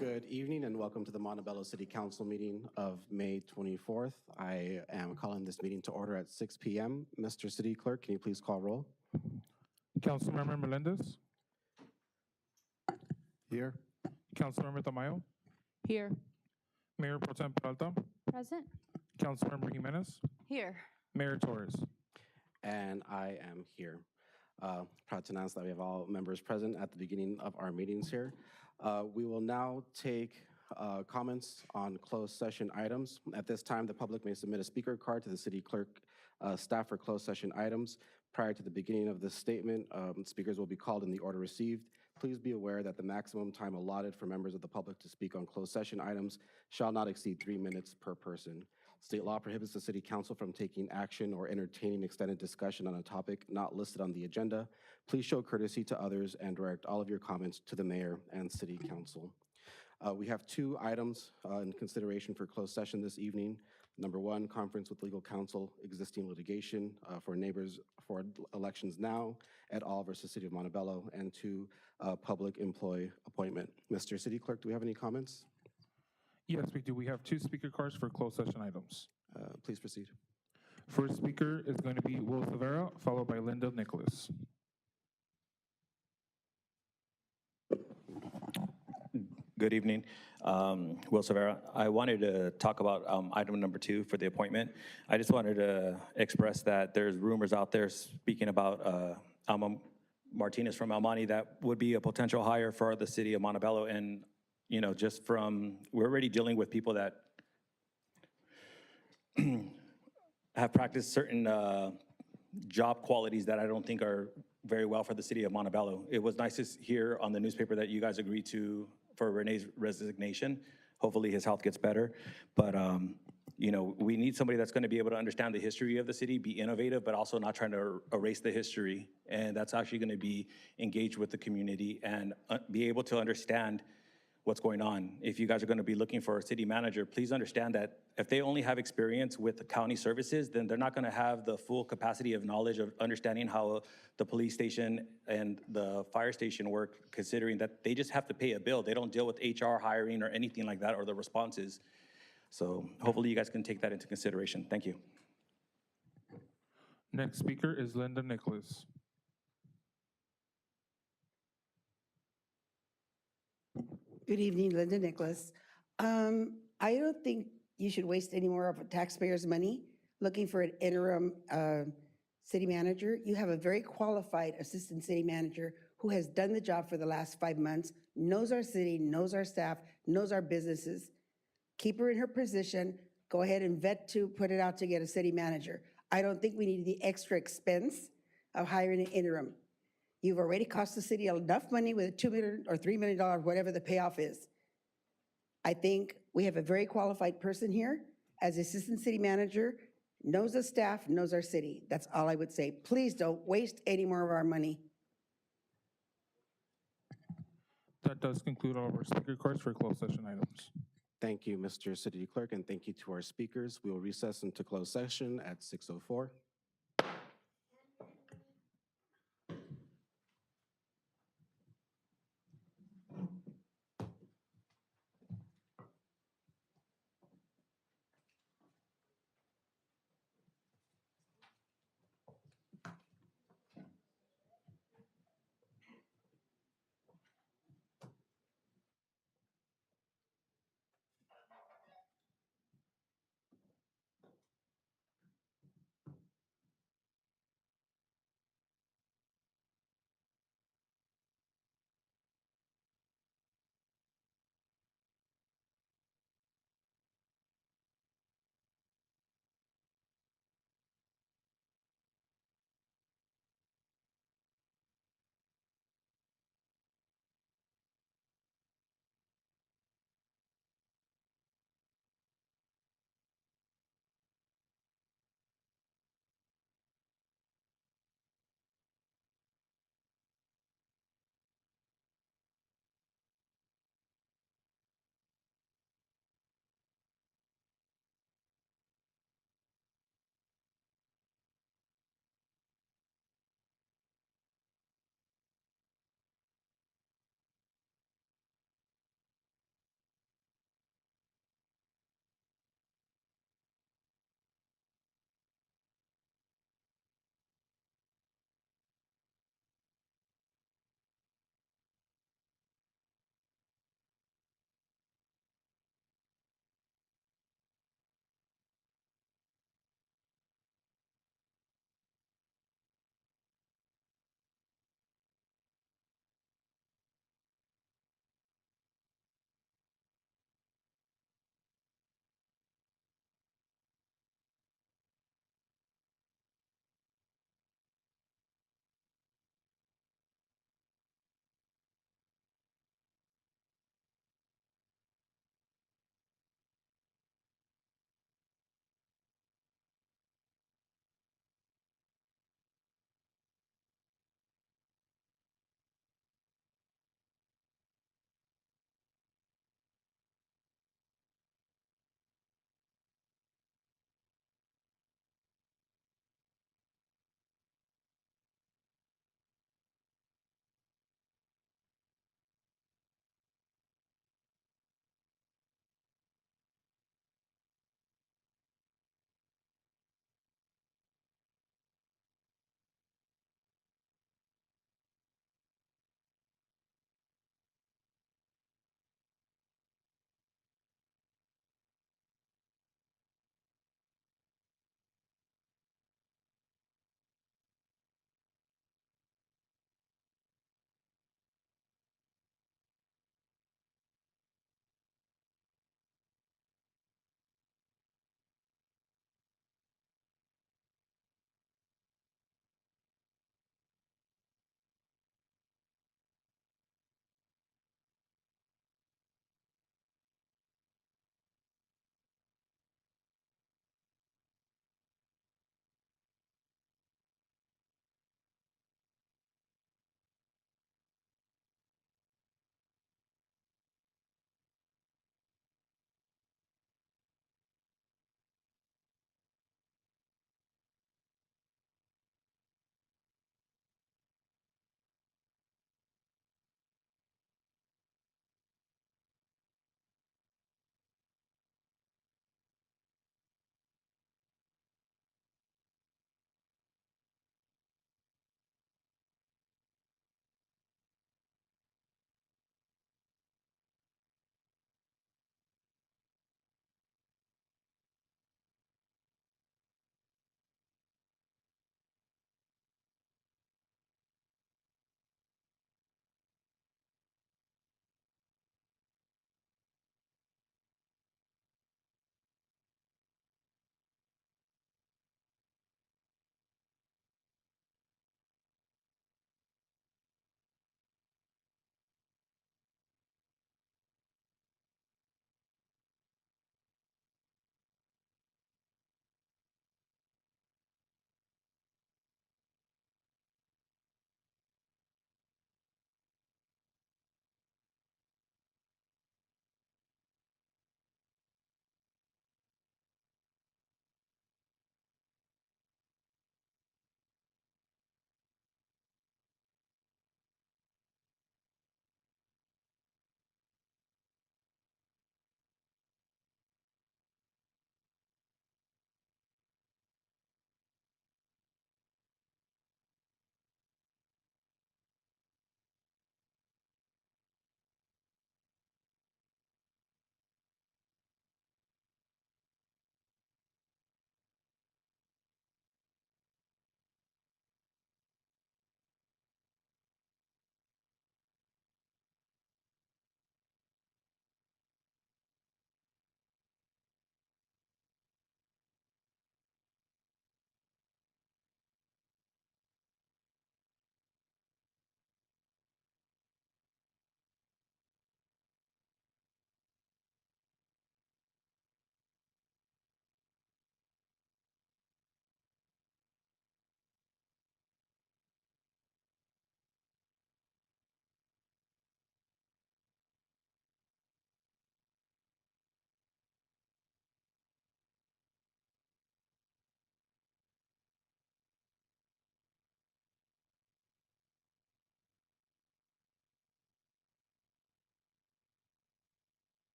Good evening and welcome to the Montebello City Council meeting of May 24th. I am calling this meeting to order at 6 p.m. Mr. City Clerk, can you please call roll? Councilmember Melendez, Here. Councilmember Tamayo, Here. Mayor Pro Tem Peralta, Present. Councilmember Jimenez, Here. Mayor Torres. And I am here. Proud to announce that we have all members present at the beginning of our meetings here. We will now take comments on closed session items. At this time, the public may submit a speaker card to the city clerk staff for closed session items. Prior to the beginning of this statement, speakers will be called in the order received. Please be aware that the maximum time allotted for members of the public to speak on closed session items shall not exceed 3 minutes per person. State law prohibits the City Council from taking action or entertaining extended discussion on a topic not listed on the agenda. Please show courtesy to others and direct all of your comments to the Mayor and City Council. We have 2 items in consideration for closed session this evening. Number 1, conference with legal counsel, existing litigation for neighbors for elections now et al. Versus City of Montebello, and 2, public employee appointment. Mr. City Clerk, do we have any comments? Yes, we do. We have 2 speaker cards for closed session items. Please proceed. First speaker is going to be Will Silvera, followed by Linda Nicholas. Good evening, Will Silvera. I wanted to talk about item number 2 for the appointment. I just wanted to express that there's rumors out there speaking about Alma Martinez from Almani that would be a potential hire for the city of Montebello. And, you know, just from, we're already dealing with people that have practiced certain job qualities that I don't think are very well for the city of Montebello. It was nice to hear on the newspaper that you guys agreed to for Renee's resignation. Hopefully his health gets better. But, you know, we need somebody that's gonna be able to understand the history of the city, be innovative, but also not trying to erase the history. And that's actually gonna be engaged with the community and be able to understand what's going on. If you guys are gonna be looking for a city manager, please understand that if they only have experience with the county services, then they're not gonna have the full capacity of knowledge of understanding how the police station and the fire station work, considering that they just have to pay a bill. They don't deal with HR hiring or anything like that, or the responses. So hopefully you guys can take that into consideration. Thank you. Next speaker is Linda Nicholas. Good evening, Linda Nicholas. I don't think you should waste any more of a taxpayer's money looking for an interim city manager. You have a very qualified assistant city manager who has done the job for the last 5 months, knows our city, knows our staff, knows our businesses. Keep her in her position. Go ahead and vet to put it out to get a city manager. I don't think we need the extra expense of hiring an interim. You've already cost the city enough money with a $2 million or $3 million, whatever the payoff is. I think we have a very qualified person here as assistant city manager, knows the staff, knows our city. That's all I would say. Please don't waste any more of our money. That does conclude all of our speaker cards for closed session items. Thank you, Mr. City Clerk, and thank you to our speakers. We will recess into closed session at 6:04.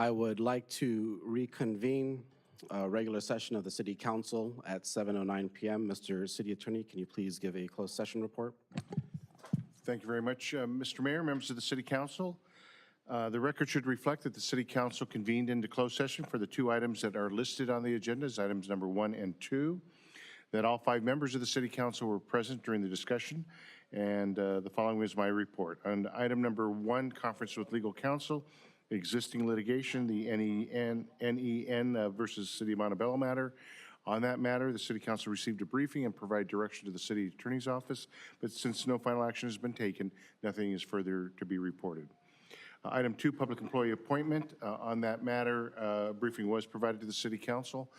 I would like to reconvene a regular session of the City Council at 7:09 PM. Mr. City Attorney, can you please give a closed session report? Thank you very much, Mr. Mayor, members of the City Council. The record should reflect that the City Council convened into closed session for the two items that are listed on the agenda as items number 1 and 2, that all 5 members of the City Council were present during the discussion, and the following is my report. On item number 1, conference with legal counsel, existing litigation, the NEN versus City of Montebello matter. On that matter, the City Council received a briefing and provided direction to the City Attorney's Office, but since no final action has been taken, nothing is further to be reported. Item 2, public employee appointment. On that matter, a briefing was provided to the City Council.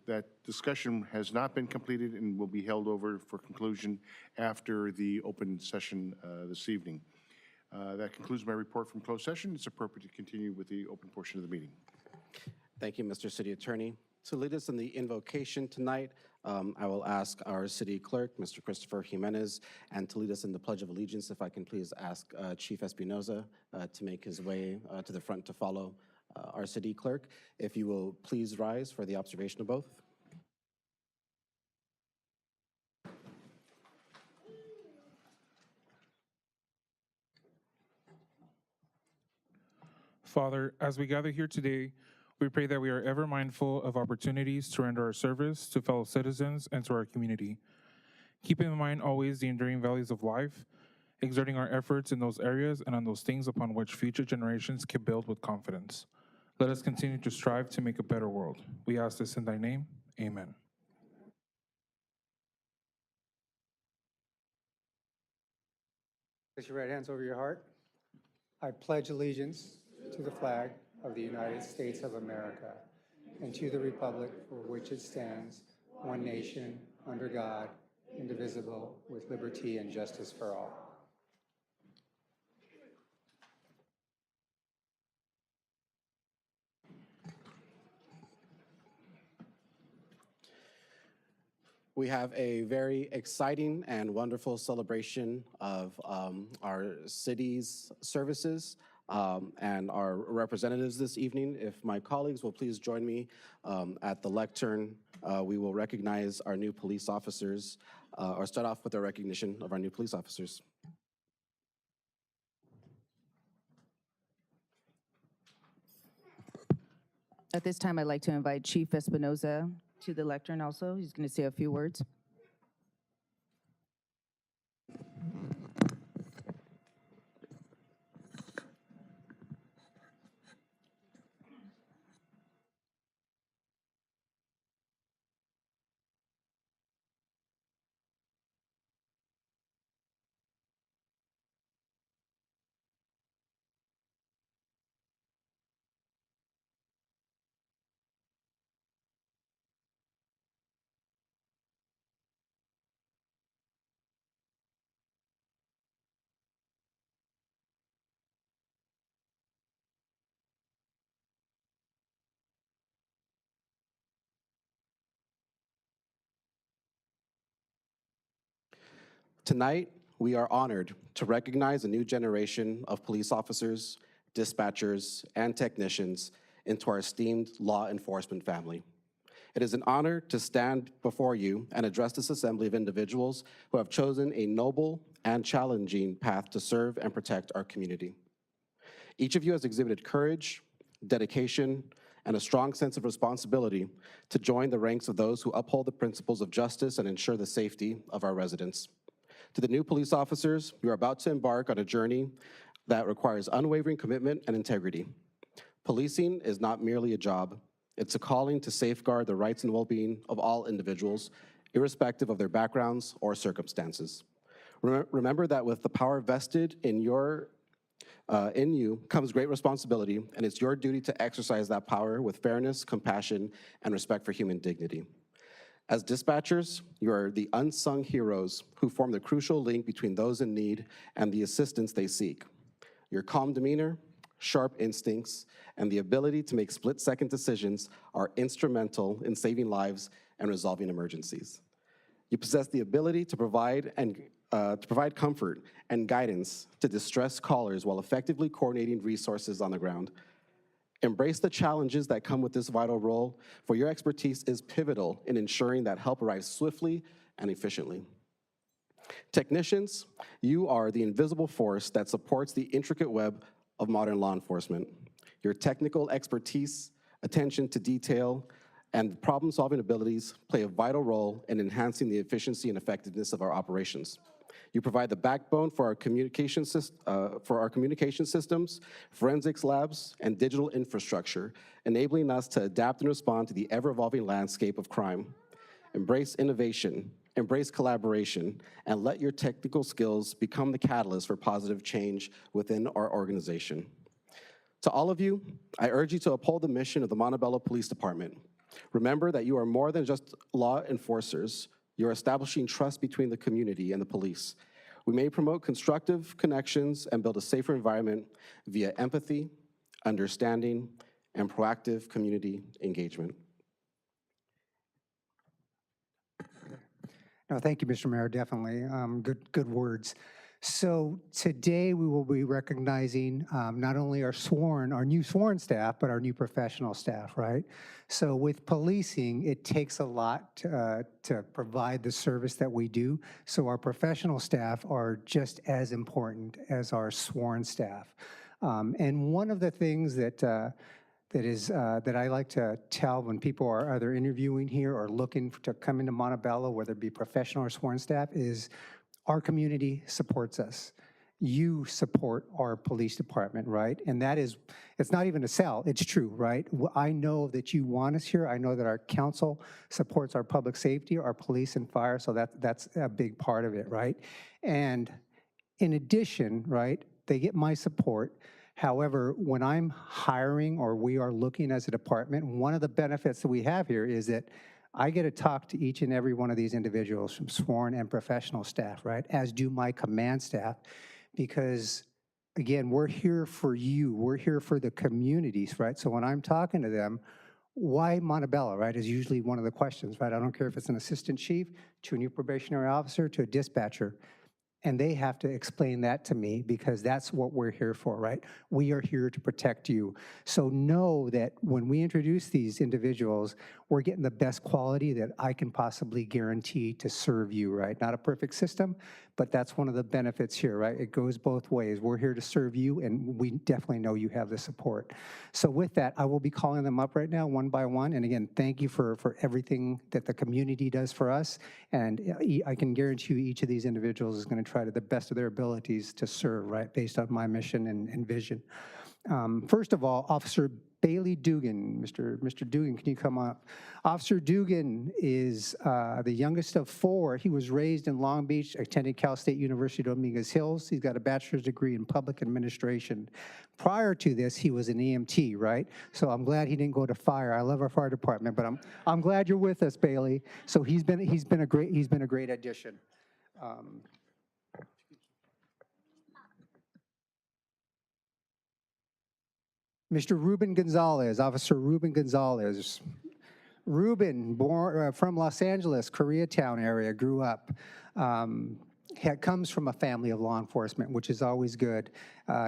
That discussion has not been completed and will be held over for conclusion after the open session this evening. That concludes my report from closed session. It's appropriate to continue with the open portion of the meeting. Thank you, Mr. City Attorney. To lead us in the invocation tonight, I will ask our City Clerk, Mr. Christopher Jimenez, and to lead us in the Pledge of Allegiance, if I can please ask Chief Espinoza to make his way to the front to follow our City Clerk. If you will please rise for the observation of both. Father, as we gather here today, we pray that we are ever mindful of opportunities to render our service to fellow citizens and to our community. Keeping in mind always the enduring values of life, exerting our efforts in those areas and on those things upon which future generations can build with confidence. Let us continue to strive to make a better world. We ask this in thy name, amen. Place your right hands over your heart. I pledge allegiance to the flag of the United States of America and to the republic for which it stands, one nation, under God, indivisible, with liberty and justice for all. We have a very exciting and wonderful celebration of our city's services and our representatives this evening. If my colleagues will please join me at the lectern, we will recognize our new police officers, or start off with a recognition of our new police officers. At this time, I'd like to invite Chief Espinoza to the lectern also. He's going to say a few words. Tonight, we are honored to recognize a new generation of police officers, dispatchers, and technicians into our esteemed law enforcement family. It is an honor to stand before you and address this assembly of individuals who have chosen a noble and challenging path to serve and protect our community. Each of you has exhibited courage, dedication, and a strong sense of responsibility to join the ranks of those who uphold the principles of justice and ensure the safety of our residents. To the new police officers, you are about to embark on a journey that requires unwavering commitment and integrity. Policing is not merely a job, it's a calling to safeguard the rights and well-being of all individuals, irrespective of their backgrounds or circumstances. Remember that with the power vested in you comes great responsibility, and it's your duty to exercise that power with fairness, compassion, and respect for human dignity. As dispatchers, you are the unsung heroes who form the crucial link between those in need and the assistance they seek. Your calm demeanor, sharp instincts, and the ability to make split-second decisions are instrumental in saving lives and resolving emergencies. You possess the ability to provide comfort and guidance to distressed callers while effectively coordinating resources on the ground. Embrace the challenges that come with this vital role, for your expertise is pivotal in ensuring that help arrives swiftly and efficiently. Technicians, you are the invisible force that supports the intricate web of modern law enforcement. Your technical expertise, attention to detail, and problem-solving abilities play a vital role in enhancing the efficiency and effectiveness of our operations. You provide the backbone for our communication systems, forensics labs, and digital infrastructure, enabling us to adapt and respond to the ever-evolving landscape of crime. Embrace innovation, embrace collaboration, and let your technical skills become the catalyst for positive change within our organization. To all of you, I urge you to uphold the mission of the Montebello Police Department. Remember that you are more than just law enforcers. You're establishing trust between the community and the police. We may promote constructive connections and build a safer environment via empathy, understanding, and proactive community engagement. No, thank you, Mr. Mayor, definitely. Good words. So today we will be recognizing not only our new sworn staff, but our new professional staff, right? So with policing, it takes a lot to provide the service that we do. So our professional staff are just as important as our sworn staff. And one of the things that I like to tell when people are either interviewing here or looking to come into Montebello, whether it be professional or sworn staff, is our community supports us. You support our police department, right? And that is, it's not even a sell, it's true, right? I know that you want us here. I know that our council supports our public safety, our police and fire, so that's a big part of it, right? And in addition, right, they get my support. However, when I'm hiring or we are looking as a department, one of the benefits that we have here is that I get to talk to each and every one of these individuals from sworn and professional staff, right? As do my command staff, because again, we're here for you. We're here for the communities, right? So when I'm talking to them, why Montebello, right, is usually one of the questions, right? I don't care if it's an assistant chief, to a new probationary officer, to a dispatcher. And they have to explain that to me because that's what we're here for, right? We are here to protect you. So know that when we introduce these individuals, we're getting the best quality that I can possibly guarantee to serve you, right? Not a perfect system, but that's one of the benefits here, right? It goes both ways. We're here to serve you, and we definitely know you have the support. So with that, I will be calling them up right now one by one. And again, thank you for everything that the community does for us. And I can guarantee you each of these individuals is going to try to the best of their abilities to serve, right, based on my mission and vision. First of all, Officer Bailey Dugan. Mr. Dugan, can you come up? Officer Dugan is the youngest of four. He was raised in Long Beach, attended Cal State University Dominguez Hills. He's got a bachelor's degree in public administration. Prior to this, he was an EMT, right? So I'm glad he didn't go to fire. I love our fire department, but I'm glad you're with us, Bailey. So he's been a great addition. Mr. Ruben Gonzalez, Officer Ruben Gonzalez. Ruben, born from Los Angeles, Koreatown area, grew up. Comes from a family of law enforcement, which is always good.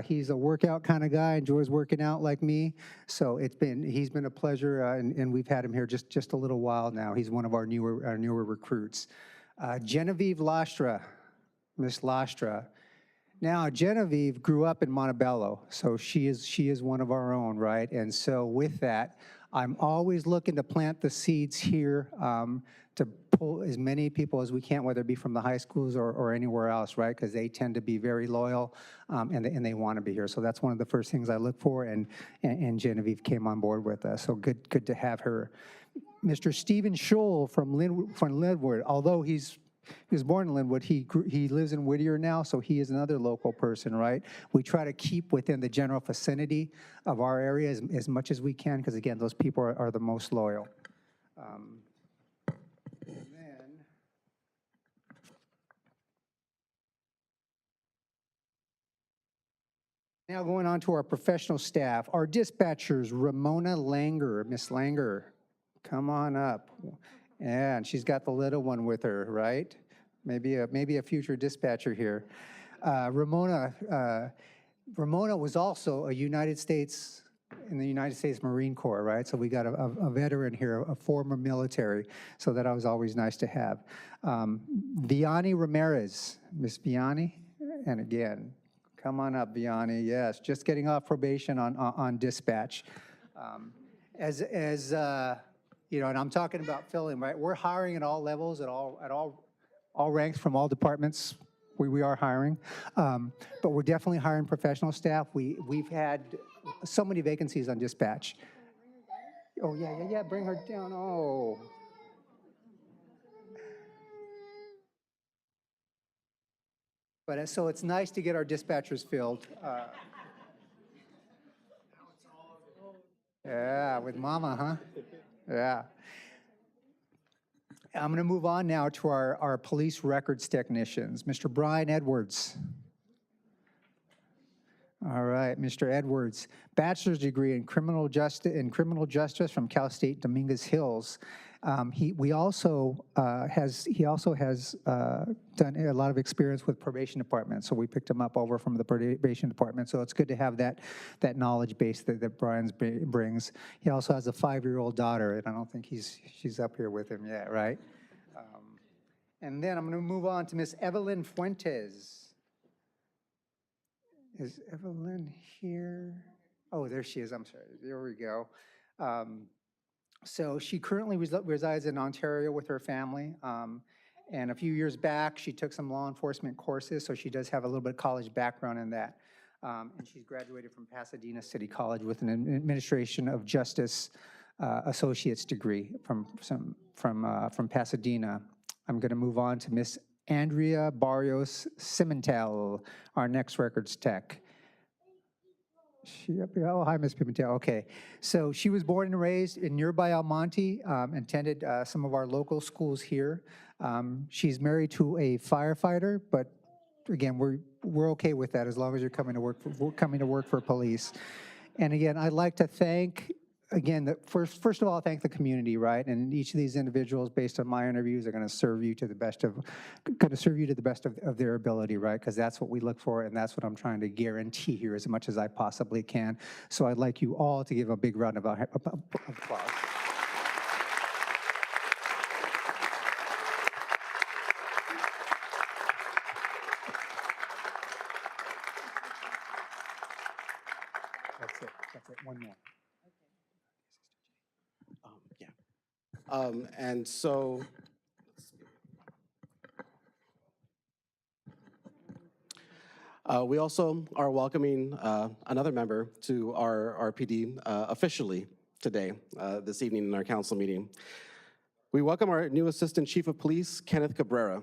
He's a workout kind of guy, enjoys working out like me. So he's been a pleasure, and we've had him here just a little while now. He's one of our newer recruits. Genevieve Lastra, Miss Lastra. Now, Genevieve grew up in Montebello, so she is one of our own, right? And so with that, I'm always looking to plant the seeds here to pull as many people as we can, whether it be from the high schools or anywhere else, right? Because they tend to be very loyal and they want to be here. So that's one of the first things I look for, and Genevieve came on board with us, so good to have her. Mr. Stephen Scholl from Linwood, although he was born in Linwood. He lives in Whittier now, so he is another local person, right? We try to keep within the general vicinity of our area as much as we can, because again, those people are the most loyal. Now going on to our professional staff, our dispatchers, Ramona Langer. Miss Langer, come on up. Yeah, and she's got the little one with her, right? Maybe a future dispatcher here. Ramona was also a United States in the United States Marine Corps, right? So we got a veteran here, a former military, so that was always nice to have. Vianney Ramirez, Miss Vianney, and again, come on up, Vianney, yes, just getting off probation on dispatch. You know, and I'm talking about filling, right? We're hiring at all levels, at all ranks from all departments. We are hiring, but we're definitely hiring professional staff. We've had so many vacancies on dispatch. Oh, yeah, bring her down, oh. But so it's nice to get our dispatchers filled. Yeah, with mama, huh? Yeah. I'm going to move on now to our police records technicians. Mr. Brian Edwards. All right, Mr. Edwards, bachelor's degree in criminal justice from Cal State Dominguez Hills. He also has done a lot of experience with probation department, so we picked him up over from the probation department. So it's good to have that knowledge base that Brian brings. He also has a 5-year-old daughter, and I don't think she's up here with him yet, right? And then I'm going to move on to Miss Evelyn Fuentes. Is Evelyn here? Oh, there she is. I'm sorry. There we go. So she currently resides in Ontario with her family. And a few years back, she took some law enforcement courses, so she does have a little bit of college background in that. And she's graduated from Pasadena City College with an Administration of Justice associate's degree from Pasadena. I'm going to move on to Miss Andrea Barrios Cimentel, our next records tech. She up here? Oh, hi, Miss Pimentel. Okay. So she was born and raised in nearby Almonte, attended some of our local schools here. She's married to a firefighter, but again, we're okay with that as long as you're coming to work for police. And again, I'd like to thank, again, first of all, thank the community, right? And each of these individuals, based on my interviews, are going to serve you to the best of their ability, right? Because that's what we look for, and that's what I'm trying to guarantee here as much as I possibly can. So I'd like you all to give a big round of applause. That's it, one more. And so, we also are welcoming another member to our RPD officially today, this evening in our council meeting. We welcome our new Assistant Chief of Police, Kenneth Cabrera.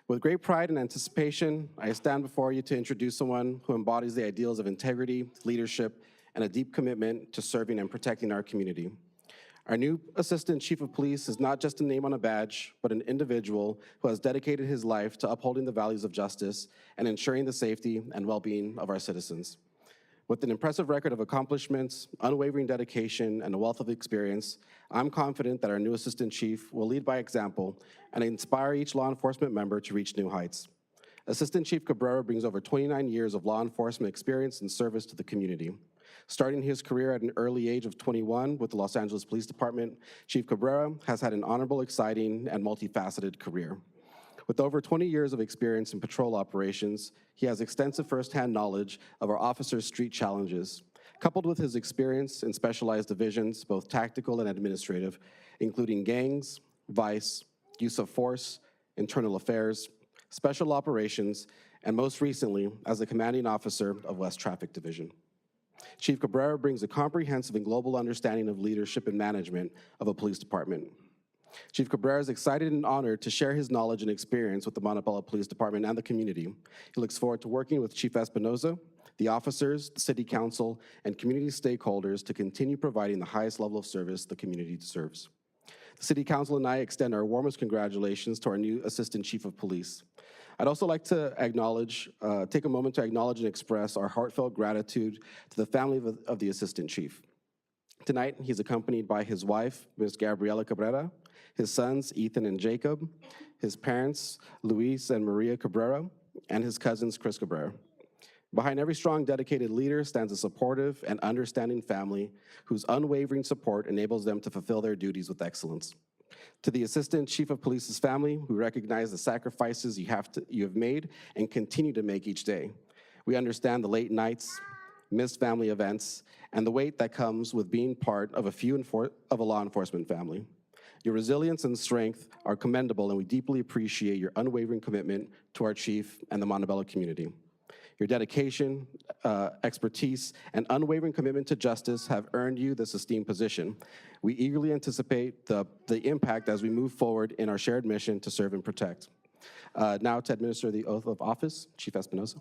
With great pride and anticipation, I stand before you to introduce someone who embodies the ideals of integrity, leadership, and a deep commitment to serving and protecting our community. Our new Assistant Chief of Police is not just a name on a badge, but an individual who has dedicated his life to upholding the values of justice and ensuring the safety and well-being of our citizens. With an impressive record of accomplishments, unwavering dedication, and a wealth of experience, I'm confident that our new Assistant Chief will lead by example and inspire each law enforcement member to reach new heights. Assistant Chief Cabrera brings over 29 years of law enforcement experience and service to the community. Starting his career at an early age of 21 with the Los Angeles Police Department, Chief Cabrera has had an honorable, exciting, and multifaceted career. With over 20 years of experience in patrol operations, he has extensive firsthand knowledge of our officers' street challenges, coupled with his experience in specialized divisions, both tactical and administrative, including gangs, vice, use of force, internal affairs, special operations, and most recently, as the commanding officer of West Traffic Division. Chief Cabrera brings a comprehensive and global understanding of leadership and management of a police department. Chief Cabrera is excited and honored to share his knowledge and experience with the Montebello Police Department and the community. He looks forward to working with Chief Espinoza, the officers, the City Council, and community stakeholders to continue providing the highest level of service the community deserves. The City Council and I extend our warmest congratulations to our new Assistant Chief of Police. I'd also like to take a moment to acknowledge and express our heartfelt gratitude to the family of the Assistant Chief. Tonight, he's accompanied by his wife, Ms. Gabriela Cabrera, his sons, Ethan and Jacob, his parents, Luis and Maria Cabrera, and his cousins, Chris Cabrera. Behind every strong, dedicated leader stands a supportive and understanding family whose unwavering support enables them to fulfill their duties with excellence. To the Assistant Chief of Police's family, who recognize the sacrifices you have made and continue to make each day. We understand the late nights, missed family events, and the weight that comes with being part of a law enforcement family. Your resilience and strength are commendable, and we deeply appreciate your unwavering commitment to our chief and the Montebello community. Your dedication, expertise, and unwavering commitment to justice have earned you this esteemed position. We eagerly anticipate the impact as we move forward in our shared mission to serve and protect. Now to administer the oath of office, Chief Espinoza.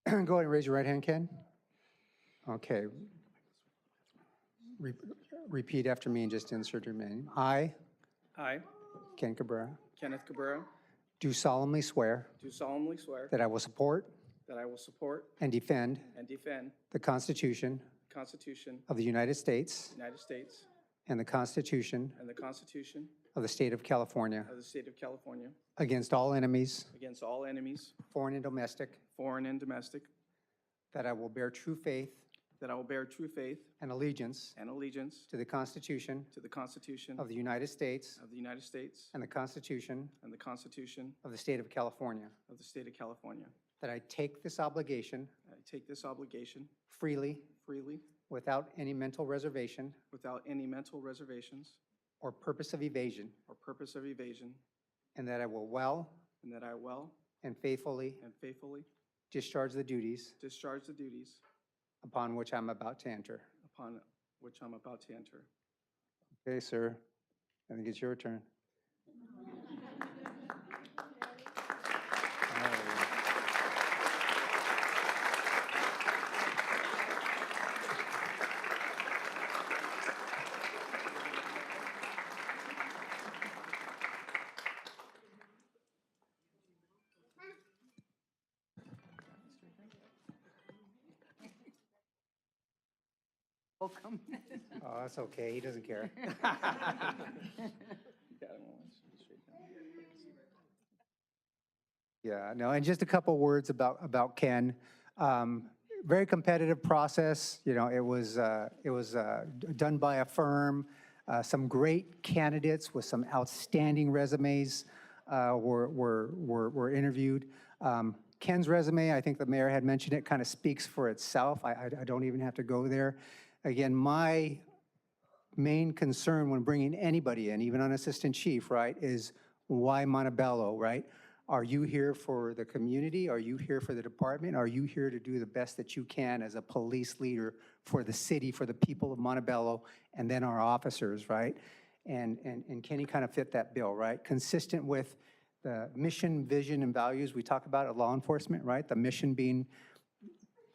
Go ahead and raise your right hand, Ken. Okay. Repeat after me and just insert your name. I, I, Ken Cabrera, Kenneth Cabrera, do solemnly swear do solemnly swear that I will support that I will support and defend and defend the Constitution the Constitution of the United States of the United States and the Constitution and the Constitution of the State of California of the State of California against all enemies, against all enemies, foreign and domestic, foreign and domestic, that I will bear true faith that I will bear true faith and allegiance and allegiance to the Constitution to the Constitution of the United States of the United States and the Constitution and the Constitution of the State of California, of the State of California. that I take this obligation I take this obligation freely freely without any mental reservation without any mental reservations or purpose of evasion, or purpose of evasion, and that I will well and that I will and faithfully and faithfully discharge the duties discharge the duties upon which I'm about to enter. upon which I'm about to enter. Okay, sir. I think it's your turn. Welcome. Oh, that's okay. He doesn't care. Yeah, no, and just a couple words about Ken. Very competitive process. You know, it was done by a firm. Some great candidates with some outstanding resumes were interviewed. Ken's resume, I think the mayor had mentioned it, kind of speaks for itself. I don't even have to go there. Again, my main concern when bringing anybody in, even an assistant chief, right, is why Montebello, right? Are you here for the community? Are you here for the department? Are you here to do the best that you can as a police leader for the city, for the people of Montebello, and then our officers, right? And Kenny kind of fit that bill, right? Consistent with the mission, vision, and values we talk about at law enforcement, right? The mission being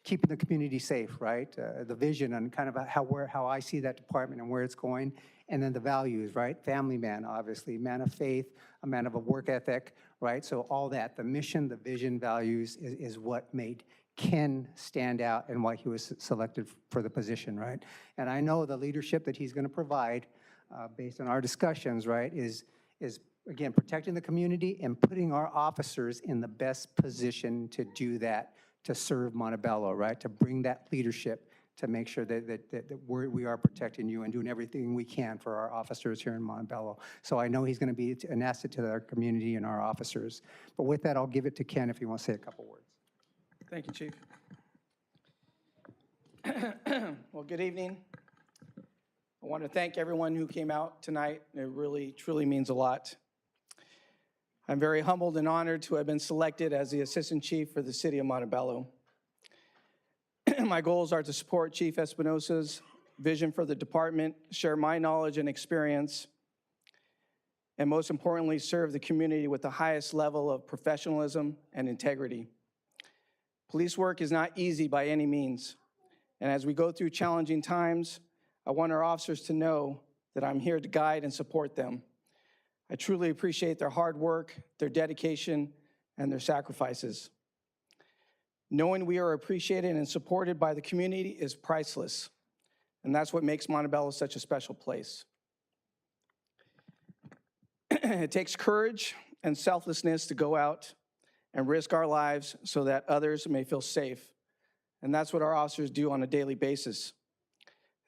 keeping the community safe, right? The vision and kind of how I see that department and where it's going. And then the values, right? Family man, obviously, man of faith, a man of a work ethic, right? So all that, the mission, the vision, values is what made Ken stand out and why he was selected for the position, right? And I know the leadership that he's going to provide based on our discussions, right, is again, protecting the community and putting our officers in the best position to do that, to serve Montebello, right? To bring that leadership, to make sure that we are protecting you and doing everything we can for our officers here in Montebello. So I know he's going to be an asset to our community and our officers. But with that, I'll give it to Ken if he wants to say a couple words. Thank you, Chief. Well, good evening. I want to thank everyone who came out tonight. It really, truly means a lot. I'm very humbled and honored to have been selected as the Assistant Chief for the City of Montebello. My goals are to support Chief Espinosa's vision for the department, share my knowledge and experience, and most importantly, serve the community with the highest level of professionalism and integrity. Police work is not easy by any means, and as we go through challenging times, I want our officers to know that I'm here to guide and support them. I truly appreciate their hard work, their dedication, and their sacrifices. Knowing we are appreciated and supported by the community is priceless, and that's what makes Montebello such a special place. It takes courage and selflessness to go out and risk our lives so that others may feel safe, and that's what our officers do on a daily basis.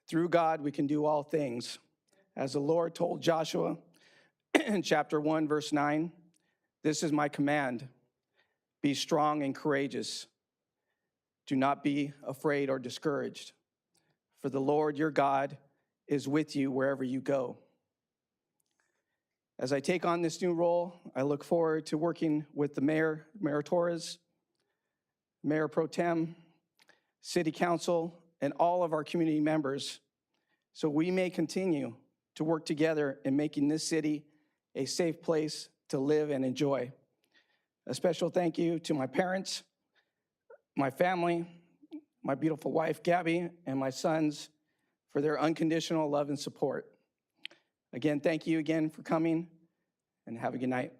Through God, we can do all things. As the Lord told Joshua in chapter 1, verse 9, "This is my command, be strong and courageous. Do not be afraid or discouraged, for the Lord your God is with you wherever you go." As I take on this new role, I look forward to working with the Mayor, Mayor Torres, Mayor Pro Tem, City Council, and all of our community members, so we may continue to work together in making this city a safe place to live and enjoy. A special thank you to my parents, my family, my beautiful wife, Gabby, and my sons for their unconditional love and support. Again, thank you again for coming, and have a good night.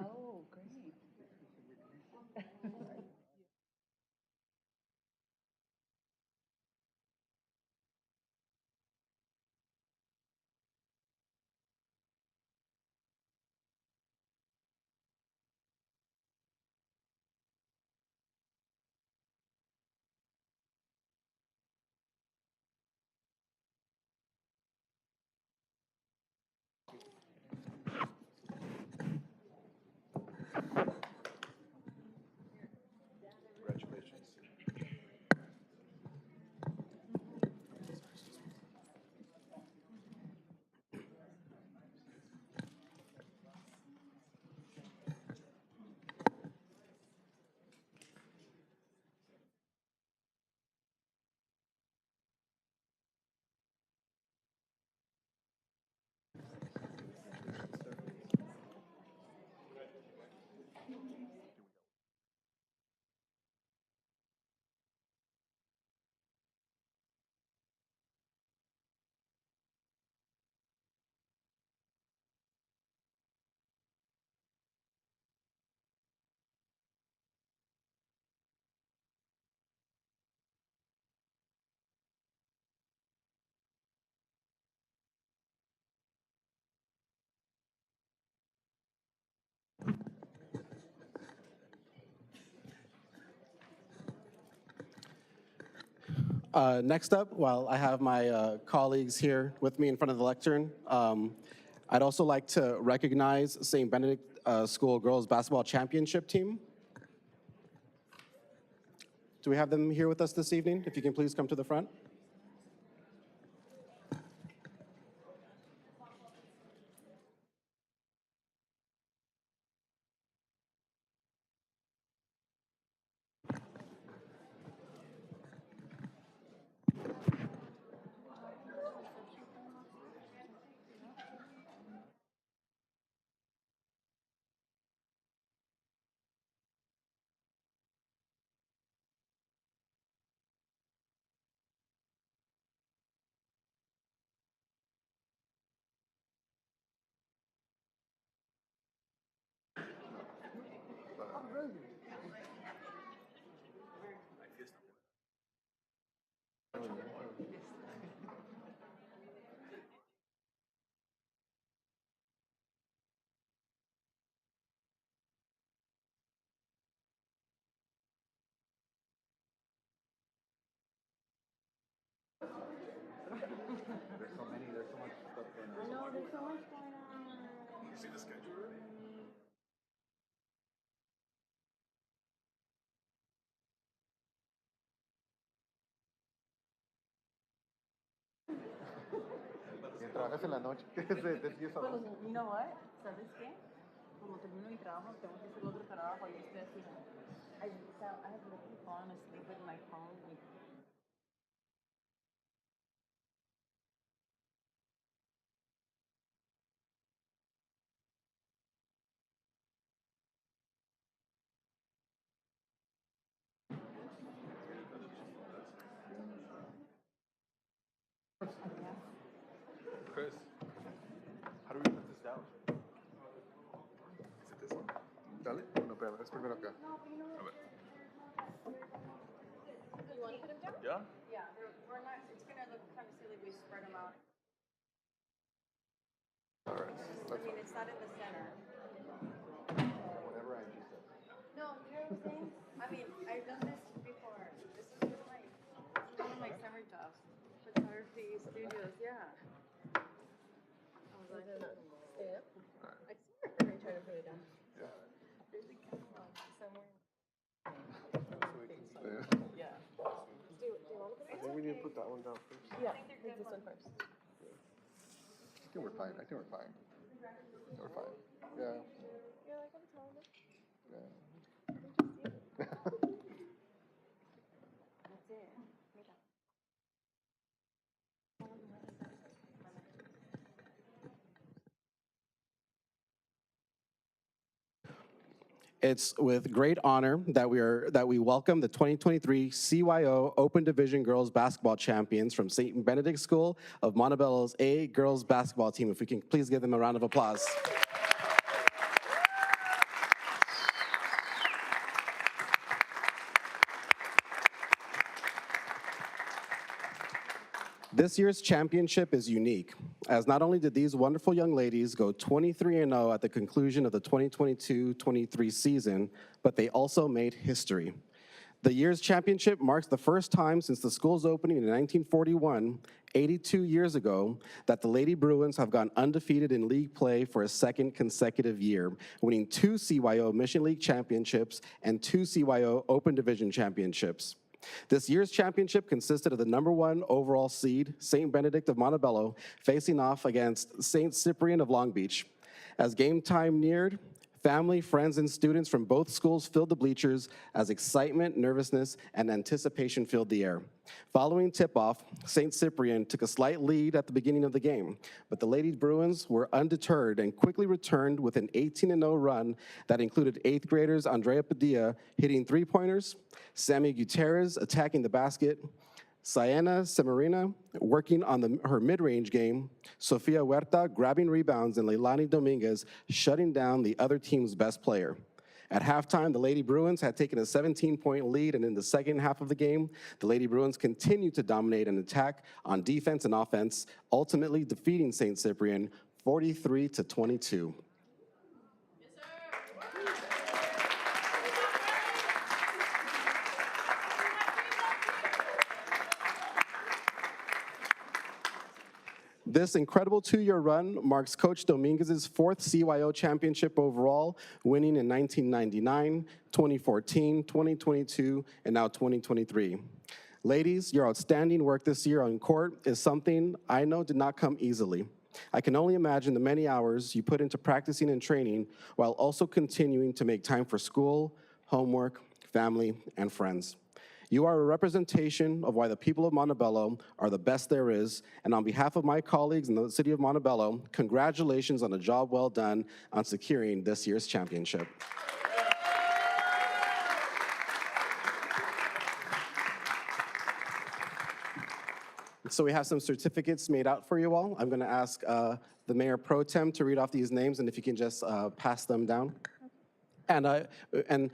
Oh, great. Next up, while I have my colleagues here with me in front of the lectern, I'd also like to recognize St. Benedict School Girls Basketball Championship Team. Do we have them here with us this evening? If you can please come to the front. Trabajas en la noche, de 10 a 2. You know what? ¿Sabes qué? Como termino mi trabajo, tengo que hacer otro trabajo y estoy así. I have literally fallen asleep with my phone. Chris, how do we put this down? Is it this one? Dale. No, espérame, es primero acá. A ver. You want to put them down? ¿Ya? Yeah, we're not, it's gonna look kind of silly if we spread them out. All right. I mean, it's not in the center. Whatever Angie says. No, you know what I'm saying? I mean, I've done this before. This is one of my summer jobs. Photography studios, yeah. I was like, yeah. I swear we're trying to put it down. Yeah. Really kind of somewhere. Yeah. Do you want to put I think we need to put that one down first. Yeah, take this one first. I think we're fine. I think we're fine. We're fine. Yeah. You're like, I'm telling them. Yeah. That's it. Mira. It's with great honor that we welcome the 2023 CYO Open Division Girls Basketball Champions from St. Benedict School of Montebello's A Girls Basketball Team. If we can please give them a round of applause. This year's championship is unique, as not only did these wonderful young ladies go 23-0 at the conclusion of the 2022-23 season, but they also made history. The year's championship marks the first time since the school's opening in 1941, 82 years ago, that the Lady Bruins have gone undefeated in league play for a second consecutive year, winning 2 CYO Mission League championships and 2 CYO Open Division championships. This year's championship consisted of the #1 overall seed, St. Benedict of Montebello, facing off against St. Cyprian of Long Beach. As game time neared, family, friends, and students from both schools filled the bleachers as excitement, nervousness, and anticipation filled the air. Following tip-off, St. Cyprian took a slight lead at the beginning of the game, but the Lady Bruins were undeterred and quickly returned with an 18-0 run that included 8th graders Andrea Padilla hitting three-pointers, Sammy Gutierrez attacking the basket, Sienna Semerina working on her mid-range game, Sofia Huerta grabbing rebounds, and Leilani Dominguez shutting down the other team's best player. At halftime, the Lady Bruins had taken a 17-point lead, and in the second half of the game, the Lady Bruins continued to dominate and attack on defense and offense, ultimately defeating St. Cyprian 43-22. This incredible two-year run marks Coach Dominguez's fourth CYO championship overall, winning in 1999, 2014, 2022, and now 2023. Ladies, your outstanding work this year on court is something I know did not come easily. I can only imagine the many hours you put into practicing and training while also continuing to make time for school, homework, family, and friends. You are a representation of why the people of Montebello are the best there is, and on behalf of my colleagues in the city of Montebello, congratulations on a job well done on securing this year's championship. So we have some certificates made out for you all. I'm going to ask the Mayor Pro Tem to read off these names, and if you can just pass them down. And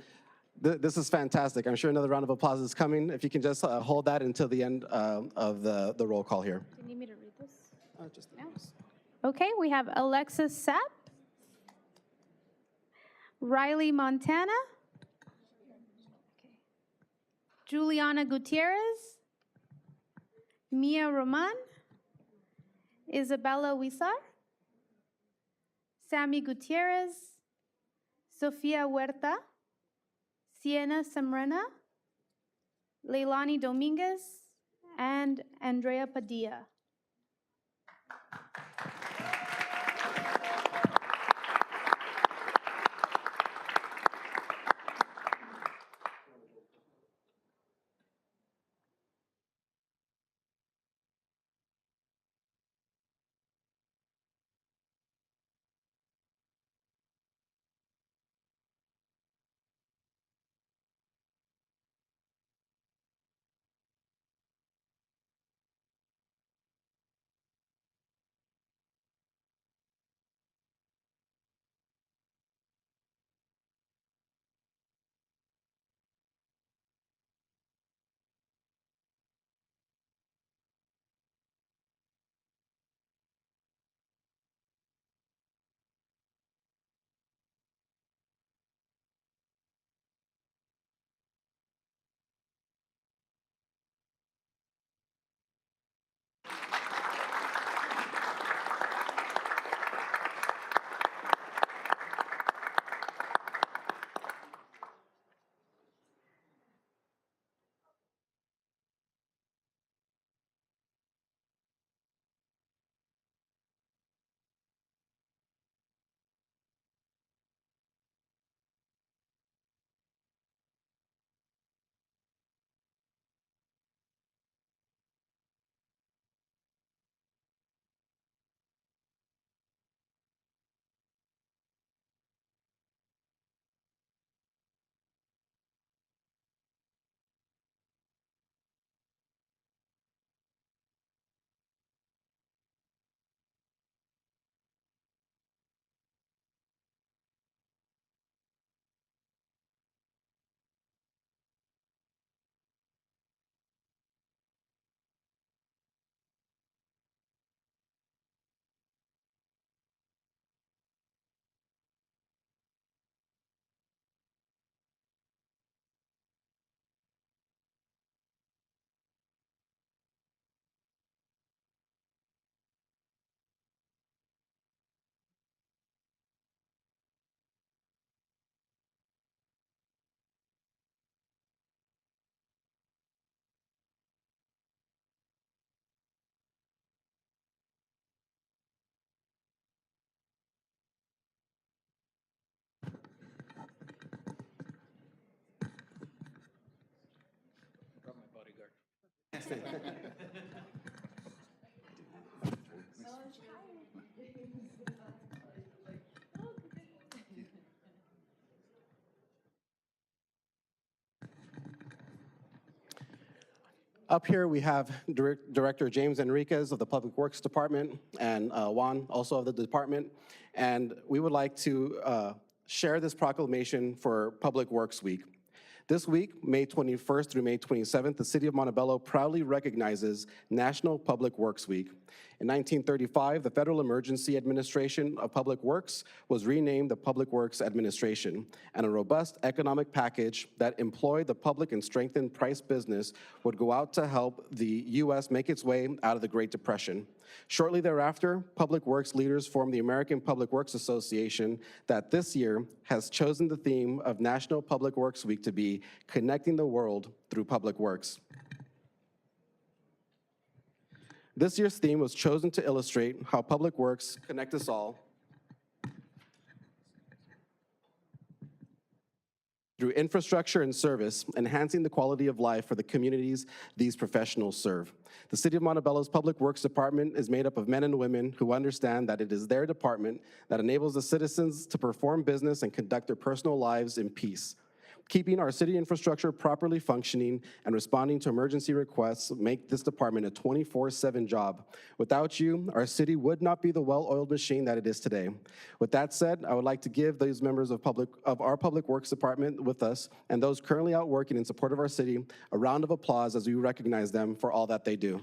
this is fantastic. I'm sure another round of applause is coming. If you can just hold that until the end of the roll call here. Do you need me to read this? Just No. Okay, we have Alexis Sepp, Riley Montana, Juliana Gutierrez, Mia Roman, Isabella Huizar, Sammy Gutierrez, Sofia Huerta, Sienna Semrena, Leilani Dominguez, and Andrea Padilla. Up here, we have Director James Enriquez of the Public Works Department and Juan, also of the department. And we would like to share this proclamation for Public Works Week. This week, May 21st through May 27th, the City of Montebello proudly recognizes National Public Works Week. In 1935, the Federal Emergency Administration of Public Works was renamed the Public Works Administration, and a robust economic package that employed the public and strengthened price business would go out to help the U.S. make its way out of the Great Depression. Shortly thereafter, Public Works leaders formed the American Public Works Association that this year has chosen the theme of National Public Works Week to be Connecting the World Through Public Works. This year's theme was chosen to illustrate how public works connect us all through infrastructure and service, enhancing the quality of life for the communities these professionals serve. The City of Montebello's Public Works Department is made up of men and women who understand that it is their department that enables the citizens to perform business and conduct their personal lives in peace. Keeping our city infrastructure properly functioning and responding to emergency requests make this department a 24/7 job. Without you, our city would not be the well-oiled machine that it is today. With that said, I would like to give these members of our Public Works Department with us and those currently out working in support of our city a round of applause as we recognize them for all that they do.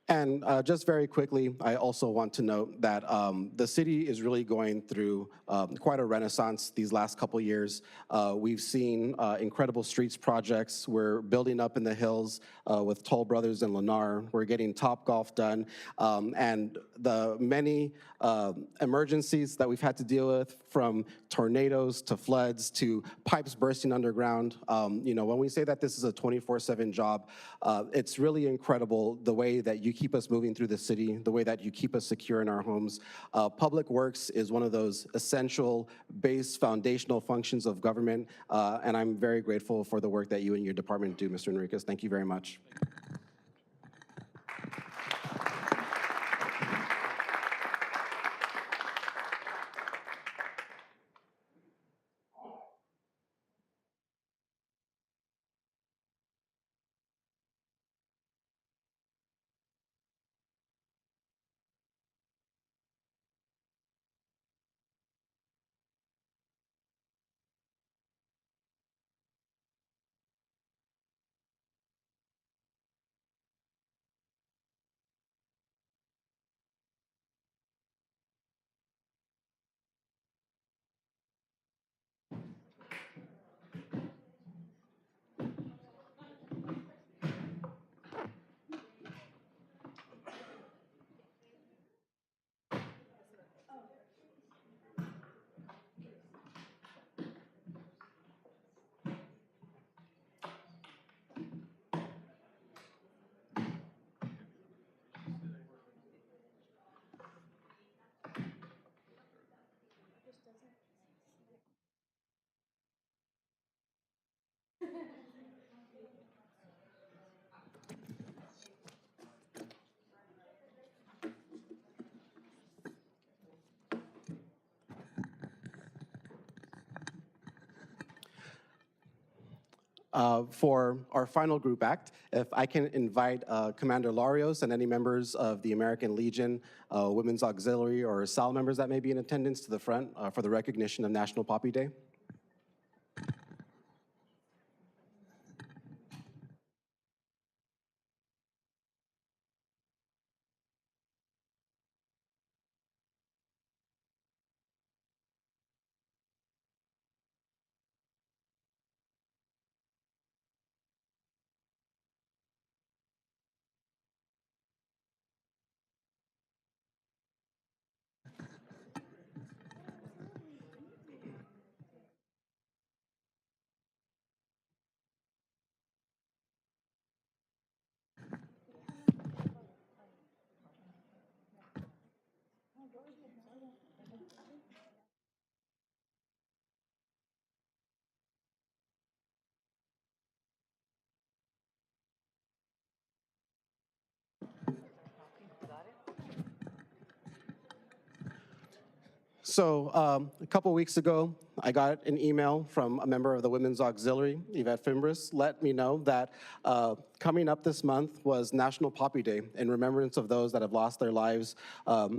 And just very quickly, I also want to note that the city is really going through quite a renaissance these last couple years. We've seen incredible streets projects. We're building up in the hills with Toll Brothers and Lennar. We're getting Topgolf done. And the many emergencies that we've had to deal with, from tornadoes to floods to pipes bursting underground. When we say that this is a 24/7 job, it's really incredible the way that you keep us moving through the city, the way that you keep us secure in our homes. Public Works is one of those essential, base, foundational functions of government, and I'm very grateful for the work that you and your department do, Mr. Enriquez. Thank you very much. For our final group act, if I can invite Commander Larios and any members of the American Legion, Women's Auxiliary, or SAL members that may be in attendance to the front for the recognition of National Poppy Day. So a couple weeks ago, I got an email from a member of the Women's Auxiliary, Yvette Fimbres, let me know that coming up this month was National Poppy Day in remembrance of those that have lost their lives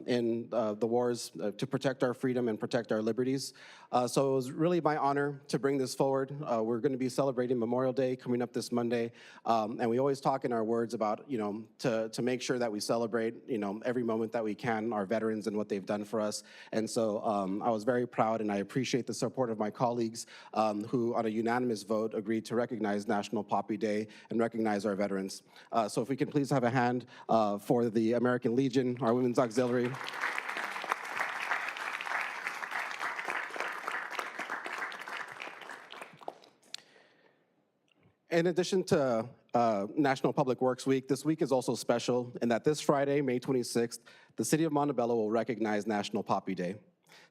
in the wars to protect our freedom and protect our liberties. So it was really my honor to bring this forward. We're going to be celebrating Memorial Day coming up this Monday, and we always talk in our words about, to make sure that we celebrate, every moment that we can, our veterans and what they've done for us. And so I was very proud, and I appreciate the support of my colleagues who, on a unanimous vote, agreed to recognize National Poppy Day and recognize our veterans. So if we can please have a hand for the American Legion, our Women's Auxiliary. In addition to National Public Works Week, this week is also special in that this Friday, May 26th, the city of Montebello will recognize National Poppy Day.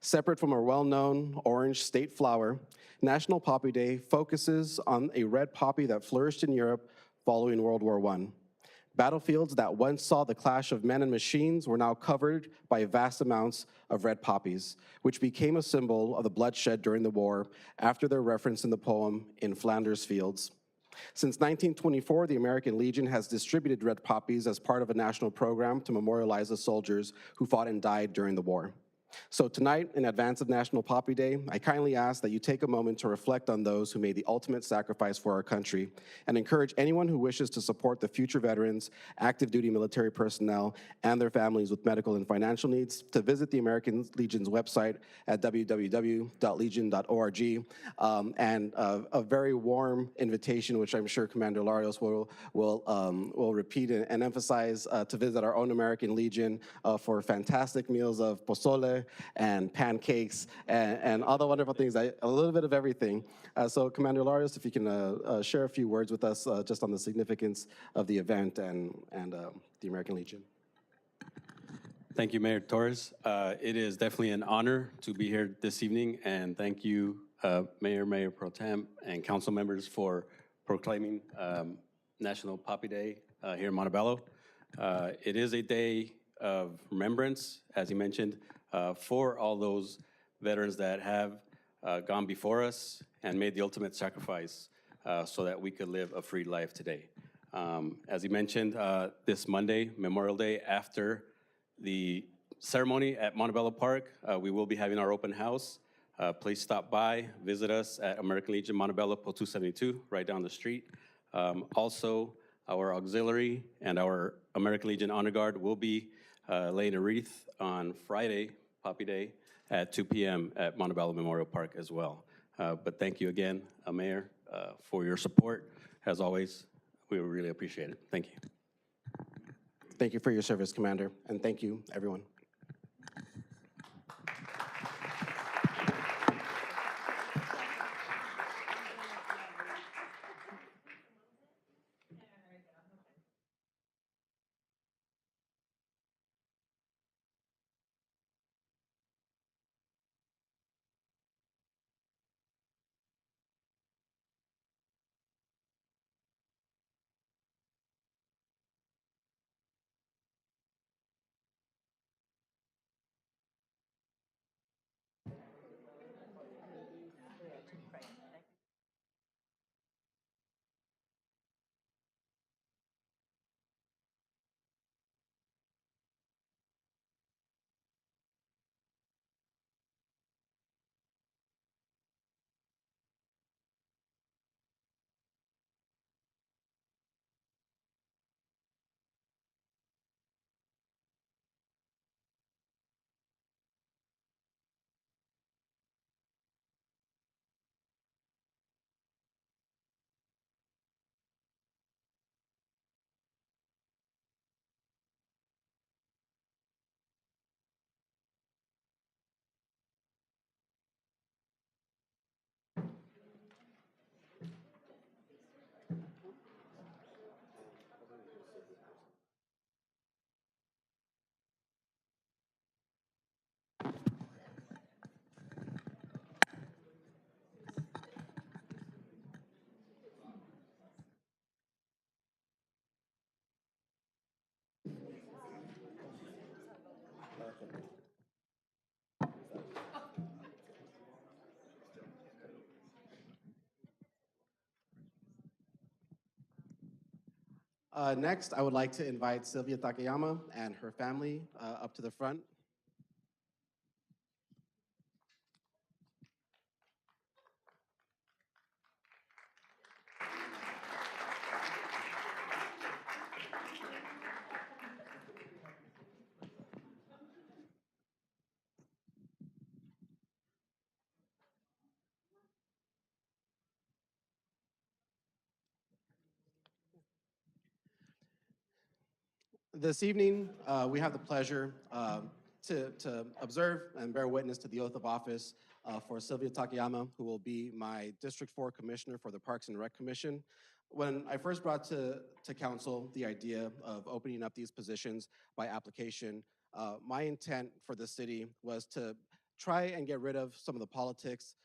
Separate from our well-known orange state flower, National Poppy Day focuses on a red poppy that flourished in Europe following World War I. Battlefields that once saw the clash of men and machines were now covered by vast amounts of red poppies, which became a symbol of the bloodshed during the war after their reference in the poem In Flanders Fields. Since 1924, the American Legion has distributed red poppies as part of a national program to memorialize the soldiers who fought and died during the war. So tonight, in advance of National Poppy Day, I kindly ask that you take a moment to reflect on those who made the ultimate sacrifice for our country and encourage anyone who wishes to support the future veterans, active duty military personnel, and their families with medical and financial needs to visit the American Legion's website at www.legion.org. And a very warm invitation, which I'm sure Commander Larios will repeat and emphasize, to visit our own American Legion for fantastic meals of pozole and pancakes and all the wonderful things, a little bit of everything. So Commander Larios, if you can share a few words with us just on the significance of the event and the American Legion. Thank you, Mayor Torres. It is definitely an honor to be here this evening, and thank you, Mayor Pro Tem, and council members for proclaiming National Poppy Day here in Montebello. It is a day of remembrance, as you mentioned, for all those veterans that have gone before us and made the ultimate sacrifice so that we could live a free life today. As you mentioned, this Monday, Memorial Day, after the ceremony at Montebello Park, we will be having our open house. Please stop by, visit us at American Legion Montebello, Po 272, right down the street. Also, our auxiliary and our American Legion Honor Guard will be laying a wreath on Friday, Poppy Day, at 2 p.m. at Montebello Memorial Park as well. But thank you again, Mayor, for your support. As always, we really appreciate it. Thank you. Thank you for your service, Commander, and thank you, everyone. Next, I would like to invite Sylvia Takayama and her family up to the front. This evening, we have the pleasure to observe and bear witness to the oath of office for Sylvia Takayama, who will be my District 4 Commissioner for the Parks and Rec Commission. When I first brought to council the idea of opening up these positions by application, my intent for the city was to try and get rid of some of the politics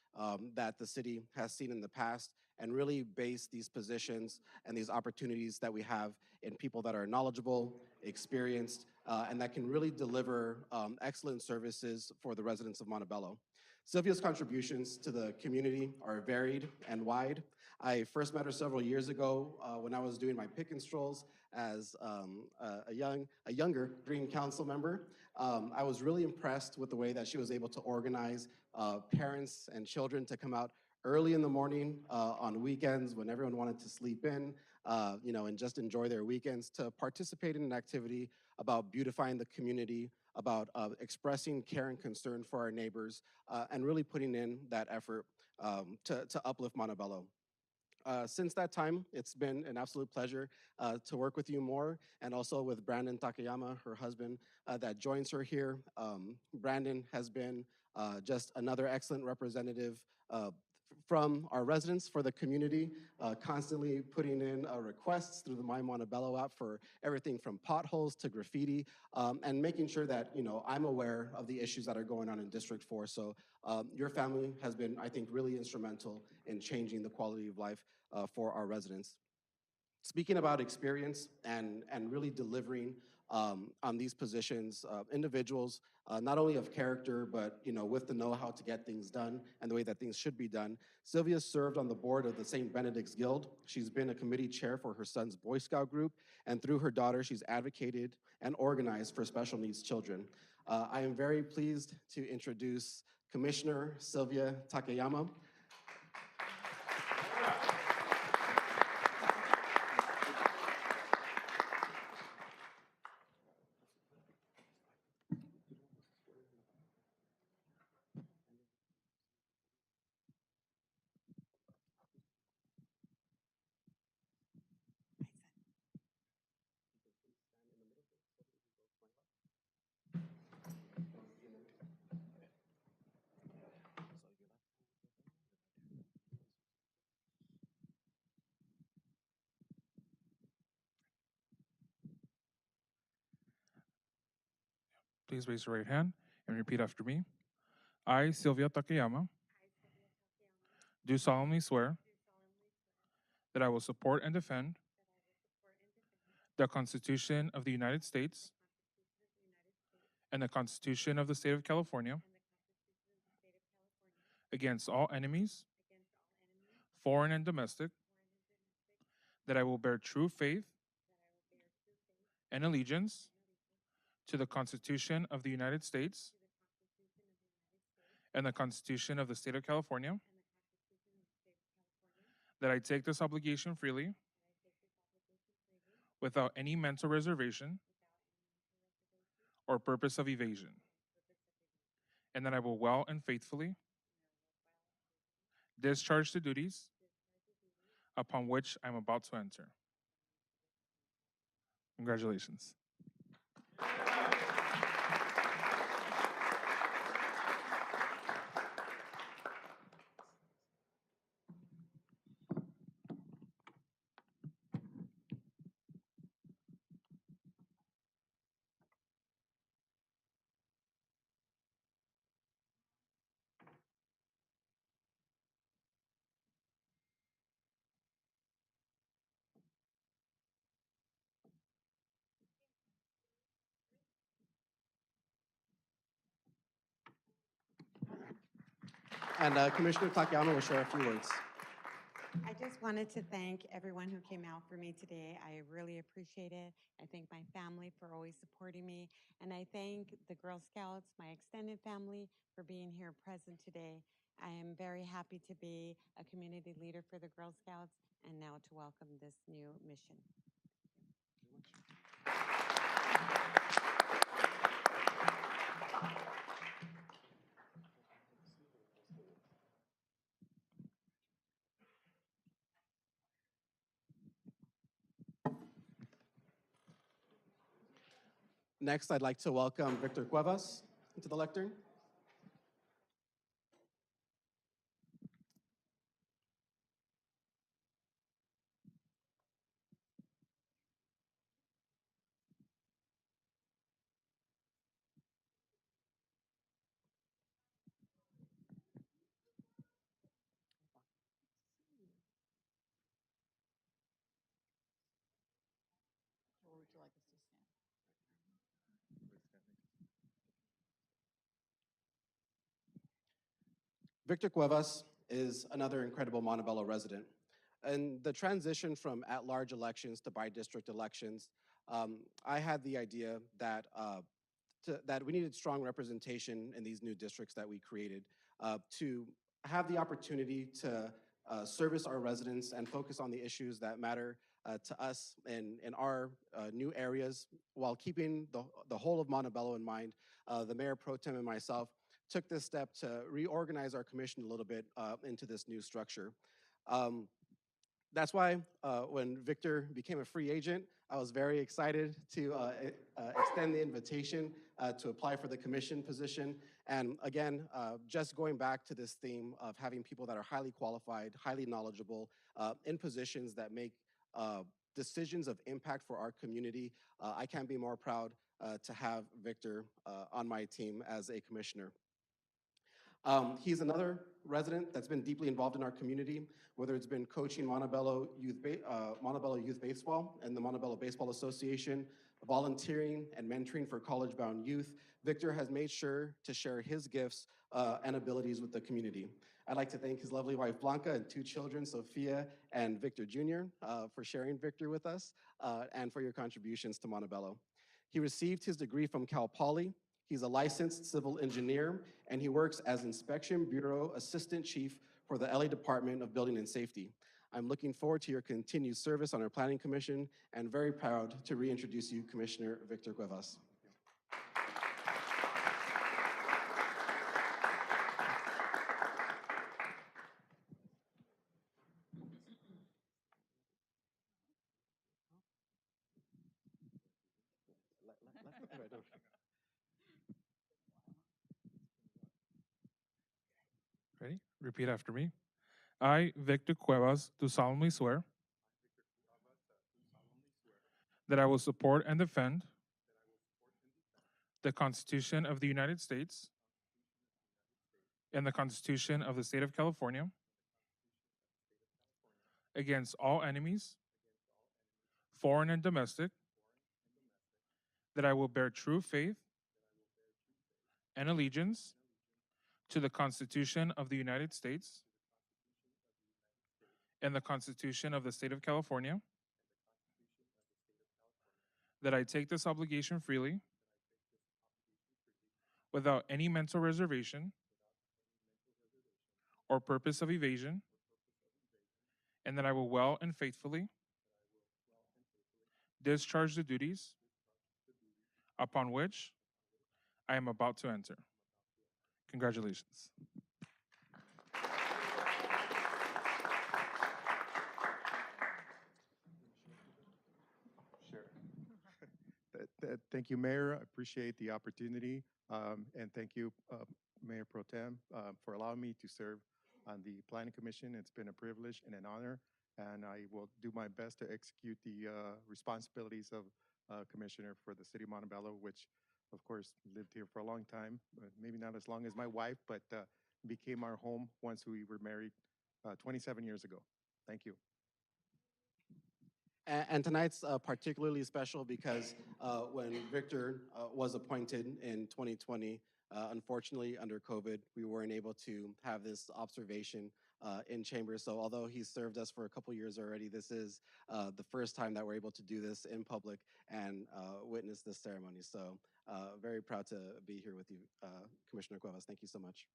that the city has seen in the past and really base these positions and these opportunities that we have in people that are knowledgeable, experienced, and that can really deliver excellent services for the residents of Montebello. Sylvia's contributions to the community are varied and wide. I first met her several years ago when I was doing my pick and strolls as a younger Green Council member. I was really impressed with the way that she was able to organize parents and children to come out early in the morning on weekends when everyone wanted to sleep in, and just enjoy their weekends, to participate in an activity about beautifying the community, about expressing care and concern for our neighbors, and really putting in that effort to uplift Montebello. Since that time, it's been an absolute pleasure to work with you more, and also with Brandon Takayama, her husband, that joins her here. Brandon has been just another excellent representative from our residents for the community, constantly putting in requests through the My Montebello app for everything from potholes to graffiti, and making sure that I'm aware of the issues that are going on in District 4. So your family has been, I think, really instrumental in changing the quality of life for our residents. Speaking about experience and really delivering on these positions, individuals not only of character, but with the know-how to get things done and the way that things should be done. Sylvia served on the board of the St. Benedict's Guild. She's been a committee chair for her son's Boy Scout group, and through her daughter, she's advocated and organized for special needs children. I am very pleased to introduce Commissioner Sylvia Takayama. Please raise your right hand and repeat after me. I, Sylvia Takayama, do solemnly swear that I will support and defend the Constitution of the United States and the Constitution of the State of California against all enemies, foreign and domestic, that I will bear true faith and allegiance to the Constitution of the United States and the Constitution of the State of California, that I take this obligation freely without any mental reservation or purpose of evasion, and that I will well and faithfully discharge the duties upon which I'm about to enter. Congratulations. And Commissioner Takayama will share a few words. I just wanted to thank everyone who came out for me today. I really appreciate it. I thank my family for always supporting me. And I thank the Girl Scouts, my extended family, for being here present today. I am very happy to be a community leader for the Girl Scouts and now to welcome this new mission. Next, I'd like to welcome Victor Cuevas into the lectern. Or would you like us to stand? Victor Cuevas is another incredible Montebello resident. And the transition from at-large elections to by-district elections, I had the idea that that we needed strong representation in these new districts that we created to have the opportunity to service our residents and focus on the issues that matter to us in our new areas while keeping the whole of Montebello in mind. The Mayor Pro Tem and myself took this step to reorganize our commission a little bit into this new structure. That's why when Victor became a free agent, I was very excited to extend the invitation to apply for the commission position. And again, just going back to this theme of having people that are highly qualified, highly knowledgeable, in positions that make decisions of impact for our community, I can't be more proud to have Victor on my team as a commissioner. He's another resident that's been deeply involved in our community, whether it's been coaching Montebello Youth Baseball and the Montebello Baseball Association, volunteering and mentoring for college-bound youth. Victor has made sure to share his gifts and abilities with the community. I'd like to thank his lovely wife, Blanca, and 2 children, Sophia and Victor Jr., for sharing Victor with us and for your contributions to Montebello. He received his degree from Cal Poly. He's a licensed civil engineer, and he works as Inspection Bureau Assistant Chief for the LA Department of Building and Safety. I'm looking forward to your continued service on our Planning Commission and very proud to reintroduce you, Commissioner Victor Cuevas. Ready? Repeat after me. I, Victor Cuevas, do solemnly swear that I will support and defend the Constitution of the United States and the Constitution of the State of California against all enemies, foreign and domestic, that I will bear true faith and allegiance to the Constitution of the United States and the Constitution of the State of California, that I take this obligation freely without any mental reservation or purpose of evasion, and that I will well and faithfully discharge the duties upon which I am about to enter. Congratulations. Sure. Thank you, Mayor. I appreciate the opportunity. And thank you, Mayor Pro Tem, for allowing me to serve on the Planning Commission. It's been a privilege and an honor, and I will do my best to execute the responsibilities of Commissioner for the City of Montebello, which, of course, lived here for a long time, maybe not as long as my wife, but became our home once we were married 27 years ago. Thank you. And tonight's particularly special because when Victor was appointed in 2020, unfortunately under COVID, we weren't able to have this observation in chambers. So although he's served us for a couple years already, this is the first time that we're able to do this in public and witness this ceremony. So very proud to be here with you, Commissioner Cuevas. Thank you so much.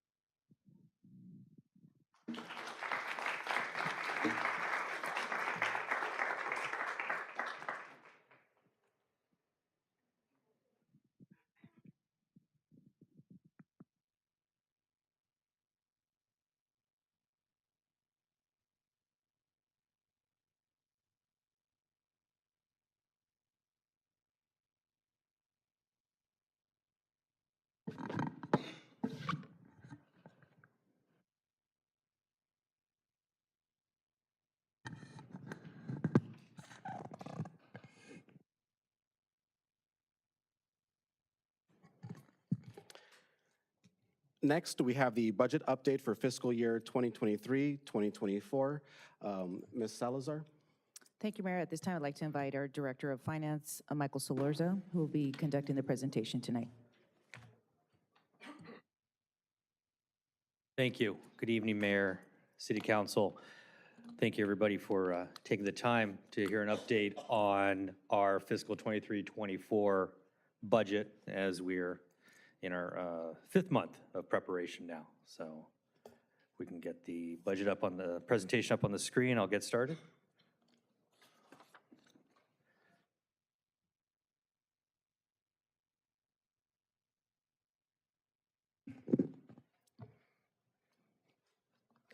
Next, we have the budget update for fiscal year 2023-2024. Ms. Salazar? Thank you, Mayor. At this time, I'd like to invite our Director of Finance, Michael Solorza, who will be conducting the presentation tonight. Thank you. Good evening, Mayor, City Council. Thank you, everybody, for taking the time to hear an update on our fiscal 23-24 budget as we're in our fifth month of preparation now. So we can get the budget up on the presentation up on the screen. I'll get started.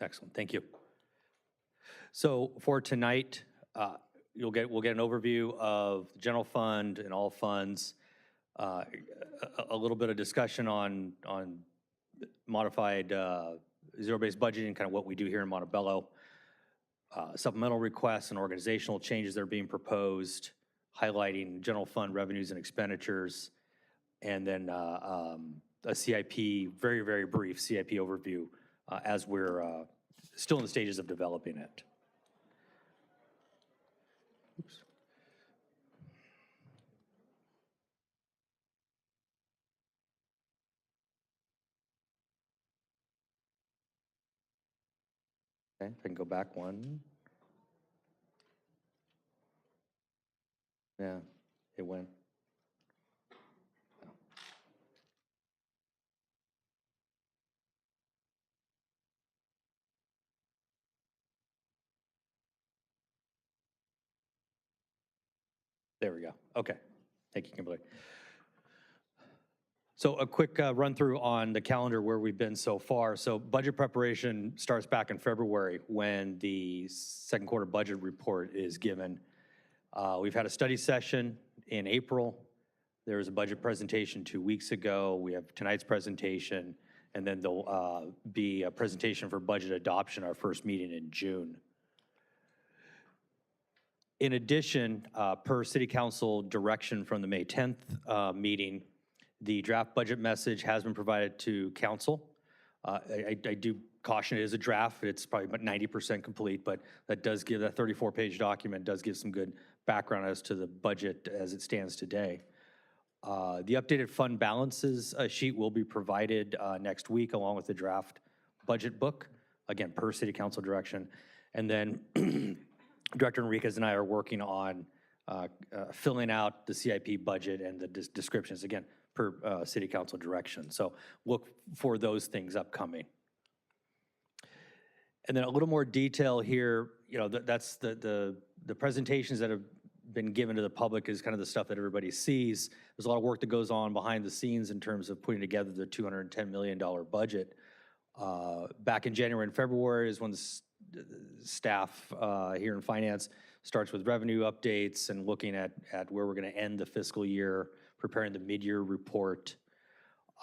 Excellent, thank you. So for tonight, we'll get an overview of the general fund and all funds, a little bit of discussion on modified zero-based budgeting, kind of what we do here in Montebello, supplemental requests and organizational changes that are being proposed, highlighting general fund revenues and expenditures, and then a CIP, very, very brief CIP overview as we're still in the stages of developing it. Oops. Okay, if I can go back one. Yeah, it went. There we go. Okay. Thank you, Kimberly. So a quick run through on the calendar where we've been so far. So budget preparation starts back in February when the second quarter budget report is given. We've had a study session in April. There was a budget presentation 2 weeks ago. We have tonight's presentation, and then there'll be a presentation for budget adoption, our first meeting in June. In addition, per City Council direction from the May 10th meeting, the draft budget message has been provided to Council. I do caution it is a draft. It's probably about 90% complete, but that does give, that 34-page document does give some good background as to the budget as it stands today. The updated fund balances sheet will be provided next week along with the draft budget book, again, per City Council direction. And then Director Enriquez and I are working on filling out the CIP budget and the descriptions, again, per City Council direction. So look for those things upcoming. And then a little more detail here, you know, that's the presentations that have been given to the public is kind of the stuff that everybody sees. There's a lot of work that goes on behind the scenes in terms of putting together the $210 million budget. Back in January and February is when the staff here in finance starts with revenue updates and looking at where we're going to end the fiscal year, preparing the mid-year report.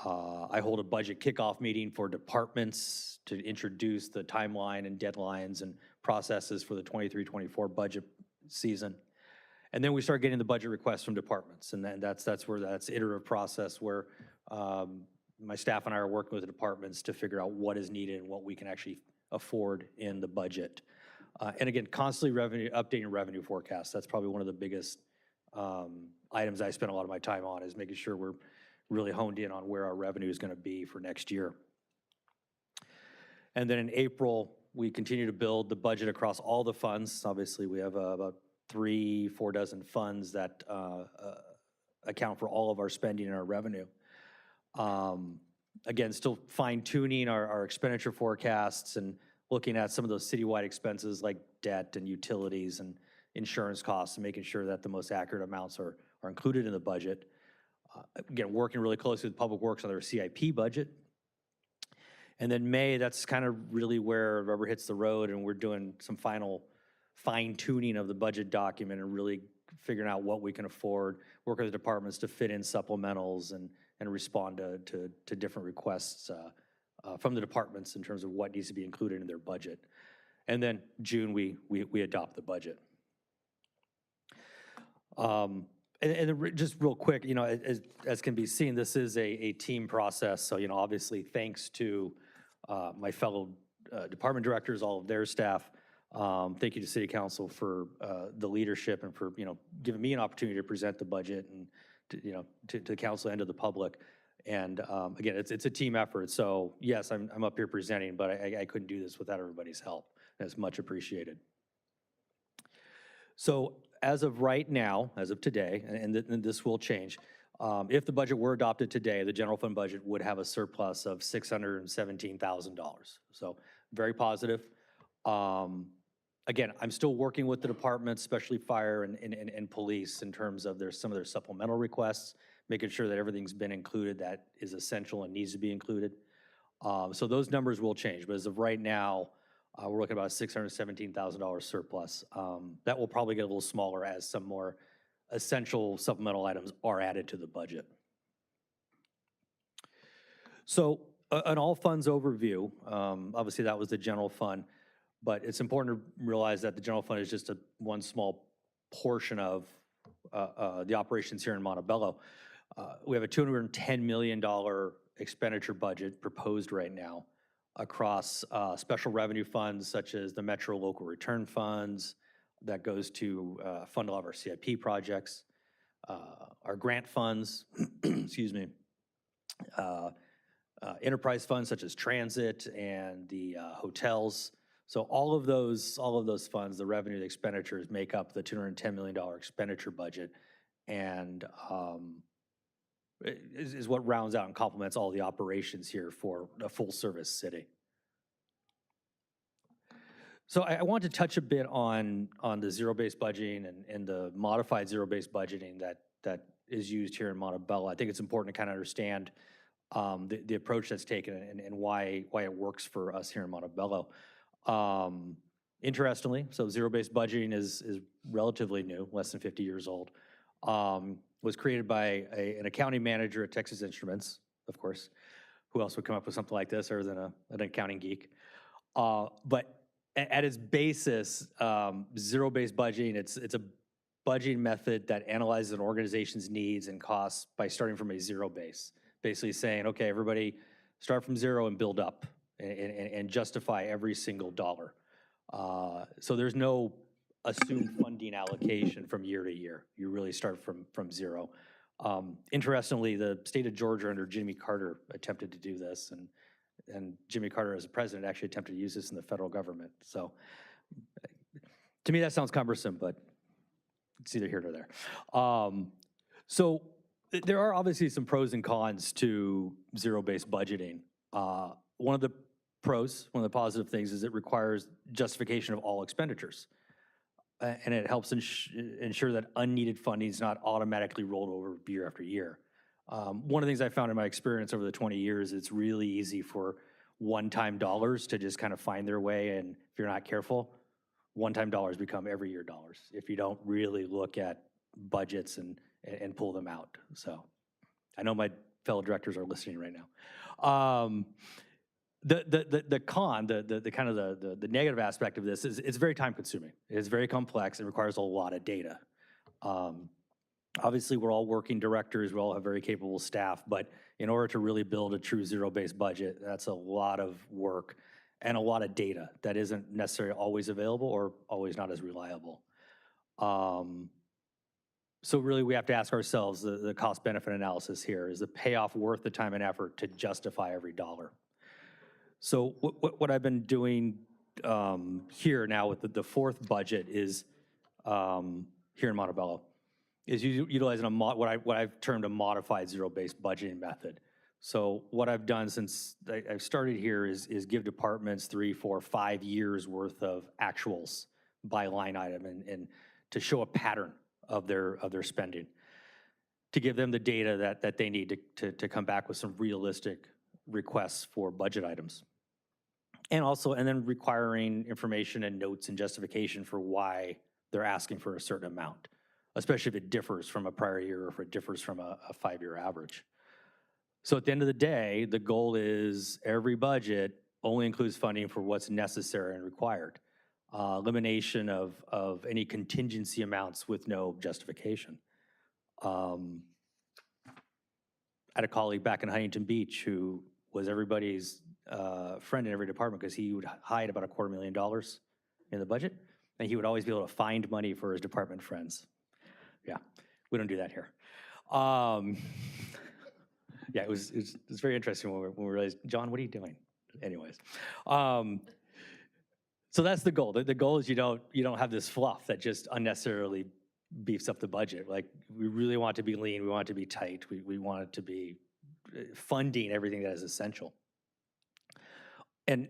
I hold a budget kickoff meeting for departments to introduce the timeline and deadlines and processes for the 23-24 budget season. And then we start getting the budget requests from departments, and then that's iterative process where my staff and I are working with the departments to figure out what is needed and what we can actually afford in the budget. And again, constantly updating revenue forecasts. That's probably one of the biggest items I spend a lot of my time on, is making sure we're really honed in on where our revenue is going to be for next year. And then in April, we continue to build the budget across all the funds. Obviously, we have about 3-4 dozen funds that account for all of our spending and our revenue. Again, still fine-tuning our expenditure forecasts and looking at some of those citywide expenses like debt and utilities and insurance costs, and making sure that the most accurate amounts are included in the budget. Again, working really closely with Public Works on their CIP budget. And then May, that's kind of really where rubber hits the road, and we're doing some final fine-tuning of the budget document and really figuring out what we can afford, work with the departments to fit in supplementals and respond to different requests from the departments in terms of what needs to be included in their budget. And then June, we adopt the budget. And Just real quick, as can be seen, this is a team process. So, obviously, thanks to my fellow department directors, all of their staff. Thank you to City Council for the leadership and for, giving me an opportunity to present the budget and, to the council and to the public. And again, it's a team effort. So yes, I'm up here presenting, but I couldn't do this without everybody's help. And it's much appreciated. So as of right now, as of today, and this will change, if the budget were adopted today, the general fund budget would have a surplus of $617,000. So very positive. Again, I'm still working with the departments, especially fire and police, in terms of some of their supplemental requests, making sure that everything's been included that is essential and needs to be included. So those numbers will change, but as of right now, we're looking at about a $617,000 surplus. That will probably get a little smaller as some more essential supplemental items are added to the budget. So an all funds overview, obviously that was the general fund, but it's important to realize that the general fund is just one small portion of the operations here in Montebello. We have a $210 million expenditure budget proposed right now across special revenue funds such as the Metro Local Return Funds that goes to fund all of our CIP projects, our grant funds, excuse me, enterprise funds such as transit and the hotels. So all of those funds, the revenue, the expenditures make up the $210 million expenditure budget, and is what rounds out and complements all the operations here for a full service city. So I want to touch a bit on the zero-based budgeting and the modified zero-based budgeting that is used here in Montebello. I think it's important to kind of understand the approach that's taken and why it works for us here in Montebello. Interestingly, so zero-based budgeting is relatively new, less than 50 years old. Was created by an accounting manager at Texas Instruments, of course. Who else would come up with something like this other than an accounting geek? But at its basis, zero-based budgeting, it's a budgeting method that analyzes an organization's needs and costs by starting from a zero base. Basically saying, okay, everybody start from zero and build up and justify every single dollar. So there's no assumed funding allocation from year to year. You really start from zero. Interestingly, the state of Georgia under Jimmy Carter attempted to do this, and Jimmy Carter as a president actually attempted to use this in the federal government. So to me, that sounds cumbersome, but it's either here or there. So there are obviously some pros and cons to zero-based budgeting. One of the pros, one of the positive things is it requires justification of all expenditures. And it helps ensure that unneeded funding is not automatically rolled over year after year. One of the things I found in my experience over the 20 years, it's really easy for one-time dollars to just kind of find their way, and if you're not careful, one-time dollars become every year dollars if you don't really look at budgets and pull them out. So I know my fellow directors are listening right now. The con, the kind of the negative aspect of this is it's very time consuming. It's very complex. It requires a lot of data. Obviously, we're all working directors. We all have very capable staff, but in order to really build a true zero-based budget, that's a lot of work and a lot of data that isn't necessarily always available or always not as reliable. So really, we have to ask ourselves the cost-benefit analysis here. Is the payoff worth the time and effort to justify every dollar? So what I've been doing here now with the fourth budget is here in Montebello is utilizing what I've termed a modified zero-based budgeting method. So what I've done since I've started here is give departments 3, 4, 5 years worth of actuals by line item and to show a pattern of their spending, to give them the data that they need to come back with some realistic requests for budget items. And then requiring information and notes and justification for why they're asking for a certain amount, especially if it differs from a prior year or if it differs from a 5-year average. So at the end of the day, the goal is every budget only includes funding for what's necessary and required. Elimination of any contingency amounts with no justification. I had a colleague back in Huntington Beach who was everybody's friend in every department because he would hide about $250,000 in the budget, and he would always be able to find money for his department friends. Yeah, we don't do that here. Yeah, it was very interesting when we realized, John, what are you doing? Anyways, so that's the goal. The goal is you don't have this fluff that just unnecessarily beefs up the budget. Like, we really want it to be lean, we want it to be tight, we want it to be funding everything that is essential. And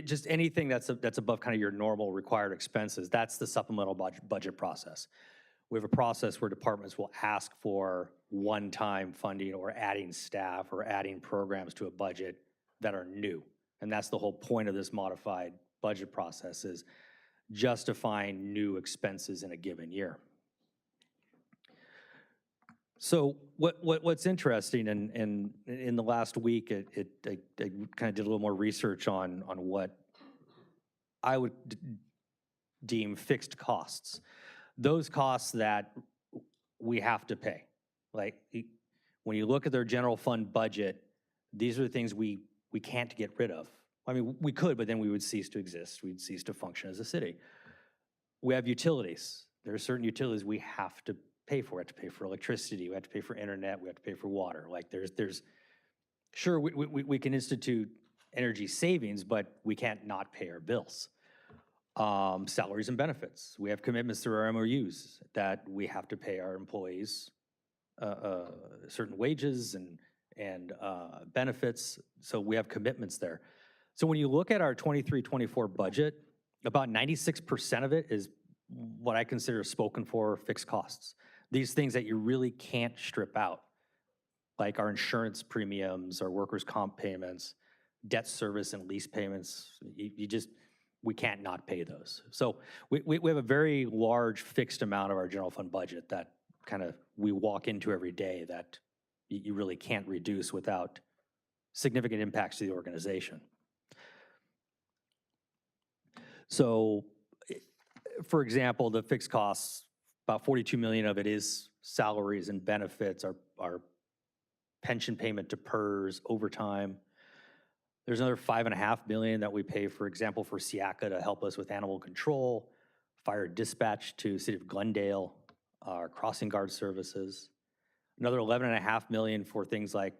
just anything that's above kind of your normal required expenses, that's the supplemental budget process. We have a process where departments will ask for one-time funding or adding staff or adding programs to a budget that are new. And that's the whole point of this modified budget process, is justifying new expenses in a given year. So what's interesting, and in the last week, I kind of did a little more research on what I would deem fixed costs. Those costs that we have to pay. Like, when you look at their general fund budget, these are the things we can't get rid of. I mean, we could, but then we would cease to exist. We'd cease to function as a city. We have utilities. There are certain utilities we have to pay for. We have to pay for electricity, we have to pay for internet, we have to pay for water. Like, sure, we can institute energy savings, but we can't not pay our bills. Salaries and benefits. We have commitments through our MOUs that we have to pay our employees certain wages and benefits, so we have commitments there. So when you look at our 23-24 budget, about 96% of it is what I consider spoken for fixed costs. These things that you really can't strip out, like our insurance premiums, our workers' comp payments, debt service and lease payments. We can't not pay those. So we have a very large fixed amount of our general fund budget that kind of we walk into every day that you really can't reduce without significant impacts to the organization. So, for example, the fixed costs, about 42 million of it is salaries and benefits, our pension payment to PERS, overtime. There's another $5.5 million that we pay, for example, for SIACA to help us with animal control, fire dispatch to City of Glendale, our crossing guard services. Another $11.5 million for things like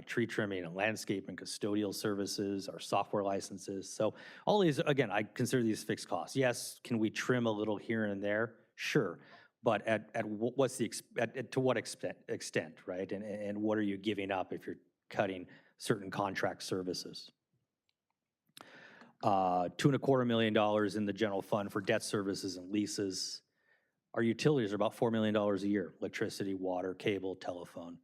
tree trimming and landscape and custodial services, our software licenses. So all these, again, I consider these fixed costs. Yes, can we trim a little here and there? Sure, but to what extent, right? And what are you giving up if you're cutting certain contract services? $2.25 million in the general fund for debt services and leases. Our utilities are about $4 million a year: electricity, water, cable, telephone.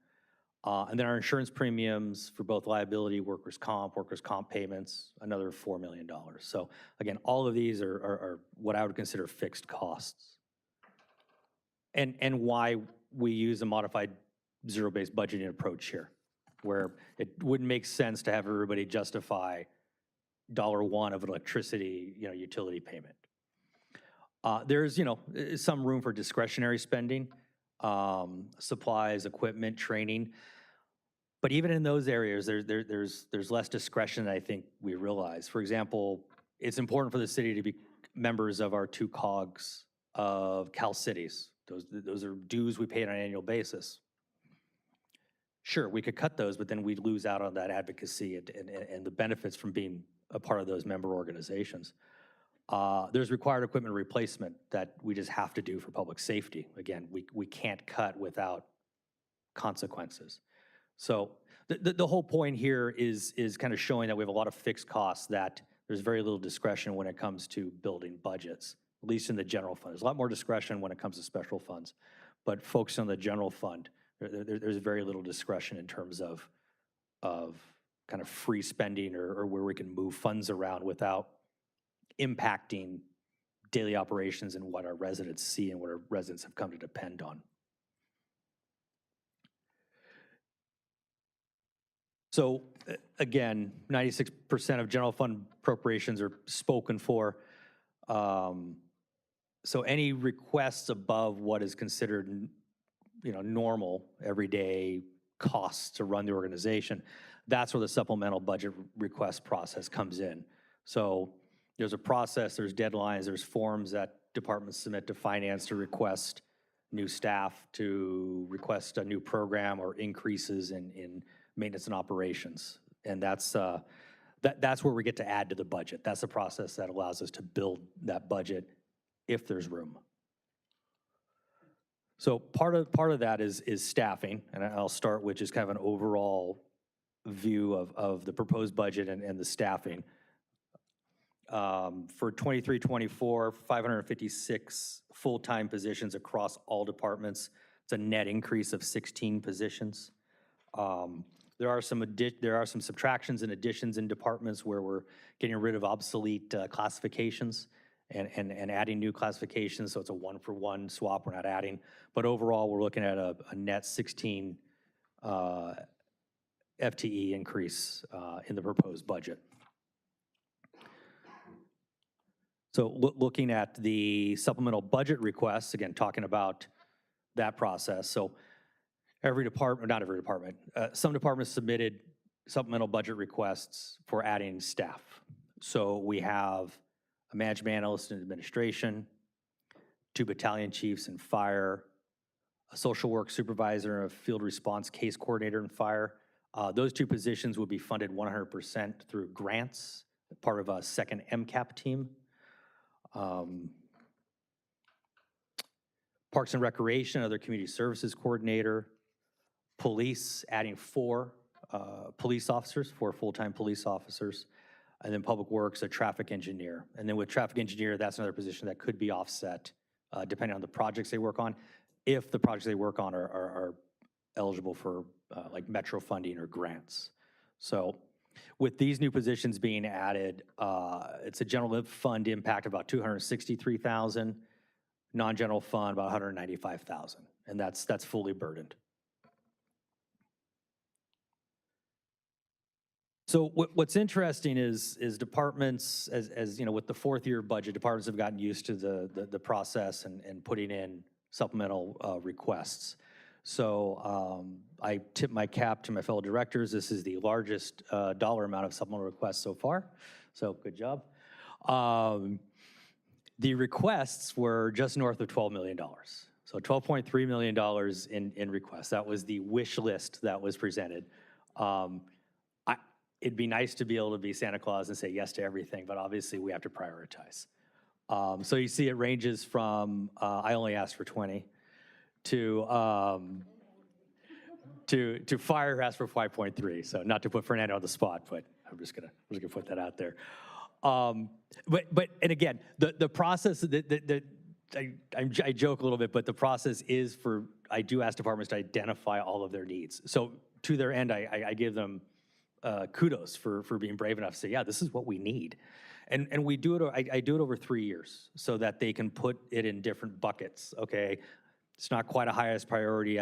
And then our insurance premiums for both liability, workers' comp payments, another $4 million. So again, all of these are what I would consider fixed costs. And why we use a modified zero-based budgeting approach here, where it wouldn't make sense to have everybody justify $1 of an electricity, utility payment. There's, some room for discretionary spending, supplies, equipment, training. But even in those areas, there's less discretion than I think we realize. For example, it's important for the city to be members of our 2 COGs of Cal Cities. Those are dues we pay on an annual basis. Sure, we could cut those, but then we'd lose out on that advocacy and the benefits from being a part of those member organizations. There's required equipment replacement that we just have to do for public safety. Again, we can't cut without consequences. So the whole point here is kind of showing that we have a lot of fixed costs, that there's very little discretion when it comes to building budgets, at least in the general fund. There's a lot more discretion when it comes to special funds, but focusing on the general fund, there's very little discretion in terms of kind of free spending or where we can move funds around without impacting daily operations and what our residents see and what our residents have come to depend on. So again, 96% of general fund appropriations are spoken for. So any requests above what is considered normal, everyday costs to run the organization. That's where the supplemental budget request process comes in. So there's a process, there's deadlines, there's forms that departments submit to finance to request new staff, to request a new program or increases in maintenance and operations. And that's where we get to add to the budget. That's the process that allows us to build that budget if there's room. So part of that is staffing, and I'll start with just kind of an overall view of the proposed budget and the staffing. For 23-24, 556 full-time positions across all departments. It's a net increase of 16 positions. There are some subtractions and additions in departments where we're getting rid of obsolete classifications and adding new classifications, so it's a one-for-one swap, we're not adding. But overall, we're looking at a net 16 FTE increase in the proposed budget. So looking at the supplemental budget requests, again, talking about that process. So every department, not every department, some departments submitted supplemental budget requests for adding staff. So we have a management analyst in administration, 2 battalion chiefs in fire, a social work supervisor, a field response case coordinator in fire. Those 2 positions would be funded 100% through grants, part of a second MCAP team. Parks and Recreation, other community services coordinator, police, adding 4 police officers, 4 full-time police officers, and then Public Works, a traffic engineer. And then with traffic engineer, that's another position that could be offset depending on the projects they work on, if the projects they work on are eligible for like Metro funding or grants. So with these new positions being added, it's a general fund impact of about $263,000, non-general fund about $195,000, and that's fully burdened. So what's interesting is departments, as you know, with the 4th year budget, departments have gotten used to the process and putting in supplemental requests. So I tip my cap to my fellow directors. This is the largest dollar amount of supplemental requests so far, so good job. The requests were just north of $12 million. So $12.3 million in requests. That was the wish list that was presented. It'd be nice to be able to be Santa Claus and say yes to everything, but obviously we have to prioritize. So you see it ranges from, I only asked for 20, to fire who asked for 5.3. So not to put Fernando on the spot, but I'm just gonna put that out there. But and again, the process I joke a little bit, but the process is I do ask departments to identify all of their needs. So to their end, I give them kudos for being brave enough to say, yeah, this is what we need. And we do it, I do it over 3 years so that they can put it in different buckets, okay? It's not quite a highest priority.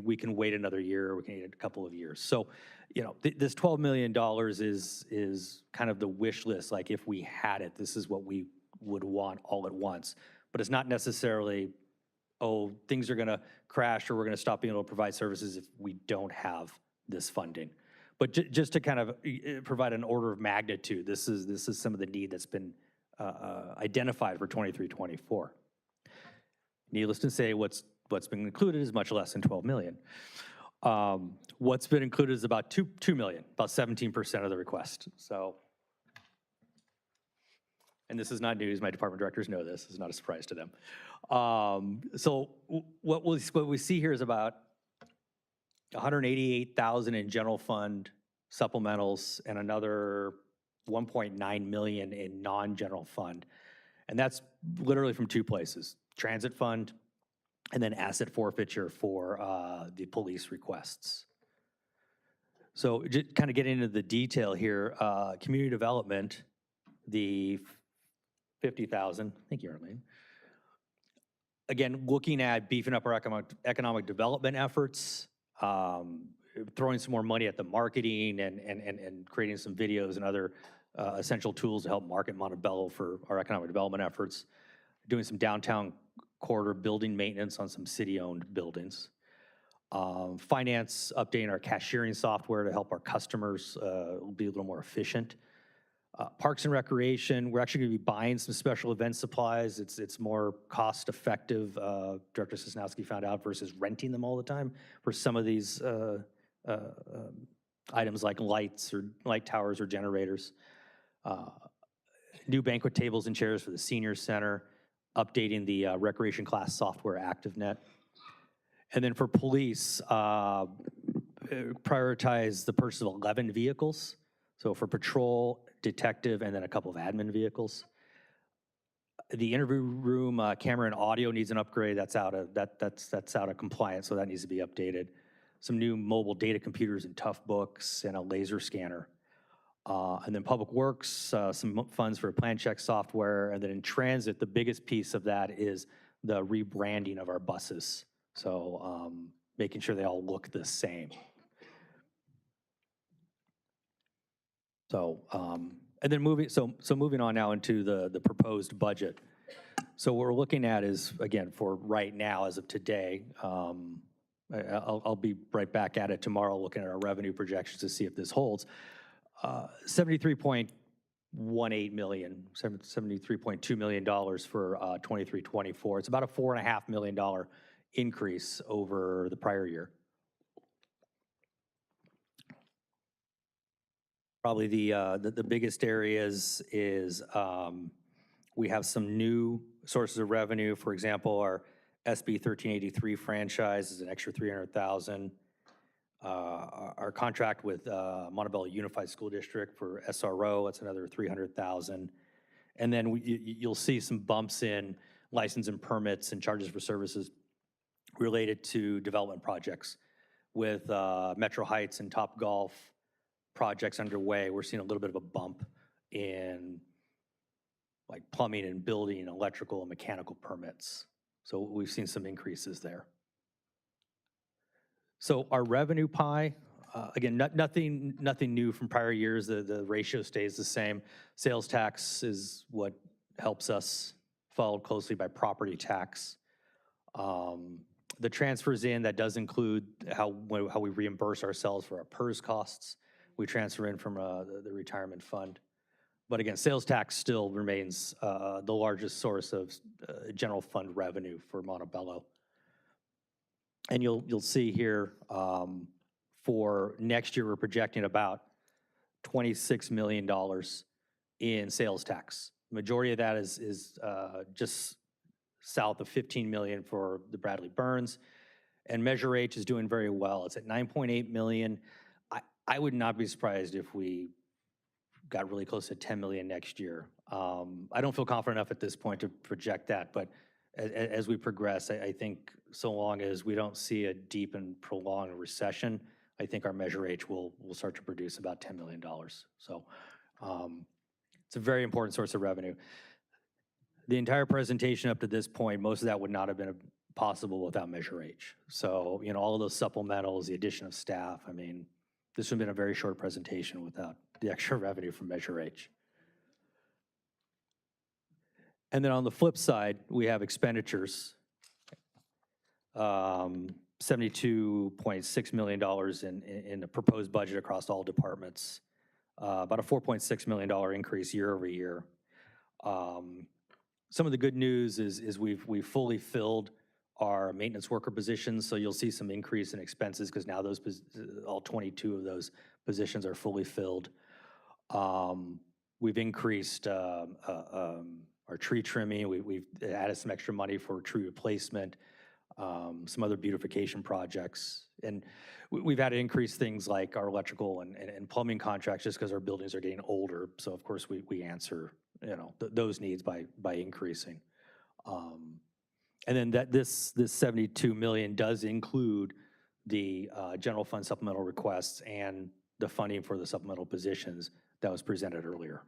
We can wait another year, we can wait a couple of years. So, you know, this $12 million is kind of the wish list, like if we had it, this is what we would want all at once. But it's not necessarily, oh, things are gonna crash or we're gonna stop being able to provide services if we don't have this funding. But just to kind of provide an order of magnitude, this is some of the need that's been identified for 23-24. Needless to say, what's been included is much less than 12 million. What's been included is about 2 million, about 17% of the request. So, and this is not news, my department directors know this, it's not a surprise to them. So what we see here is about 188,000 in general fund supplementals and another 1.9 million in non-general fund. And that's literally from 2 places, transit fund and then asset forfeiture for the police requests. So just kind of getting into the detail here, community development, the 50,000, thank you, Arlene. Again, looking at beefing up our economic development efforts, throwing some more money at the marketing and creating some videos and other essential tools to help market Montebello for our economic development efforts, doing some downtown corridor building maintenance on some city-owned buildings. Finance, updating our cashiering software to help our customers be a little more efficient. Parks and Recreation, we're actually going to be buying some special event supplies. It's more cost effective, Director Sosnowski found out, versus renting them all the time for some of these items like lights or light towers or generators. New banquet tables and chairs for the senior center, updating the recreation class software ActiveNet. And then for police, prioritize the purchase of 11 vehicles. So for patrol, detective, and then a couple of admin vehicles. The interview room camera and audio needs an upgrade. That's out of compliance, so that needs to be updated. Some new mobile data computers and tough books and a laser scanner. And then Public Works, some funds for plan check software. And then in transit, the biggest piece of that is the rebranding of our buses. So making sure they all look the same. So, and then moving on now into the proposed budget. So what we're looking at is, again, for right now, as of today, I'll be right back at it tomorrow looking at our revenue projections to see if this holds. 73.18 million, $73.2 million for 23-24. It's about a $4.5 million increase over the prior year. Probably the biggest areas is we have some new sources of revenue. For example, our SB 1383 franchise is an extra $300,000. Our contract with Montebello Unified School District for SRO, that's another $300,000. And then you'll see some bumps in license and permits and charges for services related to development projects. With Metro Heights and Top Golf projects underway, we're seeing a little bit of a bump in like plumbing and building, electrical and mechanical permits. So we've seen some increases there. So our revenue pie, again, nothing new from prior years. The ratio stays the same. Sales tax is what helps us, followed closely by property tax. The transfers in, that does include how we reimburse ourselves for our PERS costs. We transfer in from the retirement fund. But again, sales tax still remains the largest source of general fund revenue for Montebello. And you'll see here for next year, we're projecting about $26 million in sales tax. Majority of that is just south of 15 million for the Bradley Burns. And Measure H is doing very well. It's at 9.8 million. I would not be surprised if we got really close to 10 million next year. I don't feel confident enough at this point to project that, but as we progress, I think so long as we don't see a deep and prolonged recession, I think our Measure H will start to produce about $10 million. So it's a very important source of revenue. The entire presentation up to this point, most of that would not have been possible without Measure H. So, all of those supplementals, the addition of staff, I mean, this would have been a very short presentation without the extra revenue from Measure H. And then on the flip side, we have expenditures. $72.6 million in the proposed budget across all departments. About a $4.6 million increase year over year. Some of the good news is we've fully filled our maintenance worker positions, so you'll see some increase in expenses because now all 22 of those positions are fully filled. We've increased our tree trimming. We've added some extra money for tree replacement, some other beautification projects. And we've had to increase things like our electrical and plumbing contracts just because our buildings are getting older. So of course we answer those needs by increasing. And then this 72 million does include the general fund supplemental requests and the funding for the supplemental positions that was presented earlier.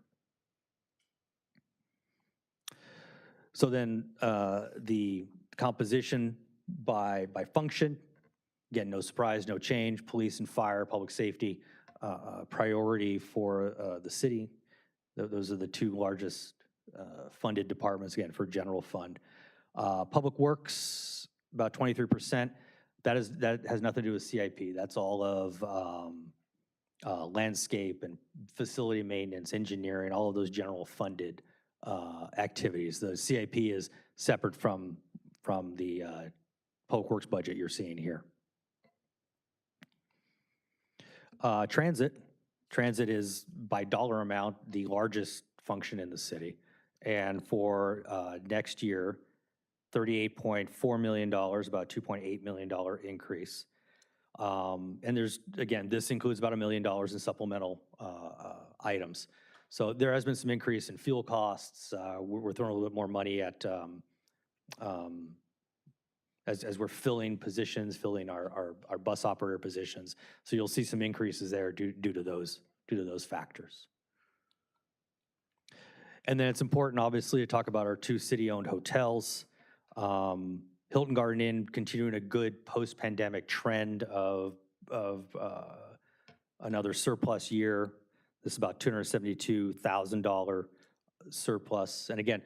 So then the composition by function, again, no surprise, no change. Police and fire, public safety, priority for the city. Those are the two largest funded departments, again, for general fund. Public Works, about 23%. That has nothing to do with CIP. That's all of landscape and facility maintenance, engineering, all of those general funded activities. The CIP is separate from the Public Works budget you're seeing here. Transit is, by dollar amount, the largest function in the city. And for next year, $38.4 million, about $2.8 million increase. And there's, again, this includes about $1 million in supplemental items. So there has been some increase in fuel costs. We're throwing a little bit more money at, as we're filling positions, filling our bus operator positions. So you'll see some increases there due to those factors. And then it's important, obviously, to talk about our 2 city-owned hotels. Hilton Garden Inn continuing a good post-pandemic trend of another surplus year. This is about $272,000 surplus. And again,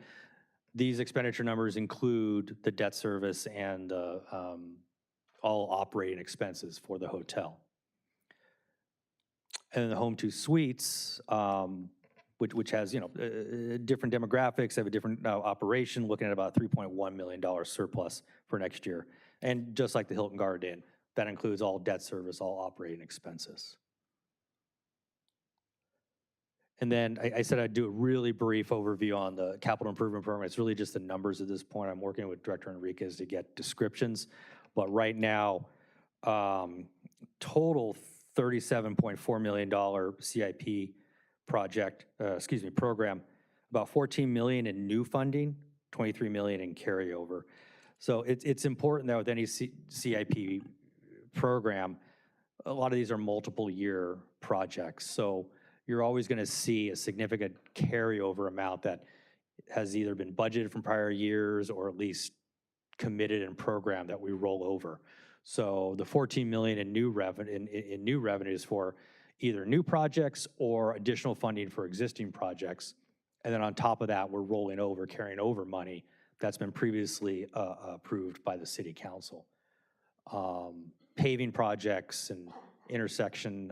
these expenditure numbers include the debt service and all operating expenses for the hotel. And the Home 2 Suites, which has, different demographics, have a different operation, looking at about $3.1 million surplus for next year. And just like the Hilton Garden Inn, that includes all debt service, all operating expenses. And then I said I'd do a really brief overview on the capital improvement program. It's really just the numbers at this point. I'm working with Director Enriquez to get descriptions. But right now, total $37.4 million CIP program, about $14 million in new funding, $23 million in carryover. So it's important that with any CIP program, a lot of these are multiple year projects. So you're always going to see a significant carryover amount that has either been budgeted from prior years or at least committed and programmed that we roll over. So the $14 million in new revenues for either new projects or additional funding for existing projects. And then on top of that, we're rolling over, carrying over money that's been previously approved by the city council. Paving projects and intersection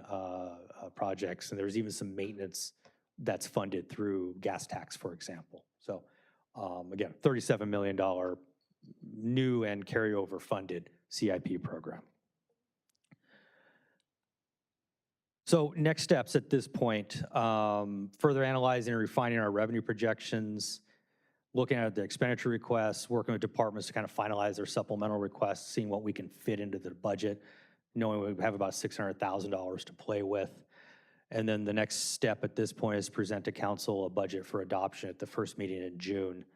projects, and there's even some maintenance that's funded through gas tax, for example. So again, $37 million new and carryover funded CIP program. So next steps at this point, further analyzing and refining our revenue projections, looking at the expenditure requests, working with departments to kind of finalize their supplemental requests, seeing what we can fit into the budget, knowing we have about $600,000 to play with. And then the next step at this point is present to council a budget for adoption at the first meeting in June.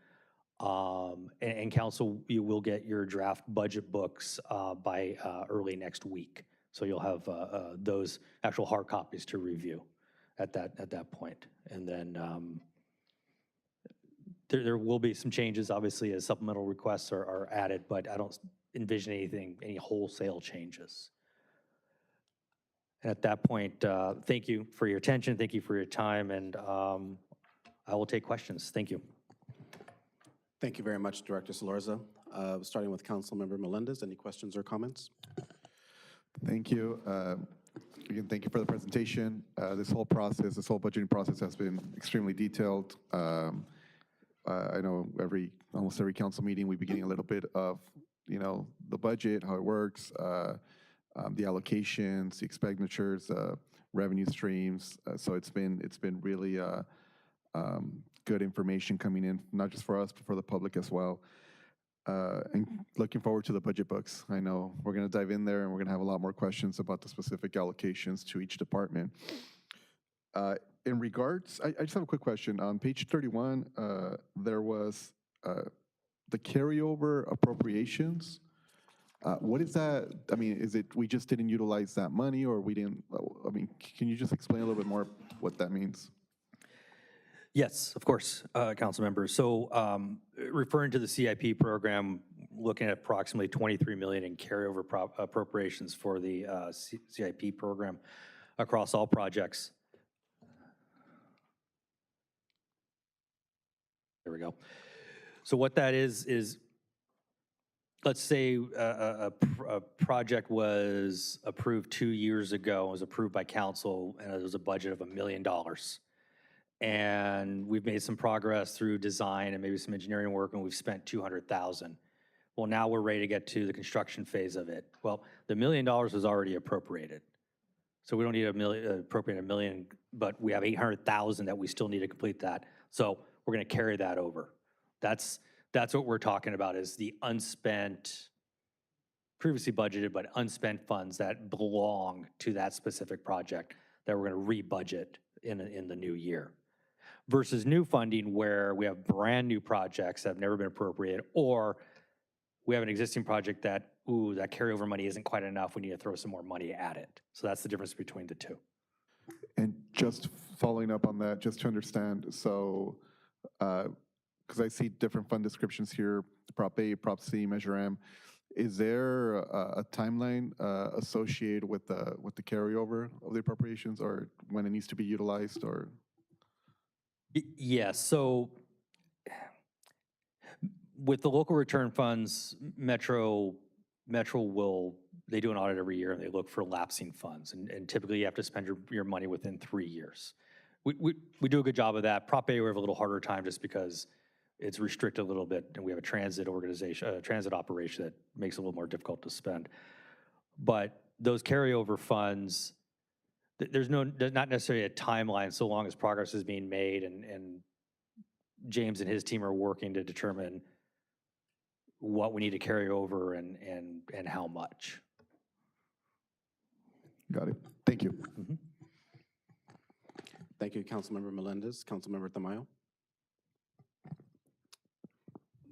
And council, you will get your draft budget books by early next week. So you'll have those actual hard copies to review at that point. And then there will be some changes, obviously, as supplemental requests are added, but I don't envision any wholesale changes. And at that point, thank you for your attention, thank you for your time, and I will take questions. Thank you. Thank you very much, Director Solorza. Starting with Councilmember Melendez, any questions or comments? Thank you. Again, thank you for the presentation. This whole budgeting process has been extremely detailed. I know almost every council meeting, we'll be getting a little bit of, the budget, how it works, the allocations, the expenditures, revenue streams. So it's been really good information coming in, not just for us, but for the public as well. And looking forward to the budget books. I know we're going to dive in there and we're going to have a lot more questions about the specific allocations to each department. In regards, I just have a quick question. On page 31, there was the carryover appropriations. What is that? I mean, is it we just didn't utilize that money, or we didn't? I mean, can you just explain a little bit more what that means? Yes, of course, council members. So referring to the CIP program, looking at approximately $23 million in carryover appropriations for the CIP program across all projects. There we go. So what that is let's say a project was approved 2 years ago, was approved by council, and it was a budget of $1 million. And we've made some progress through design and maybe some engineering work, and we've spent 200,000. Well, now we're ready to get to the construction phase of it. Well, the $1 million was already appropriated. So we don't need appropriate $1 million, but we have 800,000 that we still need to complete that. So we're gonna carry that over. That's what we're talking about, is the unspent, previously budgeted, but unspent funds that belong to that specific project that we're gonna re-budget in the new year. Versus new funding where we have brand-new projects that have never been appropriated, or we have an existing project that, ooh, that carryover money isn't quite enough, we need to throw some more money at it. So that's the difference between the two. And just following up on that, just to understand, so, because I see different fund descriptions here, Prop A, Prop C, Measure M, is there a timeline associated with the carryover of the appropriations, or when it needs to be utilized, or? Yes, so with the local return funds, Metro will, they do an audit every year and they look for lapsing funds. And typically you have to spend your money within 3 years. We do a good job of that. Prop A, we have a little harder time just because it's restricted a little bit, and we have a transit organization, transit operation that makes it a little more difficult to spend. But those carryover funds, there's not necessarily a timeline so long as progress is being made, and James and his team are working to determine what we need to carry over and how much. Got it. Thank you. Mm-hmm. Thank you, Councilmember Melendez. Councilmember Tamayo.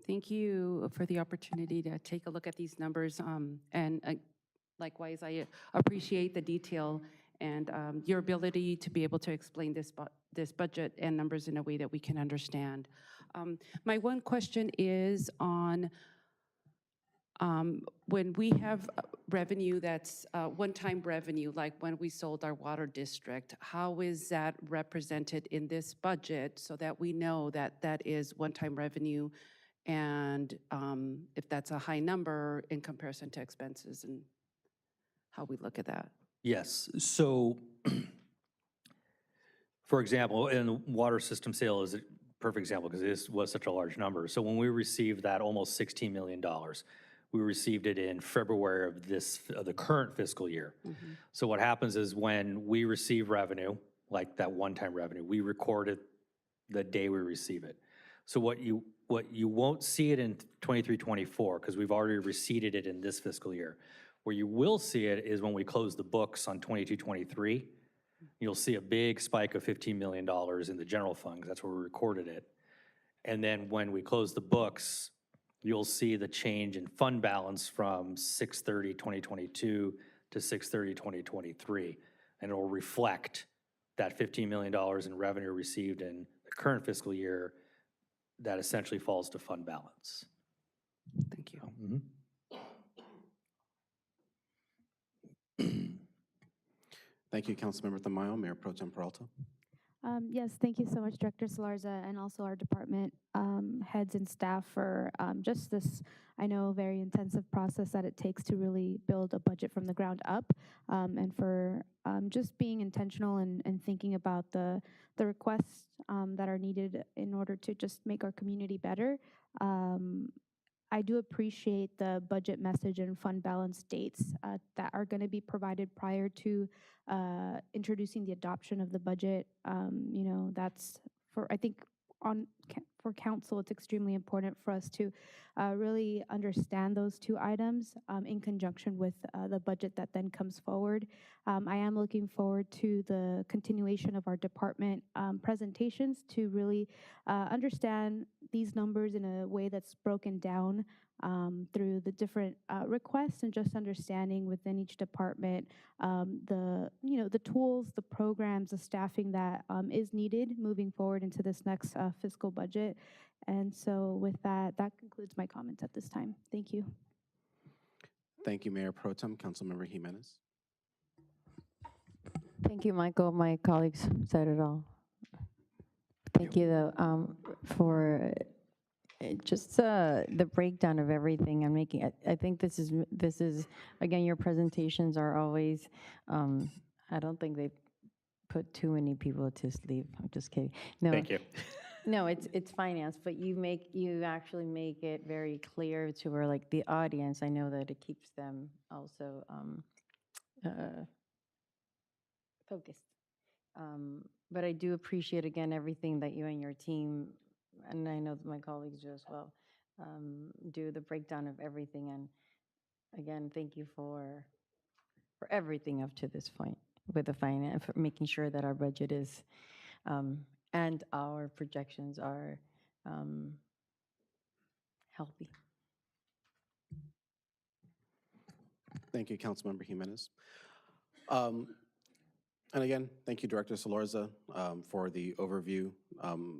Thank you for the opportunity to take a look at these numbers. Likewise, I appreciate the detail and your ability to be able to explain this budget and numbers in a way that we can understand. My one question is on when we have revenue that's one-time revenue, like when we sold our water district, how is that represented in this budget so that we know that that is one-time revenue, and if that's a high number in comparison to expenses, and how we look at that? Yes, so for example, in the water system sale is a perfect example because this was such a large number. So when we received that almost $16 million, we received it in February of the current fiscal year. Mm-hmm. So what happens is when we receive revenue, like that one-time revenue, we record it the day we receive it. So what you won't see it in 23-24 because we've already receipted it in this fiscal year. Where you will see it is when we close the books on 22-23. You'll see a big spike of $15 million in the general fund, because that's where we recorded it. And then when we close the books, you'll see the change in fund balance from 6/30/2022 to 6/30/2023. And it'll reflect that $15 million in revenue received in the current fiscal year that essentially falls to fund balance. Thank you. Mm-hmm. Thank you, Councilmember Tamayo. Mayor Pro Tem Peralta. Yes, thank you so much, Director Salarza, and also our department heads and staff for just this, I know, very intensive process that it takes to really build a budget from the ground up, and for just being intentional and thinking about the requests that are needed in order to just make our community better. I do appreciate the budget message and fund balance dates that are going to be provided prior to introducing the adoption of the budget. You know, that's for, I think, for council, it's extremely important for us to really understand those two items in conjunction with the budget that then comes forward. I am looking forward to the continuation of our department presentations to really understand these numbers in a way that's broken down through the different requests, and just understanding within each department the tools, the programs, the staffing that is needed moving forward into this next fiscal budget. And so with that concludes my comments at this time. Thank you. Thank you, Mayor Pro Tem. Councilmember Jimenez. Thank you, Michael. My colleagues said it all. Thank you, though, for Just the breakdown of everything I'm making. I think this is again, your presentations are always. I don't think they put too many people to sleep. I'm just kidding. No. Thank you. No, it's finance, but you actually make it very clear to where like the audience. I know that it keeps them also focused. But I do appreciate again everything that you and your team, and I know that my colleagues do as well, do the breakdown of everything. And again, thank you for everything up to this point with the finance, for making sure that our budget is and our projections are healthy. Thank you, Councilmember Jimenez. And again, thank you, Director Solorza, for the overview.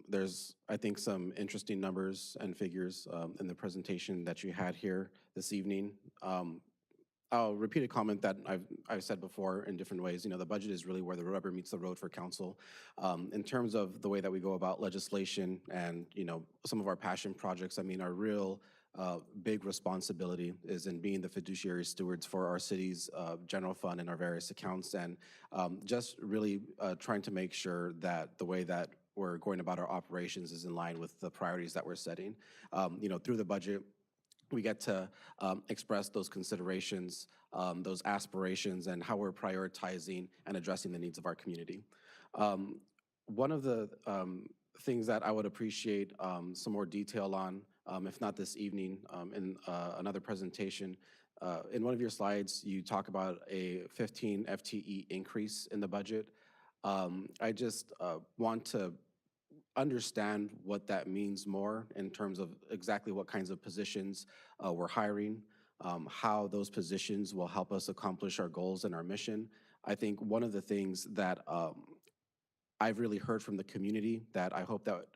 There's, I think, some interesting numbers and figures in the presentation that you had here this evening. I'll repeat a comment that I've said before in different ways. You know, the budget is really where the rubber meets the road for council. In terms of the way that we go about legislation and, you know, some of our passion projects, I mean, our real big responsibility is in being the fiduciary stewards for our city's general fund and our various accounts, and just really trying to make sure that the way that we're going about our operations is in line with the priorities that we're setting. You know, through the budget, we get to express those considerations, those aspirations, and how we're prioritizing and addressing the needs of our community. One of the things that I would appreciate some more detail on, if not this evening, in another presentation, in one of your slides, you talk about a 15 FTE increase in the budget. I just want to understand what that means more in terms of exactly what kinds of positions we're hiring, how those positions will help us accomplish our goals and our mission. I think one of the things that I've really heard from the community that I hope that,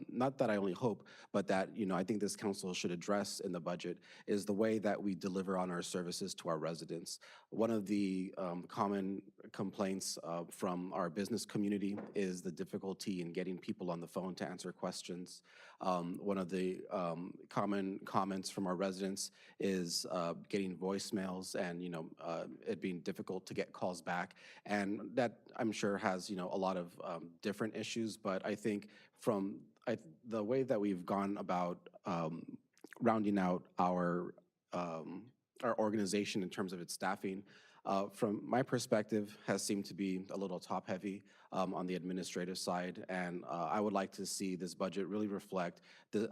not that I only hope, but that, you know, I think this council should address in the budget is the way that we deliver on our services to our residents. One of the common complaints from our business community is the difficulty in getting people on the phone to answer questions. One of the common comments from our residents is getting voicemails and, you know, it being difficult to get calls back. And that, I'm sure, has, you know, a lot of different issues, but I think from the way that we've gone about rounding out our organization in terms of its staffing, from my perspective, has seemed to be a little top-heavy on the administrative side, and I would like to see this budget really reflect the,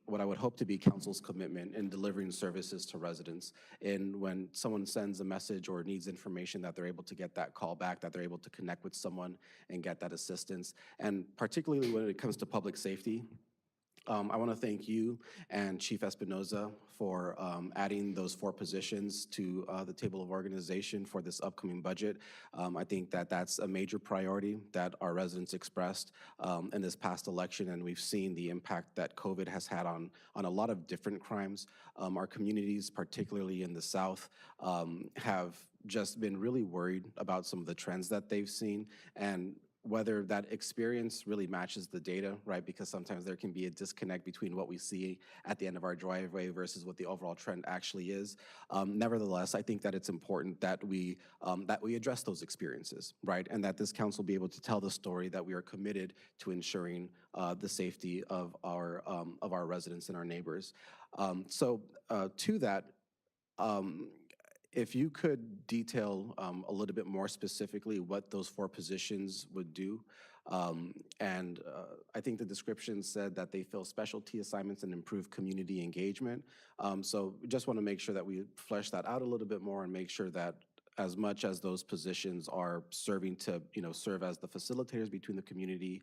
what I would hope to be council's commitment in delivering services to residents. And when someone sends a message or needs information, that they're able to get that call back, that they're able to connect with someone and get that assistance. And particularly when it comes to public safety, I want to thank you and Chief Espinoza for adding those 4 positions to the table of organization for this upcoming budget. I think that that's a major priority that our residents expressed in this past election, and we've seen the impact that COVID has had on a lot of different crimes. Our communities, particularly in the South, have just been really worried about some of the trends that they've seen, and whether that experience really matches the data, right? Because sometimes there can be a disconnect between what we see at the end of our driveway versus what the overall trend actually is. Nevertheless, I think that it's important that we address those experiences, right? And that this council be able to tell the story that we are committed to ensuring the safety of our residents and our neighbors. So to that, if you could detail a little bit more specifically what those 4 positions would do. And I think the description said that they fill specialty assignments and improve community engagement. So we just want to make sure that we flesh that out a little bit more and make sure that as much as those positions are serving to, you know, serve as the facilitators between the community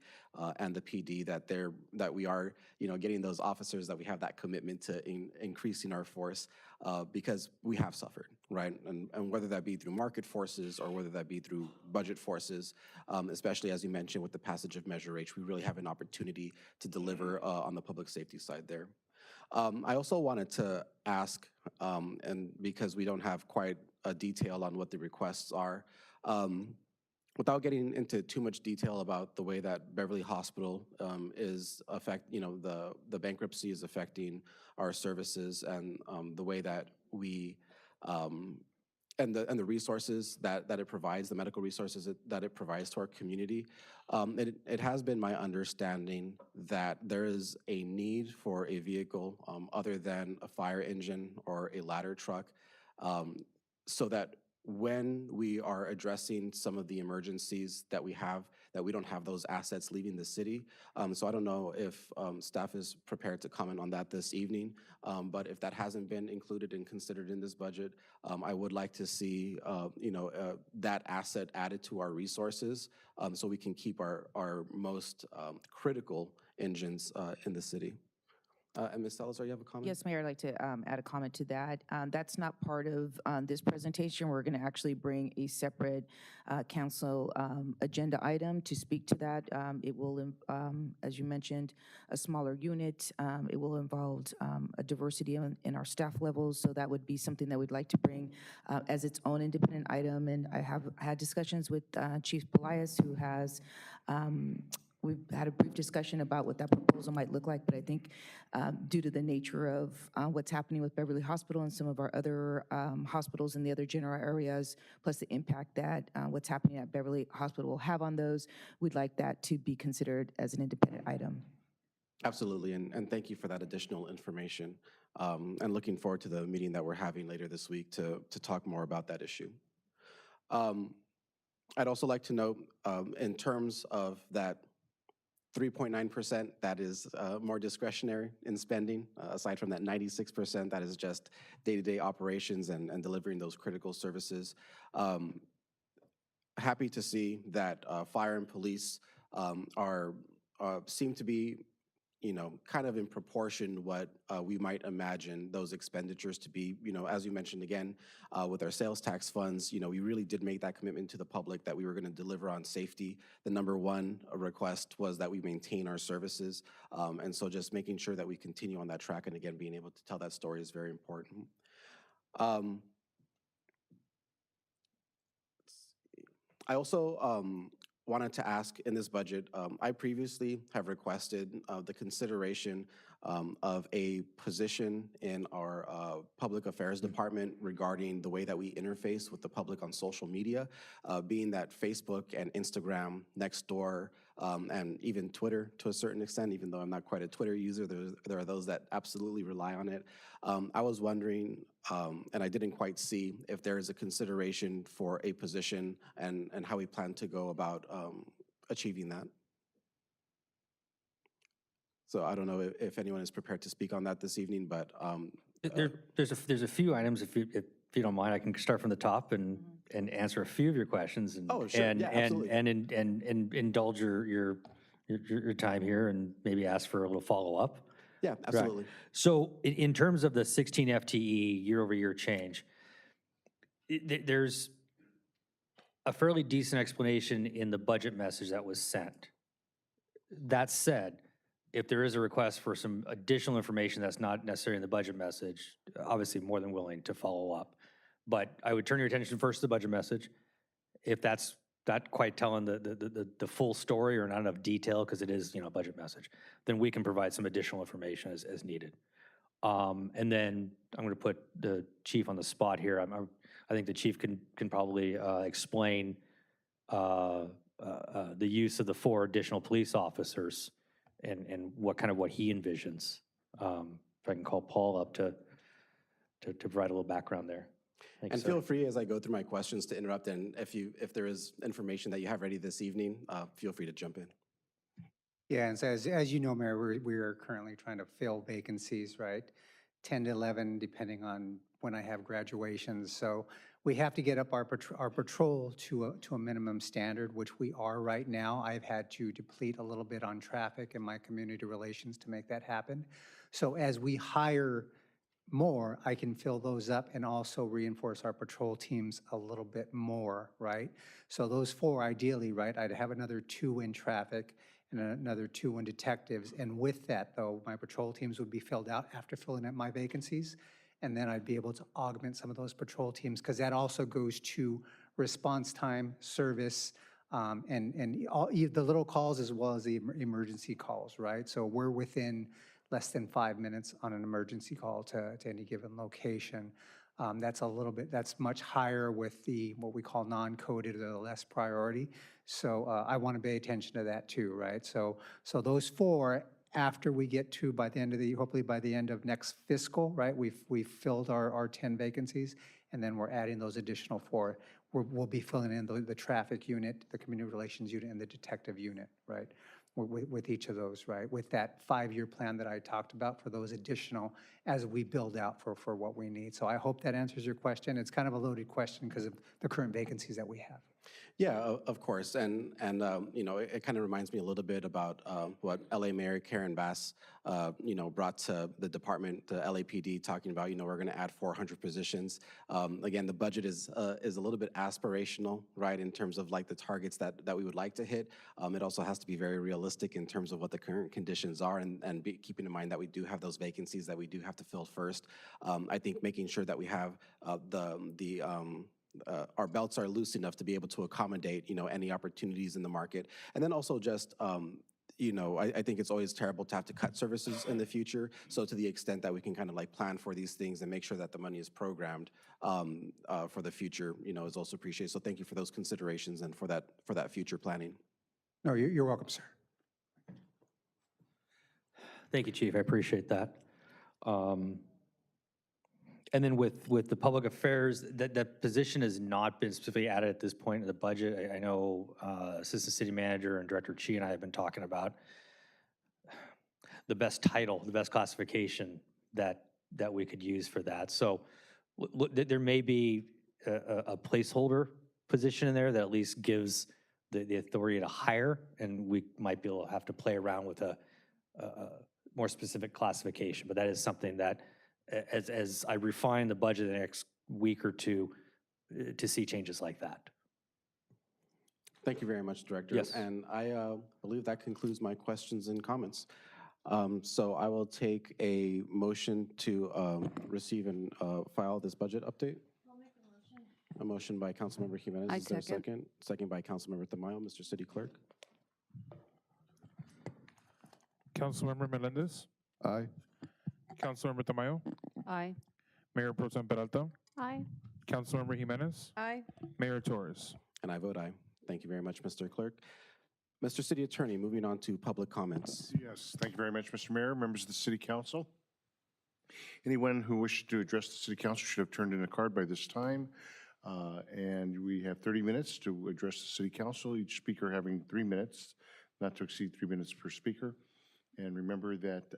and the PD, that we are, you know, getting those officers, that we have that commitment to increasing our force because we have suffered, right? And whether that be through market forces or whether that be through budget forces, especially as you mentioned with the passage of Measure H, we really have an opportunity to deliver on the public safety side there. I also wanted to ask, and because we don't have quite a detail on what the requests are, without getting into too much detail about the way that Beverly Hospital the bankruptcy is affecting our services and the way that we and the resources that it provides, the medical resources that it provides to our community. It has been my understanding that there is a need for a vehicle other than a fire engine or a ladder truck, so that when we are addressing some of the emergencies that we have, that we don't have those assets leaving the city. So I don't know if staff is prepared to comment on that this evening, but if that hasn't been included and considered in this budget, I would like to see that asset added to our resources so we can keep our most critical engines in the city. And Ms. Salazar, you have a comment? Yes, Mayor, I'd like to add a comment to that. That's not part of this presentation. We're going to actually bring a separate council agenda item to speak to that. It will, as you mentioned, a smaller unit. It will involve a diversity in our staff levels, so that would be something that we'd like to bring as its own independent item. And I have had discussions with Chief Pelias, who has we've had a brief discussion about what that proposal might look like, but I think due to the nature of what's happening with Beverly Hospital and some of our other hospitals in the other general areas, plus the impact that what's happening at Beverly Hospital will have on those, we'd like that to be considered as an independent item. Absolutely, and thank you for that additional information. And looking forward to the meeting that we're having later this week to talk more about that issue. I'd also like to note, in terms of that 3.9%, that is more discretionary in spending, aside from that 96%, that is just day-to-day operations and delivering those critical services. Happy to see that fire and police seem to be kind of in proportion what we might imagine those expenditures to be. As you mentioned again, with our sales tax funds, we really did make that commitment to the public that we were going to deliver on safety. The number one request was that we maintain our services. And so just making sure that we continue on that track and again, being able to tell that story is very important. I also wanted to ask in this budget, I previously have requested the consideration of a position in our public affairs department regarding the way that we interface with the public on social media, being that Facebook and Instagram, Nextdoor, and even Twitter to a certain extent, even though I'm not quite a Twitter user, there are those that absolutely rely on it. I was wondering, and I didn't quite see if there is a consideration for a position and how we plan to go about achieving that. So I don't know if anyone is prepared to speak on that this evening, but There's a few items, if you don't mind, I can start from the top and answer a few of your questions. And, oh, sure, yeah, absolutely. And indulge your time here and maybe ask for a little follow-up. Yeah, absolutely. Right. So in terms of the 16 FTE year-over-year change, there's a fairly decent explanation in the budget message that was sent. That said, if there is a request for some additional information that's not necessarily in the budget message, obviously more than willing to follow up. But I would turn your attention first to the budget message. If that's not quite telling the full story or not enough detail, because it is, a budget message, then we can provide some additional information as needed. And then I'm going to put the chief on the spot here. I think the chief can probably explain the use of the 4 additional police officers and what he envisions. If I can call Paul up to provide a little background there. Thanks, and sir. feel free as I go through my questions to interrupt, and if there is information that you have ready this evening, feel free to jump in. Yeah, and so as you know, Mayor, we are currently trying to fill vacancies, right? 10 to 11, depending on when I have graduations. So we have to get up our patrol to a minimum standard, which we are right now. I've had to deplete a little bit on traffic and my community relations to make that happen. So as we hire more, I can fill those up and also reinforce our patrol teams a little bit more, right? So those 4, ideally, right, I'd have another 2 in traffic and another 2 in detectives. And with that, though, my patrol teams would be filled out after filling up my vacancies. And then I'd be able to augment some of those patrol teams, because that also goes to response time, service, And all, the little calls as well as the emergency calls, right? So we're within less than 5 minutes on an emergency call to any given location. That's a little bit, that's much higher with the, what we call non-coded or the less priority. So I want to pay attention to that too, right? So those four, after we get to, by the end of the, hopefully by the end of next fiscal, right? We've filled our 10 vacancies, and then we're adding those additional four. We'll be filling in the traffic unit, the community relations unit, and the detective unit, right? With each of those, right? With that 5-year plan that I talked about for those additional as we build out for what we need. So I hope that answers your question. It's kind of a loaded question because of the current vacancies that we have. Yeah, of course, and you know, it kind of reminds me a little bit about what LA Mayor Karen Bass, you know, brought to the department, the LAPD, talking about, you know, we're going to add 400 positions. Again, the budget is a little bit aspirational, right, in terms of like the targets that we would like to hit. It also has to be very realistic in terms of what the current conditions are, and keeping in mind that we do have those vacancies that we do have to fill first. I think making sure that we have our belts are loose enough to be able to accommodate, you know, any opportunities in the market. And then also just, you know, I think it's always terrible to have to cut services in the future. So to the extent that we can kind of like plan for these things and make sure that the money is programmed for the future, you know, is also appreciated. So thank you for those considerations and for that future planning. No, you're welcome, sir. Thank you, Chief. I appreciate that. And then with the public affairs, that position has not been specifically added at this point in the budget. I know Assistant City Manager and Director Chi and I have been talking about the best title, the best classification that we could use for that. So there may be a placeholder position in there that at least gives the authority to hire, and we might be able to have to play around with a more specific classification. But that is something that, as I refine the budget the next week or two, to see changes like that. Thank you very much, Director. Yes. And I believe that concludes my questions and comments. So I will take a motion to receive and file this budget update. I'll make a motion. A motion by Councilmember Jimenez. I Is there a second. second? Second by Councilmember Tamayo. Mr. City Clerk. Councilmember Melendez, Aye. Councilmember Tamayo, Aye. Mayor Pro Tem Peralta, Aye. Councilmember Jimenez, Aye. Mayor Torres. And I vote aye. Thank you very much, Mr. Clerk. Mr. City Attorney, moving on to public comments. Yes, thank you very much, Mr. Mayor, members of the City Council. Anyone who wishes to address the City Council should have turned in a card by this time. And we have 30 minutes to address the City Council, each speaker having 3 minutes, not to exceed 3 minutes per speaker. And remember that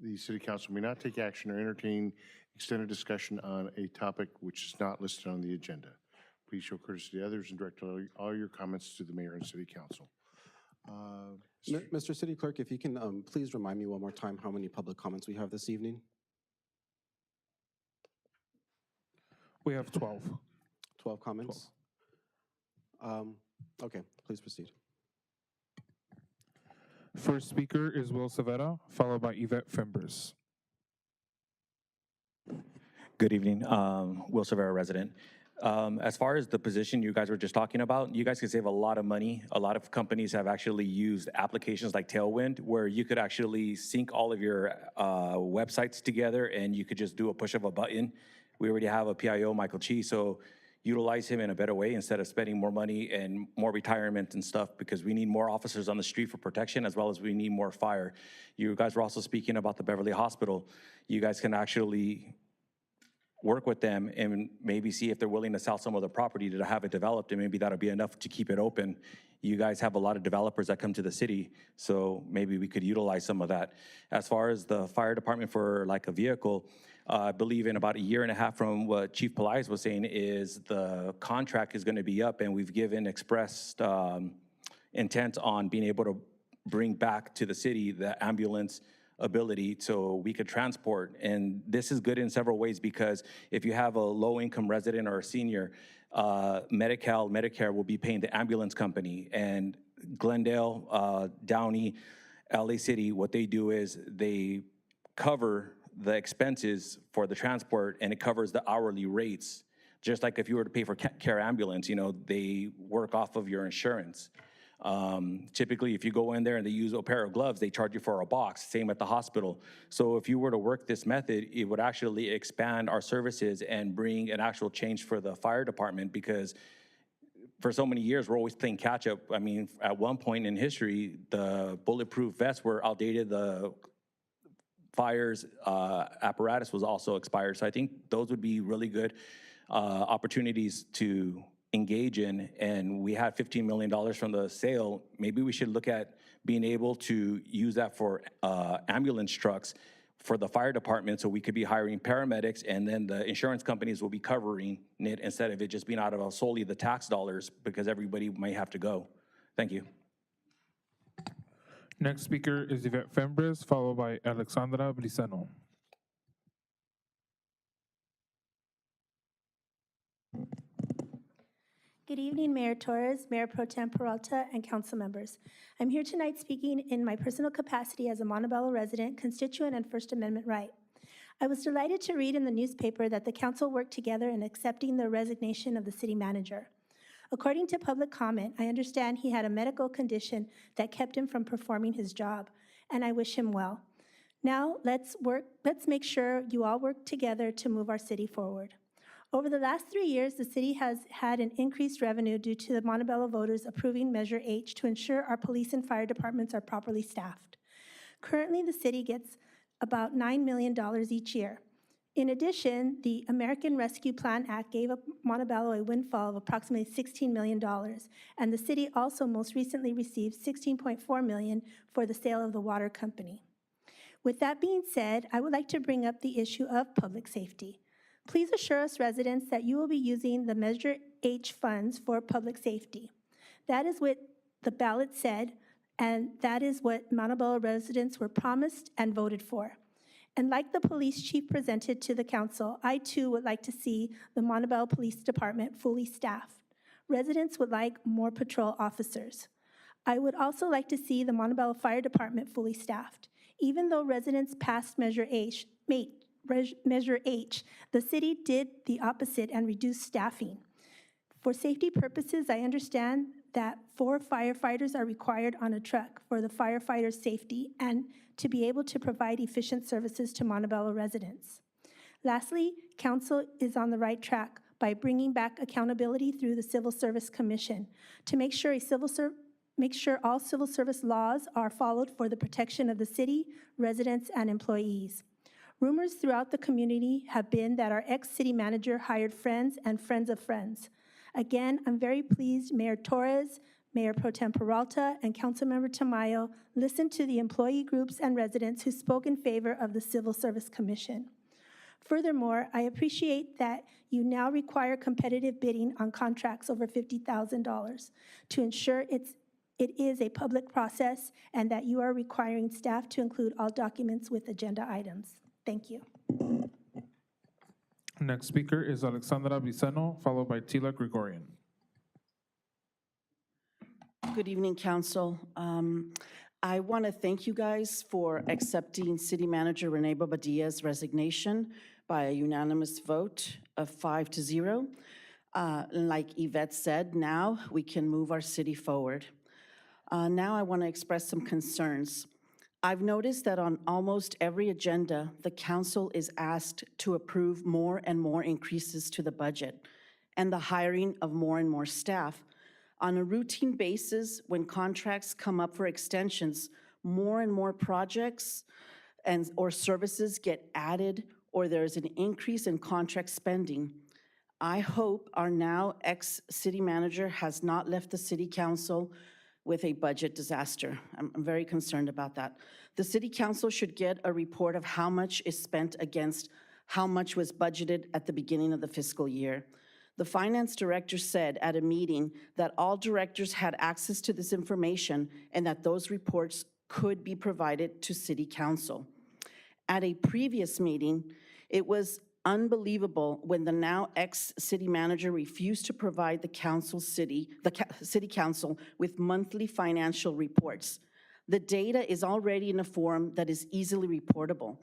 the City Council may not take action or entertain extended discussion on a topic which is not listed on the agenda. Please show courtesy to others and direct all your comments to the Mayor and City Council. Mr. City Clerk, if you can please remind me one more time how many public comments we have this evening? We have 12. 12 comments? Okay, please proceed. First speaker is Will Savetta, followed by Yvette Fimbers. Good evening, Will Severa, resident. As far as the position you guys were just talking about, you guys can save a lot of money. A lot of companies have actually used applications like Tailwind, where you could actually sync all of your websites together and you could just do a push of a button. We already have a PIO, Michael Chi, so utilize him in a better way instead of spending more money and more retirement and stuff, because we need more officers on the street for protection as well as we need more fire. You guys were also speaking about the Beverly Hospital. You guys can actually work with them and maybe see if they're willing to sell some of the property to have it developed, and maybe that'll be enough to keep it open. You guys have a lot of developers that come to the city, so maybe we could utilize some of that. As far as the fire department for like a vehicle, I believe in about a year and a half from what Chief Pelaez was saying is the contract is gonna be up, and we've given expressed intent on being able to bring back to the city the ambulance ability so we could transport. And this is good in several ways, because if you have a low-income resident or a senior, Medi-Cal, Medicare will be paying the ambulance company. And Glendale, Downey, LA City, what they do is they cover the expenses for the transport, and it covers the hourly rates Just like if you were to pay for care ambulance, they work off of your insurance. Typically, if you go in there and they use a pair of gloves, they charge you for a box, same at the hospital. So if you were to work this method, it would actually expand our services and bring an actual change for the fire department, because for so many years, we're always playing catch up. I mean, at one point in history, the bulletproof vests were outdated, the fire's apparatus was also expired. So I think those would be really good opportunities to engage in. And we had $15 million from the sale. Maybe we should look at being able to use that for ambulance trucks for the fire department, so we could be hiring paramedics, and then the insurance companies will be covering it instead of it just being out of solely the tax dollars, because everybody might have to go. Thank you. Next speaker is Yvette Fembres, followed by Alexandra Briseno. Good evening, Mayor Torres, Mayor Pro Tem Peralta, and council members. I'm here tonight speaking in my personal capacity as a Montebello resident, constituent, and First Amendment right. I was delighted to read in the newspaper that the council worked together in accepting the resignation of the city manager. According to public comment, I understand he had a medical condition that kept him from performing his job, and I wish him well. Now, let's make sure you all work together to move our city forward. Over the last 3 years, the city has had an increased revenue due to the Montebello voters approving Measure H to ensure our police and fire departments are properly staffed. Currently, the city gets about $9 million each year. In addition, the American Rescue Plan Act gave Montebello a windfall of approximately $16 million, and the city also most recently received $16.4 million for the sale of the water company. With that being said, I would like to bring up the issue of public safety. Please assure us residents that you will be using the Measure H funds for public safety. That is what the ballot said, and that is what Montebello residents were promised and voted for. And like the police chief presented to the council, I too would like to see the Montebello Police Department fully staffed. Residents would like more patrol officers. I would also like to see the Montebello Fire Department fully staffed. Even though residents passed Measure H, the city did the opposite and reduced staffing. For safety purposes, I understand that 4 firefighters are required on a truck for the firefighters' safety and to be able to provide efficient services to Montebello residents. Lastly, council is on the right track by bringing back accountability through the Civil Service Commission to make sure all civil service laws are followed for the protection of the city, residents, and employees. Rumors throughout the community have been that our ex-city manager hired friends and friends of friends. Again, I'm very pleased Mayor Torres, Mayor Pro Tem Peralta, and Councilmember Tamayo listened to the employee groups and residents who spoke in favor of the Civil Service Commission. Furthermore, I appreciate that you now require competitive bidding on contracts over $50,000 to ensure it is a public process and that you are requiring staff to include all documents with agenda items. Thank you. Next speaker is Alexandra Briseno, followed by Tila Gregorian. Good evening, Council. I want to thank you guys for accepting City Manager Renee Bobadilla's resignation by a unanimous vote of 5-0. Like Yvette said, now we can move our city forward. Now I want to express some concerns. I've noticed that on almost every agenda, the council is asked to approve more and more increases to the budget and the hiring of more and more staff. On a routine basis, when contracts come up for extensions, more and more projects or services get added, or there's an increase in contract spending. I hope our now ex-city manager has not left the city council with a budget disaster. I'm very concerned about that. The city council should get a report of how much is spent against how much was budgeted at the beginning of the fiscal year. The finance director said at a meeting that all directors had access to this information and that those reports could be provided to city council. At a previous meeting, it was unbelievable when the now ex-city manager refused to provide the city council with monthly financial reports. The data is already in a form that is easily reportable.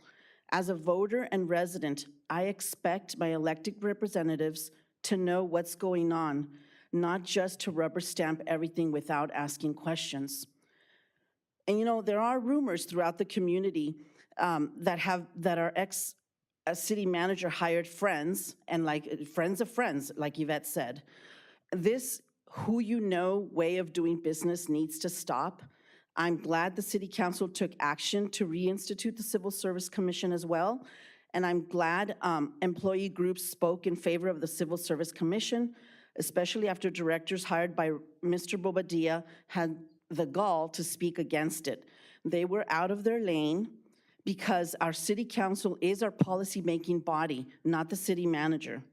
As a voter and resident, I expect my elected representatives to know what's going on, not just to rubber stamp everything without asking questions. And you know, there are rumors throughout the community that our ex city manager hired friends and like friends of friends, like Yvette said. This who you know way of doing business needs to stop. I'm glad the city council took action to reinstitute the Civil Service Commission as well. And I'm glad employee groups spoke in favor of the Civil Service Commission, especially after directors hired by Mr. Bobadilla had the gall to speak against it. They were out of their lane because our city council is our policy-making body, not the city manager.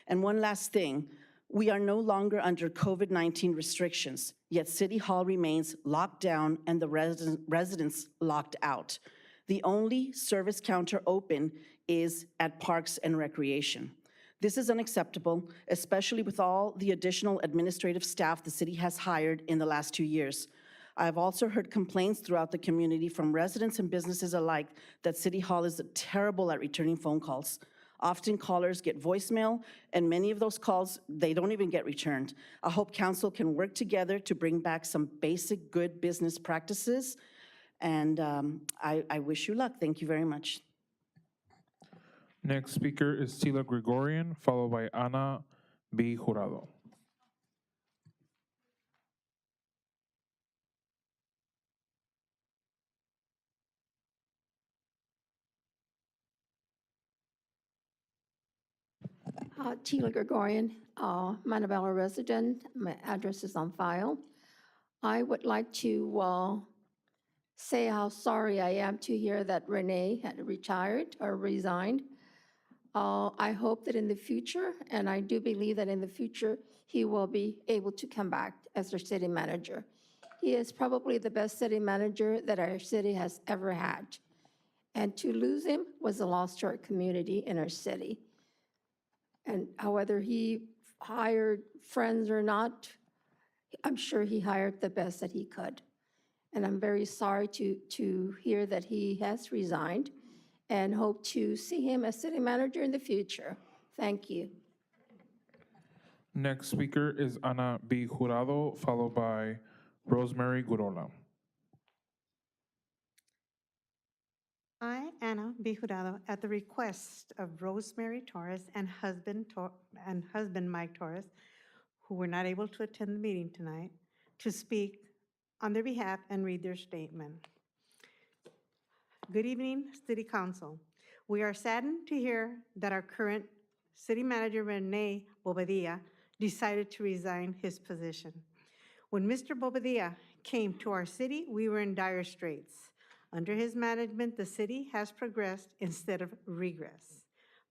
And one last thing, we are no longer under COVID-19 restrictions, yet City Hall remains locked down and the residents locked out. The only service counter open is at Parks and Recreation. This is unacceptable, especially with all the additional administrative staff the city has hired in the last 2 years. I have also heard complaints throughout the community from residents and businesses alike that City Hall is terrible at returning phone calls. Often callers get voicemail, and many of those calls, they don't even get returned. I hope council can work together to bring back some basic good business practices, and I wish you luck. Thank you very much. Next speaker is Tila Gregorian, followed by Ana B. Jurado. Tila Gregorian, Montebello resident. My address is on file. I would like to say how sorry I am to hear that Renee had retired or resigned. I hope that in the future, and I do believe that in the future, he will be able to come back as our city manager. He is probably the best city manager that our city has ever had. And to lose him was a loss to our community and our city. And whether he hired friends or not, I'm sure he hired the best that he could. And I'm very sorry to hear that he has resigned and hope to see him as city manager in the future. Thank you. Next speaker is Ana B. Jurado, followed by Rosemary Gurola. I, Anna B. Jurado, at the request of Rosemary Torres and husband Mike Torres, who were not able to attend the meeting tonight, to speak on their behalf and read their statement. Good evening, City Council. We are saddened to hear that our current City Manager, Rene Bobadilla, decided to resign his position. When Mr. Bobadilla came to our city, we were in dire straits. Under his management, the city has progressed instead of regress.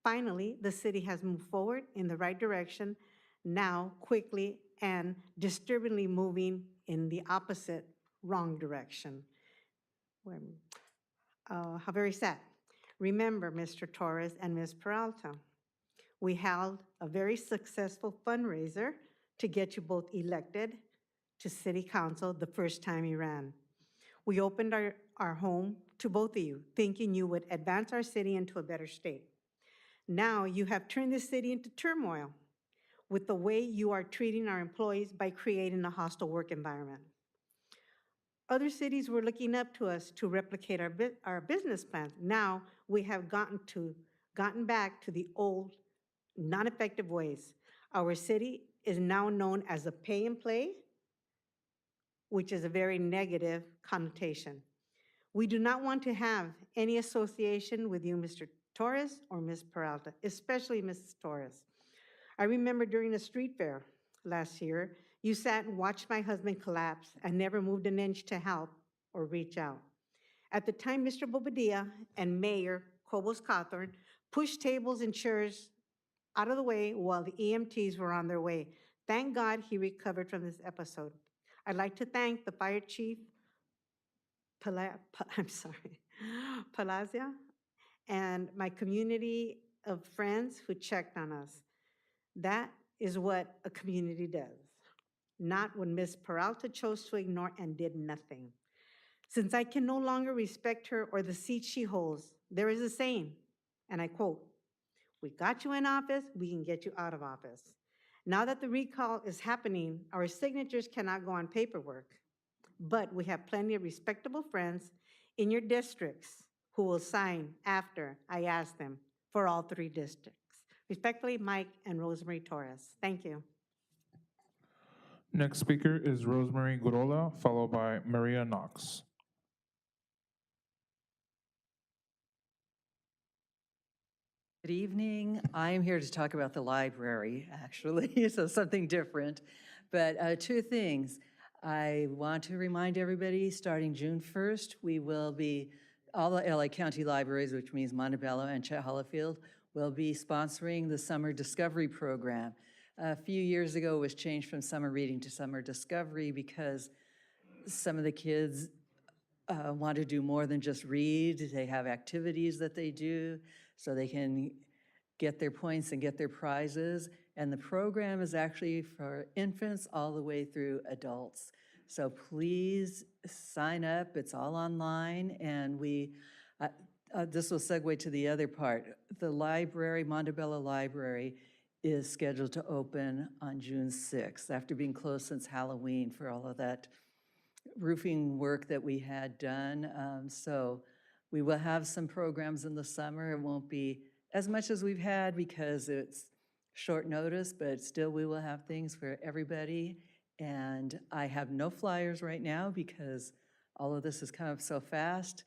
Finally, the city has moved forward in the right direction, now quickly and disturbingly moving in the opposite, wrong direction. How very sad. Remember, Mr. Torres and Ms. Peralta, we held a very successful fundraiser to get you both elected to City Council the first time you ran. We opened our home to both of you, thinking you would advance our city into a better state. Now you have turned the city into turmoil with the way you are treating our employees by creating a hostile work environment. Other cities were looking up to us to replicate our business plans. Now we have gotten back to the old, non-effective ways. Our city is now known as a pay and play, which is a very negative connotation. We do not want to have any association with you, Mr. Torres or Ms. Peralta, especially Mrs. Torres. I remember during a street fair last year, you sat and watched my husband collapse and never moved an inch to help or reach out. At the time, Mr. Bobadilla and Mayor Cobos Cawthorn pushed tables and chairs out of the way while the EMTs were on their way. Thank God he recovered from this episode. I'd like to thank the fire chief, Palazia, and my community of friends who checked on us. That is what a community does, not when Ms. Peralta chose to ignore and did nothing. Since I can no longer respect her or the seat she holds, there is a saying, and I quote, "We got you in office, we can get you out of office." Now that the recall is happening, our signatures cannot go on paperwork, but we have plenty of respectable friends in your districts who will sign after I ask them for all 3 districts. Respectfully, Mike and Rosemary Torres. Thank you. Next speaker is Rosemary Gorola, followed by Maria Knox. Good evening. I am here to talk about the library, actually, so something different. But 2 things. I want to remind everybody, starting June 1st, we will be, all the LA County libraries, which means Montebello and Chet Hollifield, will be sponsoring the Summer Discovery Program. A few years ago, it was changed from summer reading to summer discovery because some of the kids want to do more than just read. They have activities that they do so they can get their points and get their prizes. And the program is actually for infants all the way through adults. So please sign up. It's all online. And this will segue to the other part. The library, Montebello Library, is scheduled to open on June 6th after being closed since Halloween for all of that roofing work that we had done. So we will have some programs in the summer. It won't be as much as we've had because it's short notice, but still we will have things for everybody. And I have no flyers right now because all of this has come up so fast.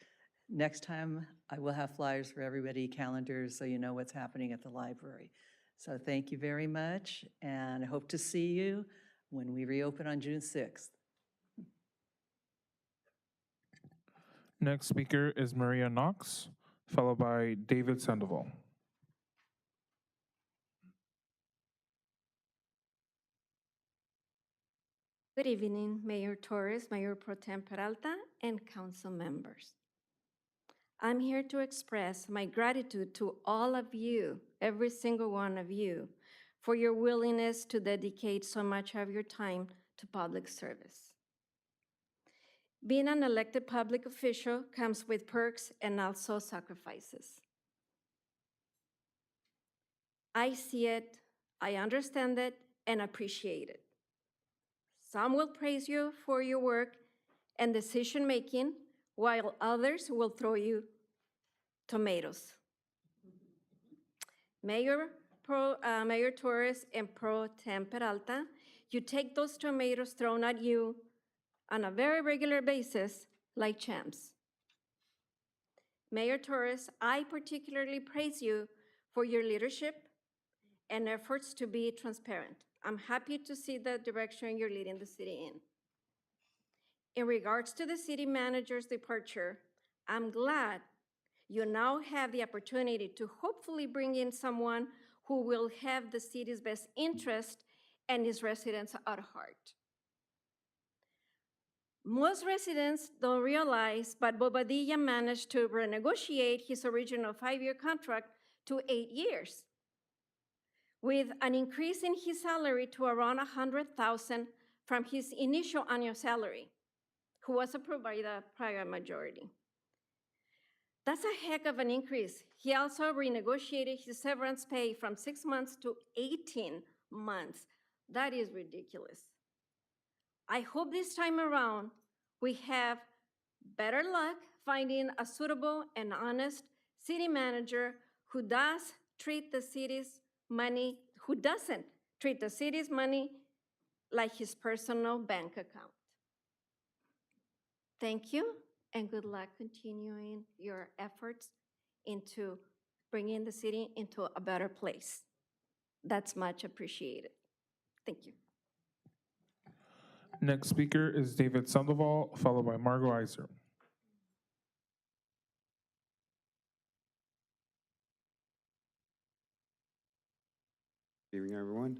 Next time I will have flyers for everybody, calendars, so you know what's happening at the library. So thank you very much, and I hope to see you when we reopen on June 6th. Next speaker is Maria Knox, followed by David Sandoval. Good evening, Mayor Torres, Mayor Pro Tem Peralta, and council members. I'm here to express my gratitude to all of you, every single one of you, for your willingness to dedicate so much of your time to public service. Being an elected public official comes with perks and also sacrifices. I see it, I understand it, and appreciate it. Some will praise you for your work and decision-making, while others will throw you tomatoes. Mayor Torres and Pro Tem Peralta, you take those tomatoes thrown at you on a very regular basis like champs. Mayor Torres, I particularly praise you for your leadership and efforts to be transparent. I'm happy to see the direction you're leading the city in. In regards to the city manager's departure, I'm glad you now have the opportunity to hopefully bring in someone who will have the city's best interest and its residents at heart. Most residents don't realize, but Bobadilla managed to renegotiate his original 5-year contract to 8 years, with an increase in his salary to around $100,000 from his initial annual salary, who was approved by the prior majority. That's a heck of an increase. He also renegotiated his severance pay from 6 months to 18 months. That is ridiculous. I hope this time around we have better luck finding a suitable and honest city manager who doesn't treat the city's money like his personal bank account. Thank you, and good luck continuing your efforts into bringing the city into a better place. That's much appreciated. Thank you. Next speaker is David Sandoval, followed by Margot Iser. Good evening, everyone.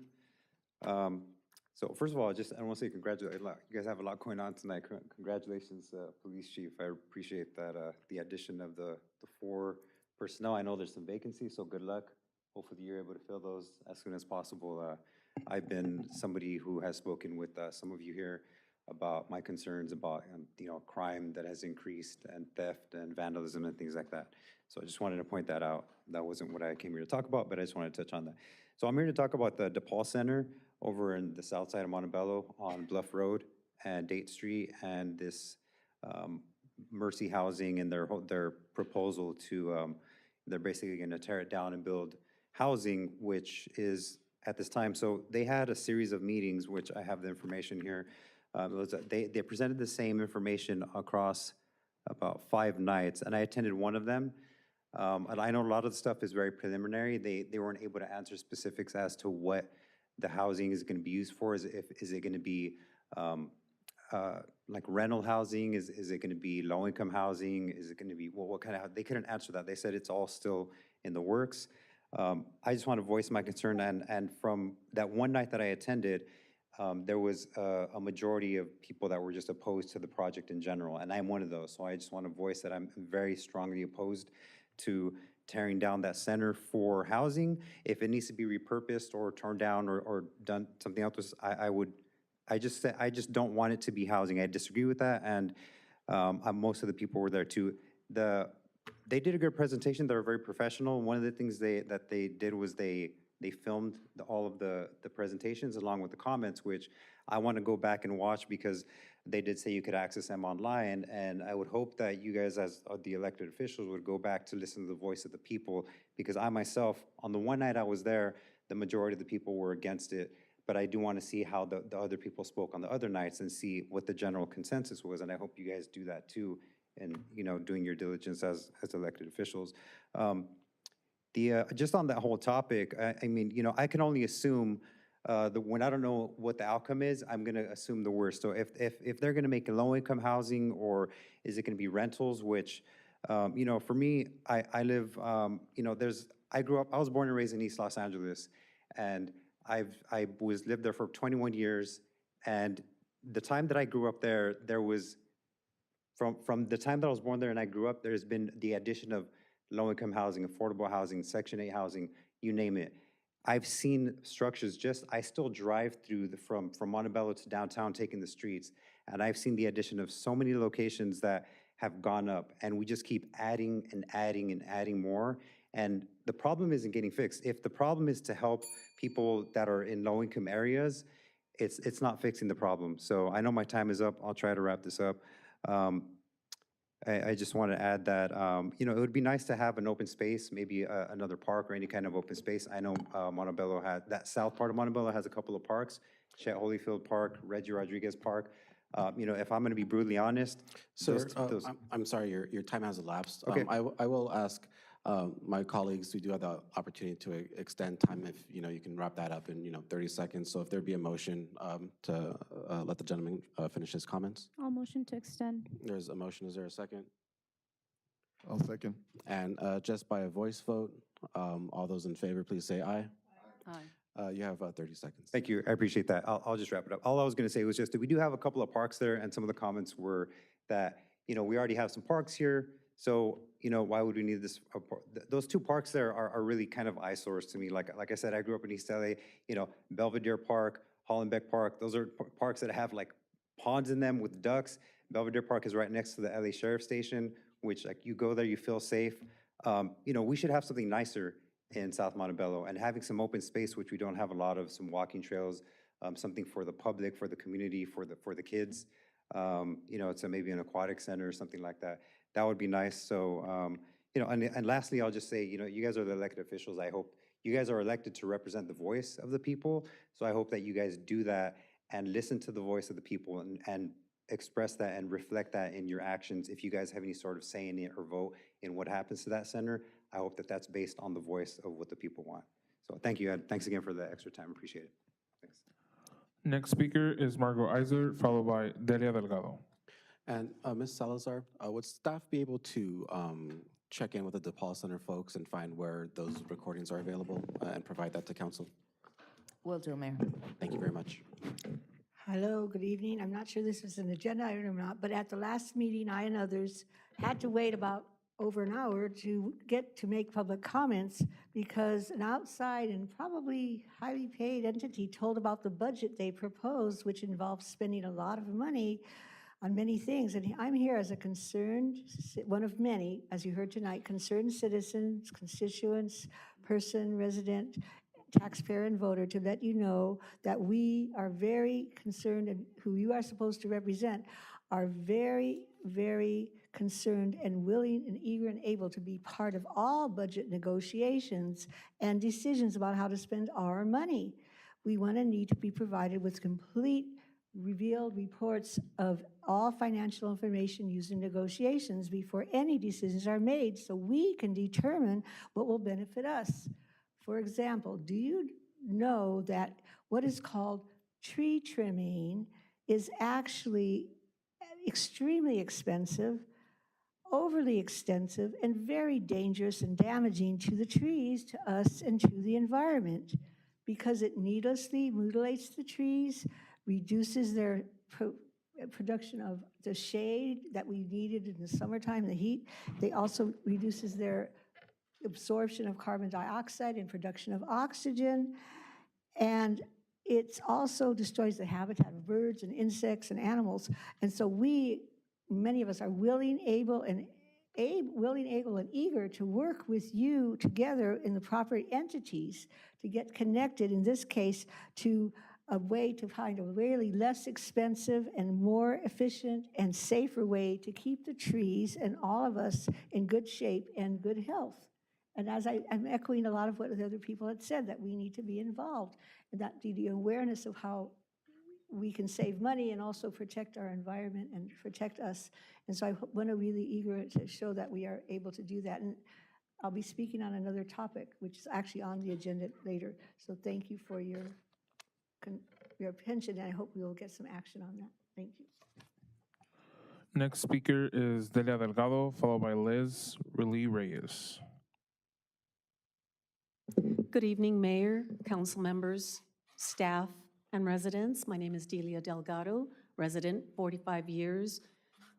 So first of all, I want to say congratulations. You guys have a lot going on tonight. Congratulations, Police Chief. I appreciate that, the addition of the 4 personnel. I know there's some vacancies, so good luck. Hopefully you're able to fill those as soon as possible. I've been somebody who has spoken with some of you here about my concerns about, crime that has increased and theft and vandalism and things like that. So I just wanted to point that out. That wasn't what I came here to talk about, but I just wanted to touch on that. So I'm here to talk about the DePaul Center over in the south side of Montebello on Bluff Road and Date Street, and this Mercy Housing and their proposal to, they're basically going to tear it down and build housing, which is at this time. So they had a series of meetings, which I have the information here. They presented the same information across about 5 nights, and I attended one of them. And I know a lot of the stuff is very preliminary. They weren't able to answer specifics as to what the housing is going to be used for. Is it going to be like rental housing? Is it going to be low-income housing? Is it going to be, well, what kind of, they couldn't answer that. They said it's all still in the works. I just want to voice my concern, and from that one night that I attended, there was a majority of people that were just opposed to the project in general, and I'm one of those. So I just want to voice that I'm very strongly opposed to tearing down that center for housing. If it needs to be repurposed or torn down or done something else, I just don't want it to be housing. I disagree with that, and most of the people were there too. They did a good presentation. They were very professional. One of the things that they did was they filmed all of the presentations along with the comments, which I want to go back and watch because they did say you could access them online, and I would hope that you guys as the elected officials would go back to listen to the voice of the people, because I myself, on the one night I was there, the majority of the people were against it, but I do want to see how the other people spoke on the other nights and see what the general consensus was, and I hope you guys do that too, and doing your diligence as elected officials. Just on that whole topic, I mean, I can only assume when I don't know what the outcome is, I'm going to assume the worst. So if they're going to make low-income housing, or is it going to be rentals, which, for me, I live, I was born and raised in East Los Angeles, and I lived there for 21 years, and the time that I grew up there was, from the time that I was born there and I grew up, there's been the addition of low-income housing, affordable housing, Section 8 housing, you name it. I've seen structures I still drive through from Montebello to downtown taking the streets, and I've seen the addition of so many locations that have gone up, and we just keep adding and adding and adding more, and the problem isn't getting fixed. If the problem is to help people that are in low-income areas, it's not fixing the problem. So I know my time is up. I'll try to wrap this up. I just want to add that, it would be nice to have an open space, maybe another park or any kind of open space. I know Montebello that south part of Montebello has a couple of parks, Chet Holyfield Park, Reggie Rodriguez Park. If I'm going to be brutally honest, Sir, I'm sorry, your time has elapsed. Okay. I will ask my colleagues, we do have the opportunity to extend time if, you can wrap that up in, 30 seconds. So if there'd be a motion to let the gentleman finish his comments. I'll motion to extend. There's a motion, is there a second? I'll second. And just by a voice vote, all those in favor, please say aye. Aye. You have 30 seconds. Thank you. I appreciate that. I'll just wrap it up. All I was going to say was just that we do have a couple of parks there, and some of the comments were that, we already have some parks here, so, why would we need this? Those 2 parks there are really kind of eyesores to me. Like I said, I grew up in East LA, Belvedere Park, Hollenbeck Park, those are parks that have like ponds in them with ducks. Belvedere Park is right next to the LA Sheriff Station, which like you go there, you feel safe. We should have something nicer in South Montebello, and having some open space, which we don't have a lot of, some walking trails, something for the public, for the community, for the kids. So maybe an aquatic center or something like that. That would be nice. So, and lastly, I'll just say, you guys are the elected officials. I hope you guys are elected to represent the voice of the people. So I hope that you guys do that and listen to the voice of the people and express that and reflect that in your actions. If you guys have any sort of say in it or vote in what happens to that center, I hope that that's based on the voice of what the people want. So thank you, Ed. Thanks again for the extra time. Appreciate it. Thanks. Next speaker is Margot Iser, followed by Delia Delgado. And Ms. Salazar, would staff be able to check in with the DePaul Center folks and find where those recordings are available and provide that to council? Will do, Mayor. Thank you very much. Hello, good evening. I'm not sure this was an agenda item or not, but at the last meeting, I and others had to wait about over an hour to get to make public comments because an outside and probably highly paid entity told about the budget they proposed, which involves spending a lot of money on many things. And I'm here as a concerned, one of many, as you heard tonight, concerned citizens, constituents, person, resident, taxpayer, and voter, to let you know that we are very concerned, and who you are supposed to represent are very, very concerned and willing and eager and able to be part of all budget negotiations and decisions about how to spend our money. We want to need to be provided with complete revealed reports of all financial information used in negotiations before any decisions are made so we can determine what will benefit us. For example, do you know that what is called tree trimming is actually extremely expensive, overly extensive, and very dangerous and damaging to the trees, to us, and to the environment, because it needlessly mutilates the trees, reduces their production of the shade that we needed in the summertime, the heat. They also reduces their absorption of carbon dioxide and production of oxygen. And it also destroys the habitat of birds and insects and animals. And so many of us are willing, able, and eager to work with you together in the proper entities to get connected, in this case, to a way to find a really less expensive and more efficient and safer way to keep the trees and all of us in good shape and good health. And as I'm echoing a lot of what the other people had said, that we need to be involved, and that the awareness of how we can save money and also protect our environment and protect us. And so I want to really eager to show that we are able to do that. And I'll be speaking on another topic, which is actually on the agenda later. So thank you for your attention, and I hope we will get some action on that. Thank you. Next speaker is Delia Delgado, followed by Liz Lee Reyes. Good evening, Mayor, council members, staff, and residents. My name is Delia Delgado, resident, 45 years,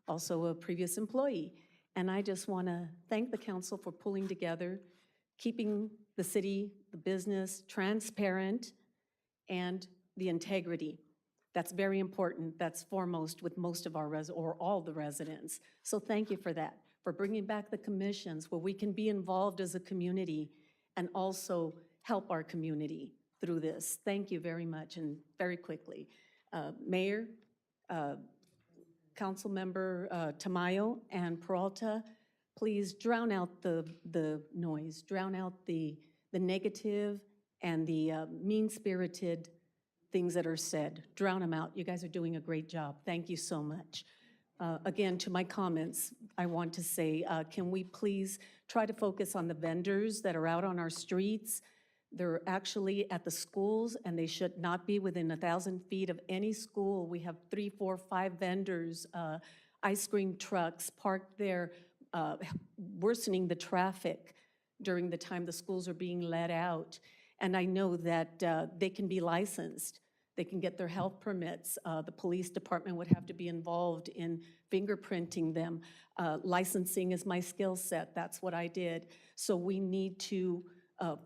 also a previous employee. And I just want to thank the council for pulling together, keeping the city, the business transparent, and the integrity. That's very important. That's foremost with most of our or all the residents. So thank you for that, for bringing back the commissions where we can be involved as a community and also help our community through this. Thank you very much. And very quickly, Mayor, Council Member Tamayo and Peralta, please drown out the noise, drown out the negative and the mean-spirited things that are said. Drown them out. You guys are doing a great job. Thank you so much. Again, to my comments, I want to say, can we please try to focus on the vendors that are out on our streets? They're actually at the schools, and they should not be within 1,000 feet of any school. We have 3, 4, 5 vendors, ice cream trucks parked there, worsening the traffic during the time the schools are being let out. And I know that they can be licensed. They can get their health permits. The police department would have to be involved in fingerprinting them. Licensing is my skill set. That's what I did. So we need to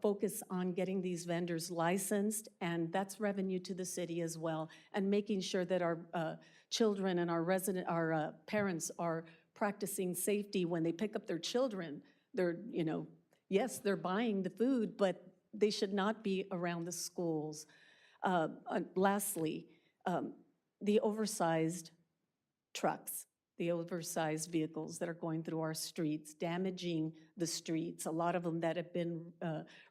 focus on getting these vendors licensed, and that's revenue to the city as well, and making sure that our children and our parents are practicing safety when they pick up their children. They're, yes, they're buying the food, but they should not be around the schools. Lastly, the oversized trucks, the oversized vehicles that are going through our streets, damaging the streets, a lot of them that have been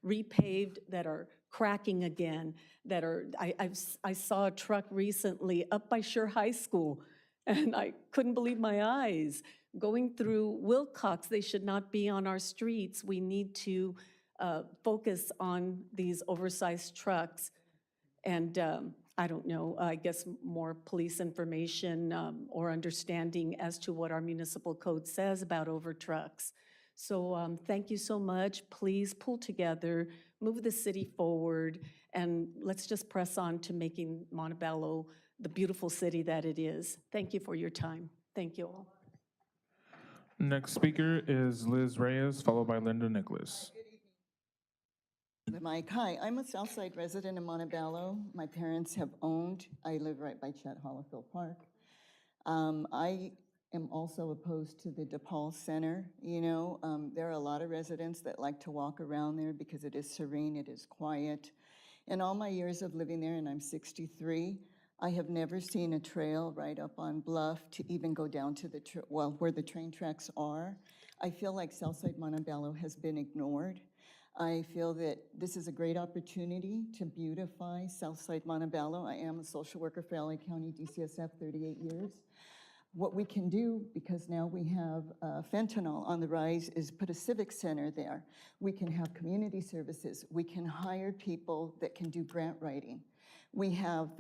repaved, that are cracking again, that are, I saw a truck recently up by Sure High School, and I couldn't believe my eyes. Going through Wilcox, they should not be on our streets. We need to focus on these oversized trucks. And I don't know, I guess more police information or understanding as to what our municipal code says about over trucks. So thank you so much. Please pull together, move the city forward, and let's just press on to making Montebello the beautiful city that it is. Thank you for your time. Thank you all. Next speaker is Liz Reyes, followed by Linda Nicholas. The mic. Hi, I'm a Southside resident in Montebello. My parents have owned, I live right by Chet Hollifield Park. I am also opposed to the DePaul Center. You know, there are a lot of residents that like to walk around there because it is serene, it is quiet. In all my years of living there, and I'm 63, I have never seen a trail right up on Bluff to even go down to the, where the train tracks are. I feel like Southside Montebello has been ignored. I feel that this is a great opportunity to beautify Southside Montebello. I am a social worker for LA County DCSF 38 years. What we can do, because now we have fentanyl on the rise, is put a civic center there. We can have community services. We can hire people that can do grant writing. We have,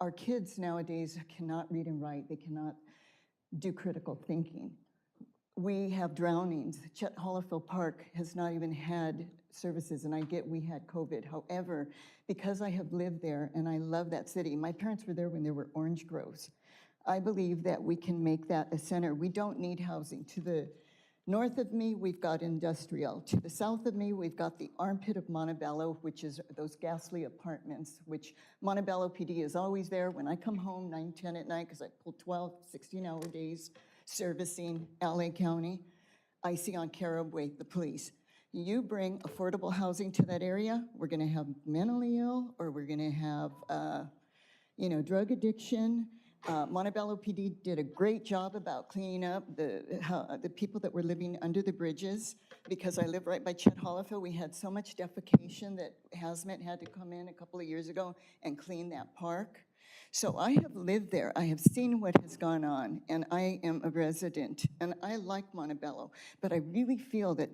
our kids nowadays cannot read and write. They cannot do critical thinking. We have drownings. Chet Hollifield Park has not even had services, and I get we had COVID. However, because I have lived there and I love that city, my parents were there when there were orange groves. I believe that we can make that a center. We don't need housing. To the north of me, we've got industrial. To the south of me, we've got the armpit of Montebello, which is those ghastly apartments, which Montebello PD is always there. When I come home 9, 10 at night, because I pull 12, 16-hour days servicing LA County, I see on Caraway the police. You bring affordable housing to that area, we're gonna have mentally ill, or we're gonna have drug addiction. Montebello PD did a great job about cleaning up the people that were living under the bridges. Because I live right by Chet Hollifield, we had so much defecation that Hazmat had to come in a couple of years ago and clean that park. So I have lived there, I have seen what has gone on, and I am a resident, and I like Montebello, but I really feel that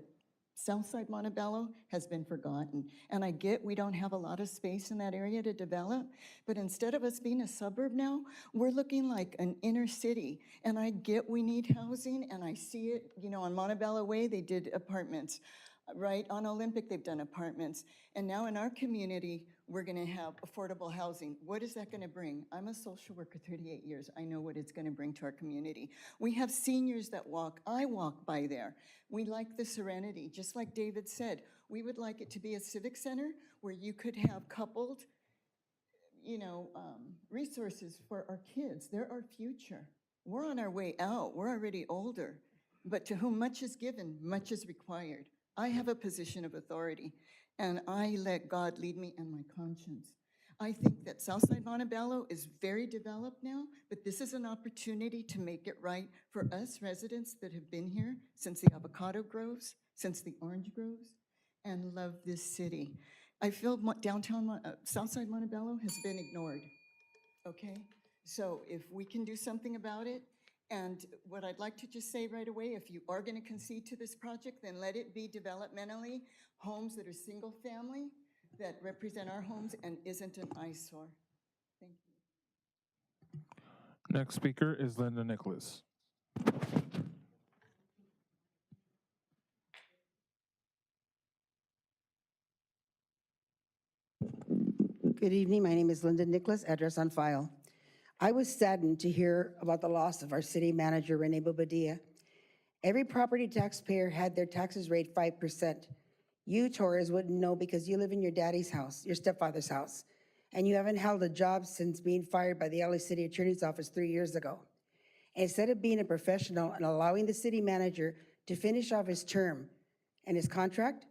Southside Montebello has been forgotten. And I get we don't have a lot of space in that area to develop, but instead of us being a suburb now, we're looking like an inner city. And I get we need housing, and I see it, on Montebello Way, they did apartments. Right on Olympic, they've done apartments. And now in our community, we're gonna have affordable housing. What is that gonna bring? I'm a social worker 38 years. I know what it's gonna bring to our community. We have seniors that walk. I walk by there. We like the serenity. Just like David said, we would like it to be a civic center where you could have coupled, resources for our kids. They're our future. We're on our way out. We're already older. But to whom much is given, much is required. I have a position of authority, and I let God lead me and my conscience. I think that Southside Montebello is very developed now, but this is an opportunity to make it right for us residents that have been here since the avocado groves, since the orange groves, and love this city. I feel downtown, Southside Montebello has been ignored, okay? So if we can do something about it, and what I'd like to just say right away, if you are gonna concede to this project, then let it be developmentally homes that are single family, that represent our homes and isn't an eyesore. Thank you. Next speaker is Linda Nicholas. Good evening. My name is Linda Nicholas, address on file. I was saddened to hear about the loss of our city manager, Renee Bobadilla. Every property taxpayer had their taxes rate 5%. You, Torres, wouldn't know because you live in your daddy's house, your stepfather's house, and you haven't held a job since being fired by the LA City Attorney's Office 3 years ago. Instead of being a professional and allowing the city manager to finish off his term and his contract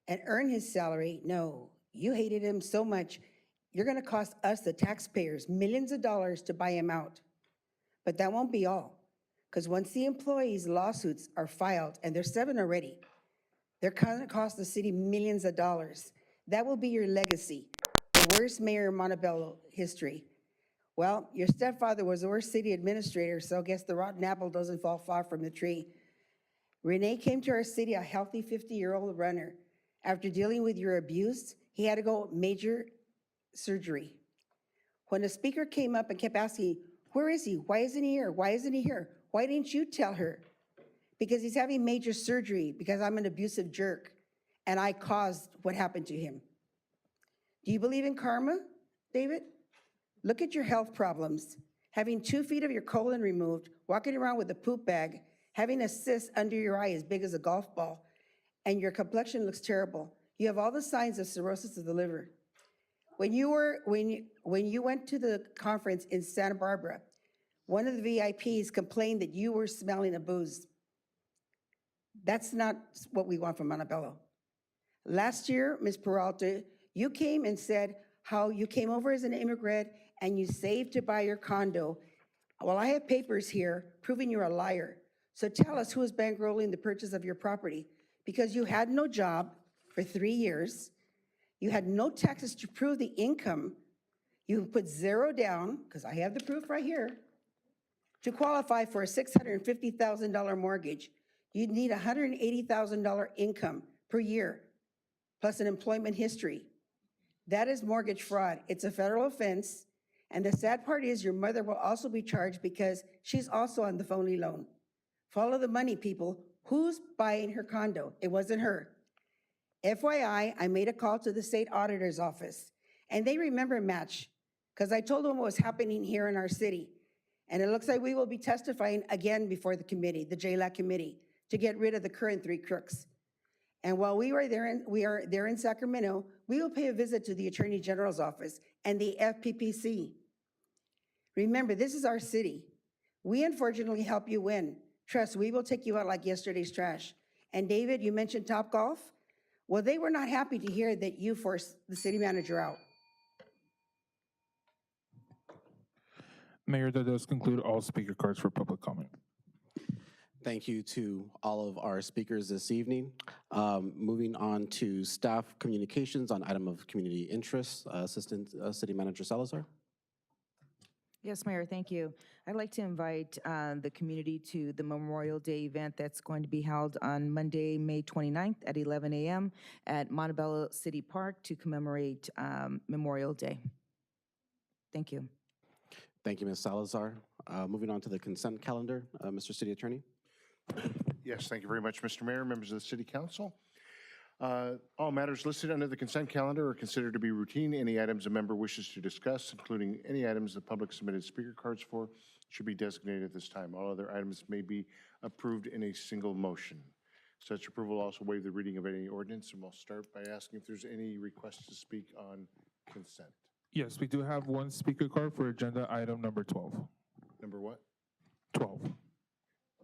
and earn his salary, no, you hated him so much, you're gonna cost us, the taxpayers, millions of dollars to buy him out. But that won't be all, because once the employees' lawsuits are filed, and there's 7 already, they're gonna cost the city millions of dollars. That will be your legacy, the worst mayor in Montebello history. Well, your stepfather was the worst city administrator, so I guess the rotten apple doesn't fall far from the tree. Renee came to our city a healthy 50-year-old runner. After dealing with your abuse, he had to go major surgery. When the speaker came up and kept asking, where is he? Why isn't he here? Why isn't he here? Why didn't you tell her? Because he's having major surgery because I'm an abusive jerk and I caused what happened to him. Do you believe in karma, David? Look at your health problems. Having 2 feet of your colon removed, walking around with a poop bag, having a cyst under your eye as big as a golf ball, and your complexion looks terrible. You have all the signs of cirrhosis of the liver. When you went to the conference in Santa Barbara, one of the VIPs complained that you were smelling of booze. That's not what we want from Montebello. Last year, Ms. Peralta, you came and said how you came over as an immigrant and you saved to buy your condo. Well, I have papers here proving you're a liar. So tell us who is bankrolling the purchase of your property, because you had no job for 3 years. You had no taxes to prove the income. You put zero down, because I have the proof right here. To qualify for a $650,000 mortgage, you'd need $180,000 income per year, plus an employment history. That is mortgage fraud. It's a federal offense. And the sad part is your mother will also be charged because she's also on the phony loan. Follow the money, people. Who's buying her condo? It wasn't her. FYI, I made a call to the state auditor's office, and they remember Match, because I told them what was happening here in our city. And it looks like we will be testifying again before the committee, the JLAC committee, to get rid of the current 3 crooks. And while we are there in Sacramento, we will pay a visit to the Attorney General's office and the FPPC. Remember, this is our city. We unfortunately help you win. Trust, we will take you out like yesterday's trash. And David, you mentioned Topgolf. Well, they were not happy to hear that you forced the city manager out. Mayor, that does conclude all speaker cards for public comment. Thank you to all of our speakers this evening. Moving on to staff communications on item of community interest, Assistant City Manager Salazar. Yes, Mayor, thank you. I'd like to invite the community to the Memorial Day event that's going to be held on Monday, May 29th at 11 a.m. at Montebello City Park to commemorate Memorial Day. Thank you. Thank you, Ms. Salazar. Moving on to the consent calendar, Mr. City Attorney. Yes, thank you very much, Mr. Mayor, members of the City Council. All matters listed under the consent calendar are considered to be routine. Any items a member wishes to discuss, including any items the public submitted speaker cards for, should be designated at this time. All other items may be approved in a single motion. Such approval will also waive the reading of any ordinance, and we'll start by asking if there's any requests to speak on consent. Yes, we do have one speaker card for agenda item number 12. Number what? 12.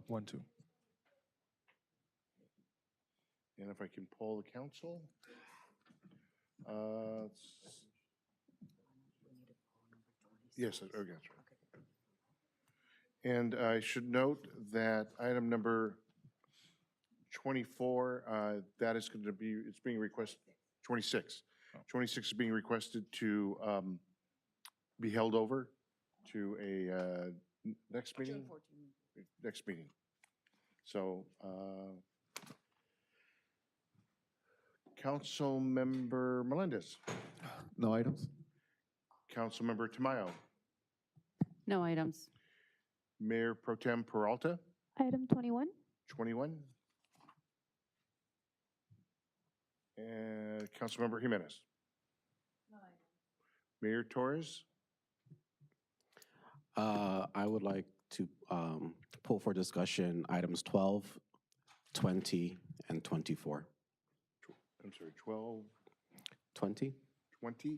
1, 2. And if I can poll the council. Yes, okay, that's right. And I should note that item number 24, that is going to be, it's being requested, 26. 26 is being requested to be held over to a next meeting? Next meeting. So, Councilmember Melendez. No items? Councilmember Tamayo. No items. Mayor Pro Tem Peralta. Item 21. 21. And Councilmember Jimenez. No items. Mayor Torres. I would like to pull for discussion items 12, 20, and 24. I'm sorry, 12, 20? 20.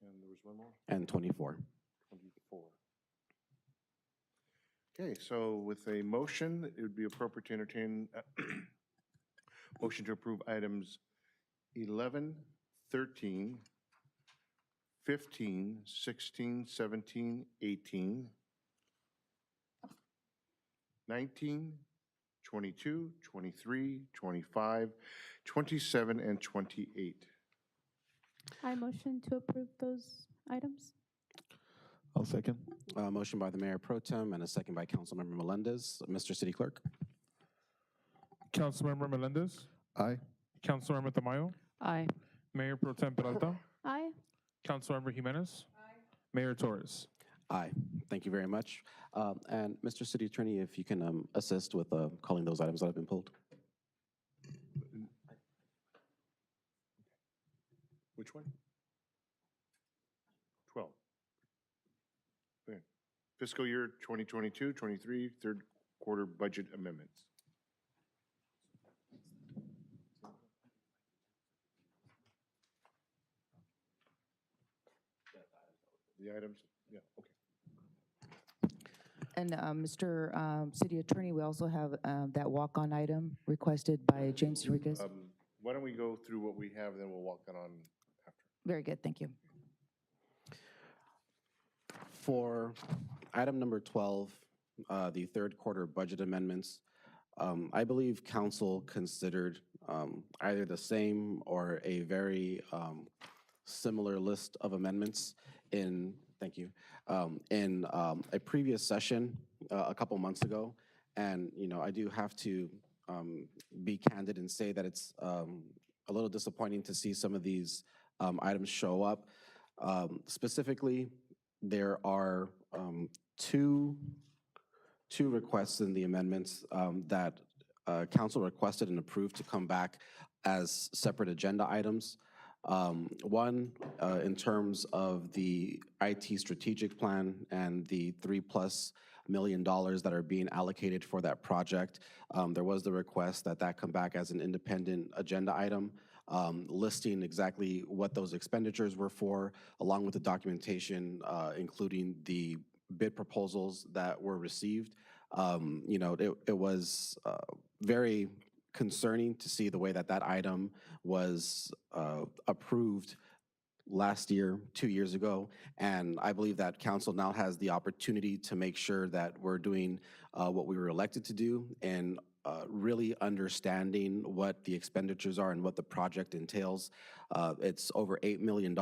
And there was one more? And 24. 24. Okay, so with a motion, it would be appropriate to entertain motion to approve items 11, 13, 15, 16, 17, 18, 19, 22, 23, 25, 27, and 28. I motion to approve those items. I'll second. Motion by the Mayor Pro Tem and a second by Councilmember Melendez. Mr. City Clerk. Councilmember Melendez. Aye. Councilmember Tamayo. Aye. Mayor Pro Tem Peralta. Aye. Councilmember Jimenez. Mayor Torres. Aye. Thank you very much. And Mr. City Attorney, if you can assist with calling those items that have been pulled. Which one? 12. Okay. fiscal year 2022-23 third quarter budget amendments. The items, yeah, okay. And Mr. City Attorney, we also have that walk-on item requested by James Enriquez. Why don't we go through what we have, then we'll walk on after. Very good, thank you. For item number 12, the third quarter budget amendments, I believe council considered either the same or a very similar list of amendments in, thank you, in a previous session a couple months ago. And, you know, I do have to be candid and say that it's a little disappointing to see some of these items show up. Specifically, there are two requests in the amendments that council requested and approved to come back as separate agenda items. One, in terms of the IT strategic plan and the $3+ million that are being allocated for that project. There was the request that that come back as an independent agenda item, listing exactly what those expenditures were for, along with the documentation, including the bid proposals that were received. You know, it was very concerning to see the way that that item was approved last year, 2 years ago, and I believe that council now has the opportunity to make sure that we're doing what we were elected to do and really understanding what the expenditures are and what the project entails. It's over $8 million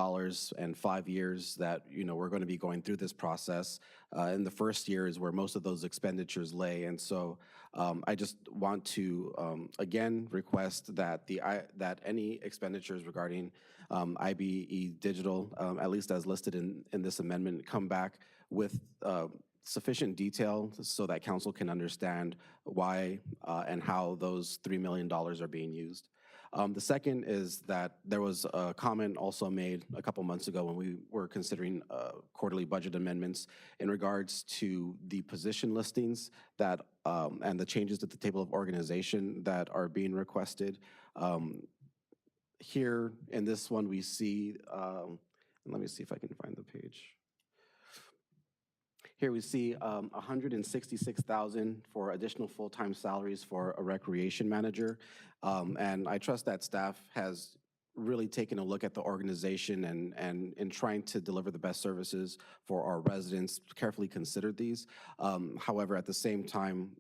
and 5 years that, you know, we're going to be going through this process. In the first year is where most of those expenditures lay, and so I just want to again request that that any expenditures regarding IBE Digital, at least as listed in this amendment, come back with sufficient detail so that council can understand why and how those $3 million are being used. The second is that there was a comment also made a couple months ago when we were considering quarterly budget amendments in regards to the position listings that and the changes to the table of organization that are being requested. Here in this one we see, let me see if I can find the page. Here we see $166,000 for additional full-time salaries for a recreation manager. And I trust that staff has really taken a look at the organization and in trying to deliver the best services for our residents, carefully considered these. However, at the same time,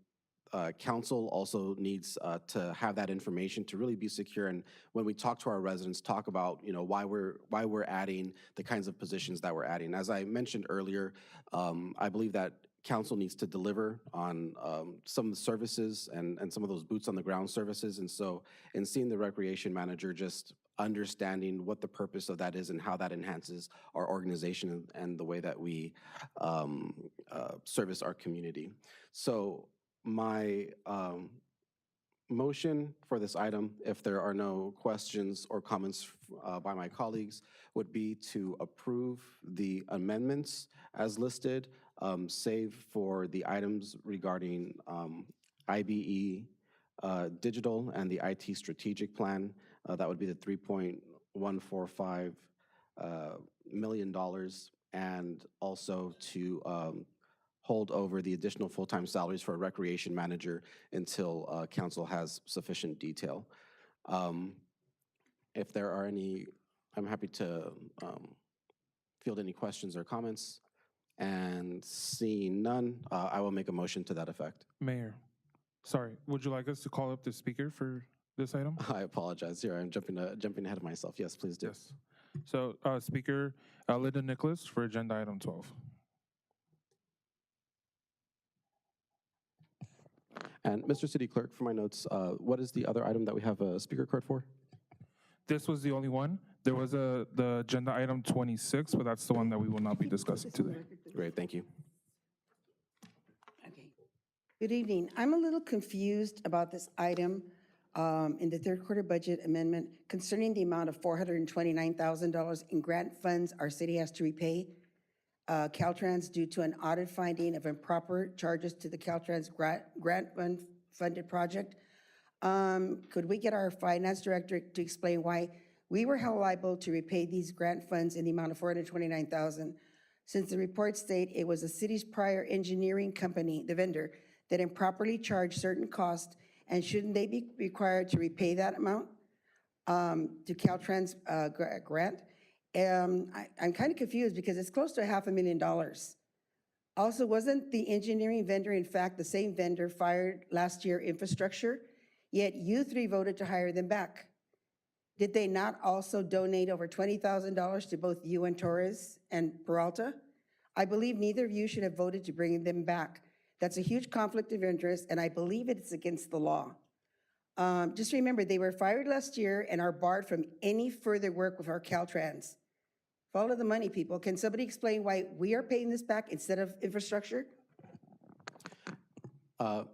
council also needs to have that information to really be secure. And when we talk to our residents, talk about, you know, why we're adding the kinds of positions that we're adding. As I mentioned earlier, I believe that council needs to deliver on some of the services and some of those boots on the ground services. And so in seeing the recreation manager, just understanding what the purpose of that is and how that enhances our organization and the way that we service our community. So my motion for this item, if there are no questions or comments by my colleagues, would be to approve the amendments as listed, save for the items regarding IBE Digital and the IT strategic plan. That would be the $3.145 million, and also to hold over the additional full-time salaries for a recreation manager until council has sufficient detail. If there are any, I'm happy to field any questions or comments. And seeing none, I will make a motion to that effect. Mayor, sorry, would you like us to call up the speaker for this item? I apologize. Here, I'm jumping ahead of myself. Yes, please do. Yes. So, Speaker Linda Nicholas for agenda item 12. And Mr. City Clerk, for my notes, what is the other item that we have a speaker card for? This was the only one. There was the agenda item 26, but that's the one that we will not be discussing today. Great, thank you. Okay. Good evening. I'm a little confused about this item in the third quarter budget amendment concerning the amount of $429,000 in grant funds our city has to repay. Caltrans due to an audit finding of improper charges to the Caltrans grant funded project. Could we get our finance director to explain why we were held liable to repay these grant funds in the amount of $429,000, since the reports state it was the city's prior engineering company, the vendor, that improperly charged certain costs, and shouldn't they be required to repay that amount to Caltrans grant? I'm kind of confused because it's close to $500,000. Also, wasn't the engineering vendor, in fact, the same vendor fired last year infrastructure, yet you three voted to hire them back? Did they not also donate over $20,000 to both you and Torres and Peralta? I believe neither of you should have voted to bring them back. That's a huge conflict of interest, and I believe it's against the law. Just remember, they were fired last year and are barred from any further work with our Caltrans. Follow the money, people. Can somebody explain why we are paying this back instead of infrastructure?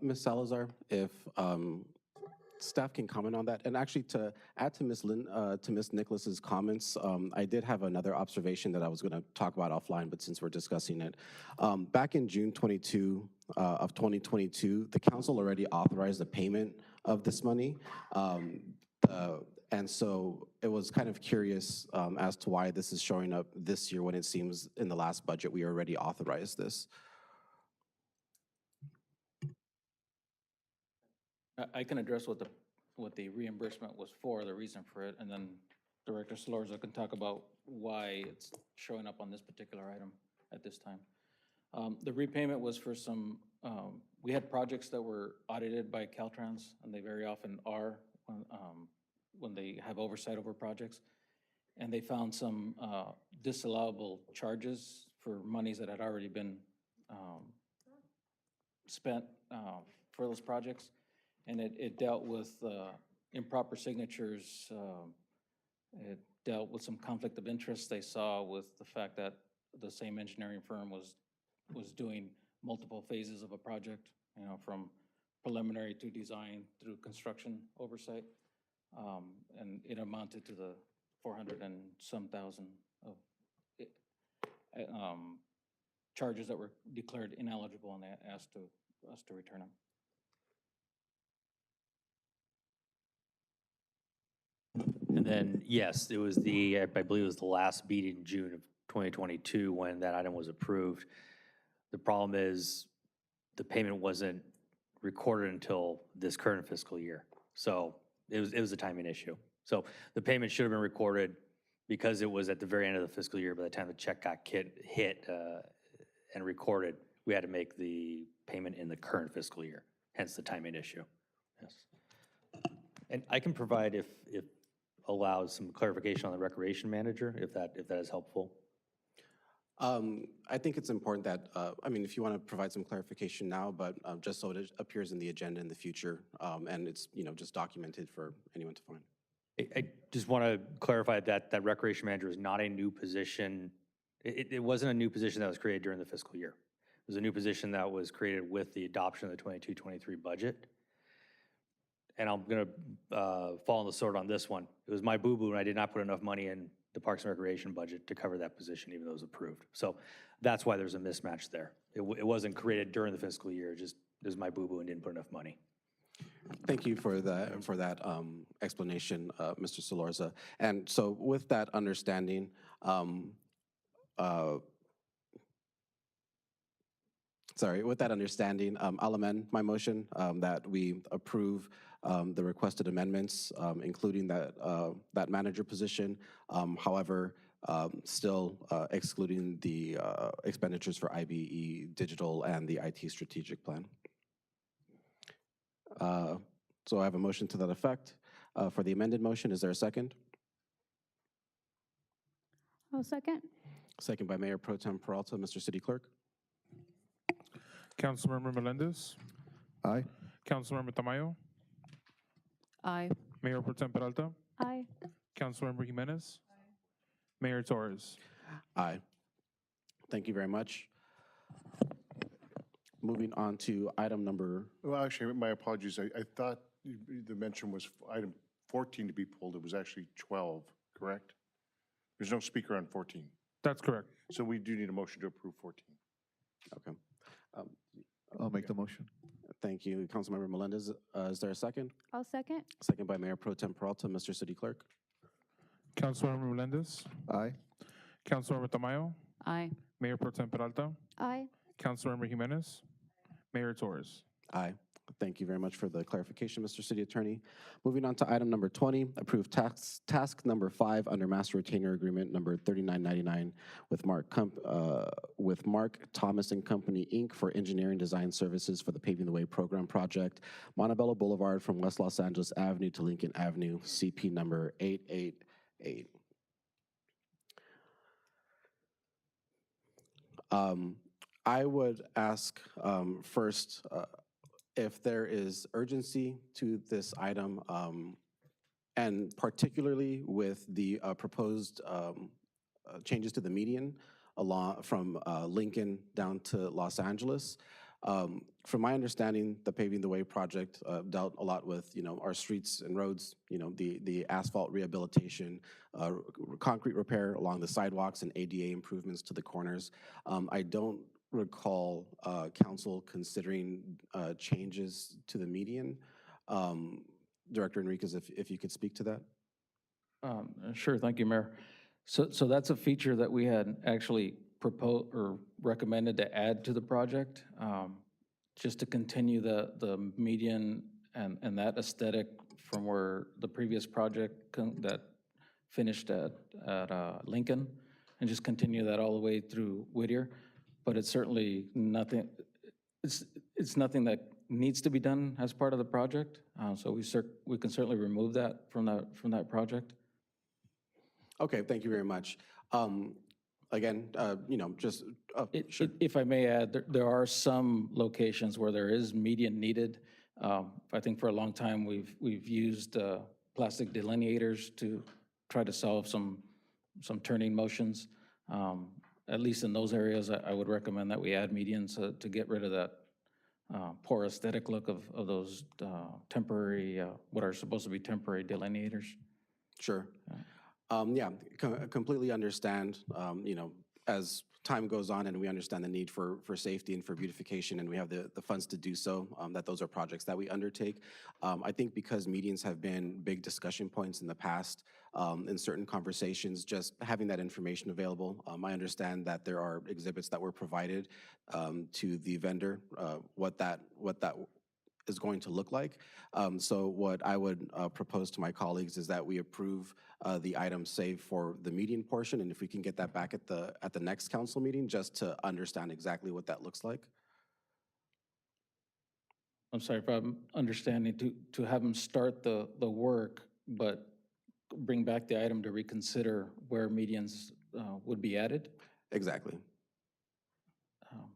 Ms. Salazar, if staff can comment on that. And actually, to add to Ms. Nicholas's comments, I did have another observation that I was going to talk about offline, but since we're discussing it, back in June 22 of 2022, the council already authorized the payment of this money. And so it was kind of curious as to why this is showing up this year when it seems in the last budget we already authorized this. I can address what the reimbursement was for, the reason for it, and then Director Salorza can talk about why it's showing up on this particular item at this time. The repayment was for some, we had projects that were audited by Caltrans, and they very often are when they have oversight over projects. And they found some disallowable charges for monies that had already been spent for those projects. And it dealt with improper signatures. It dealt with some conflict of interest they saw with the fact that the same engineering firm was doing multiple phases of a project, you know, from preliminary to design through construction oversight. And it amounted to the 400 and some thousand of charges that were declared ineligible, and they asked us to return them. And then, yes, it was I believe it was the last meeting in June of 2022 when that item was approved. The problem is the payment wasn't recorded until this current fiscal year. So it was a timing issue. So the payment should have been recorded because it was at the very end of the fiscal year. By the time the check got hit and recorded, we had to make the payment in the current fiscal year, hence the timing issue. Yes. And I can provide, if allowed, some clarification on the recreation manager, if that is helpful. I think it's important that, I mean, if you want to provide some clarification now, but just so it appears in the agenda in the future, and it's, you know, just documented for anyone to find. I just want to clarify that recreation manager is not a new position. It wasn't a new position that was created during the fiscal year. It was a new position that was created with the adoption of the 22-23 budget. And I'm going to fall on the sword on this one. It was my boo-boo, and I did not put enough money in the Parks and Recreation budget to cover that position, even though it was approved. So that's why there's a mismatch there. It wasn't created during the fiscal year, just it was my boo-boo and didn't put enough money. Thank you for that explanation, Mr. Salorza. And so with that understanding, I'll amend my motion that we approve the requested amendments, including that manager position. However, still excluding the expenditures for IBE digital and the IT strategic plan. So I have a motion to that effect. For the amended motion, is there a second? I'll second. Second by Mayor Pro Tem Peralta. Mr. City Clerk? Councilmember Melendez. Aye. Councilmember Tamayo. Aye. Mayor Pro Tem Peralta. Aye. Councilmember Jimenez. Mayor Torres. Aye. Thank you very much. Moving on to item number. Well, actually, my apologies. I thought the mention was item 14 to be pulled. It was actually 12, correct? There's no speaker on 14. That's correct. So we do need a motion to approve 14. Okay. Um, I'll make the motion. Thank you, Councilmember Melendez. Is there a second? I'll second. Second by Mayor Pro Tem Peralta. Mr. City Clerk? Councilmember Melendez, Aye. Councilmember Tamayo, Aye. Mayor Pro Tem Peralta, Aye. Councilmember Jimenez, Mayor Torres. Aye. Thank you very much for the clarification, Mr. City Attorney. Moving on to item number 20, approve task number 5 under Master Retainer Agreement number 3999 with Mark Thomas and Company, Inc. for engineering design services for the Paving the Way program project, Montebello Boulevard from West Los Angeles Avenue to Lincoln Avenue, CP number 888. I would ask first, if there is urgency to this item, and particularly with the proposed changes to the median along from Lincoln down to Los Angeles. From my understanding, the Paving the Way project dealt a lot with, our streets and roads, the asphalt rehabilitation, concrete repair along the sidewalks and ADA improvements to the corners. I don't recall council considering changes to the median. Director Enriquez, if you could speak to that. Sure, thank you, Mayor. So that's a feature that we had actually proposed or recommended to add to the project, just to continue the median and that aesthetic from where the previous project that finished at Lincoln, and just continue that all the way through Whittier. But it's certainly nothing, it's nothing that needs to be done as part of the project. So we can certainly remove that from that project. Okay, thank you very much. Again, just, sure. If I may add, there are some locations where there is median needed. I think for a long time, we've used plastic delineators to try to solve some turning motions. At least in those areas, I would recommend that we add medians to get rid of that poor aesthetic look of those temporary, what are supposed to be temporary delineators. Sure. Yeah, completely understand, as time goes on and we understand the need for safety and for beautification, and we have the funds to do so, that those are projects that we undertake. I think because medians have been big discussion points in the past, in certain conversations, just having that information available. I understand that there are exhibits that were provided to the vendor, what that is going to look like. So what I would propose to my colleagues is that we approve the item save for the median portion, and if we can get that back at the next council meeting, just to understand exactly what that looks like. I'm sorry if I'm understanding, to have them start the work, but bring back the item to reconsider where medians would be added? Exactly.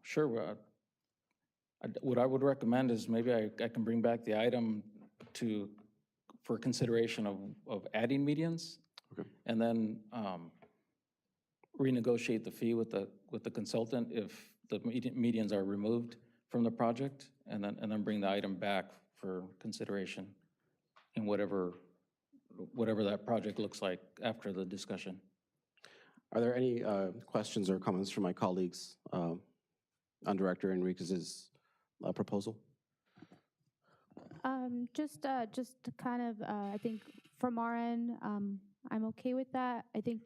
Sure. What I would recommend is maybe I can bring back the item for consideration of adding medians. Okay. And then renegotiate the fee with the consultant if the medians are removed from the project, and then bring the item back for consideration in whatever that project looks like after the discussion. Are there any questions or comments from my colleagues on Director Enriquez's proposal? Just to kind of, I think from our end, I'm okay with that. I think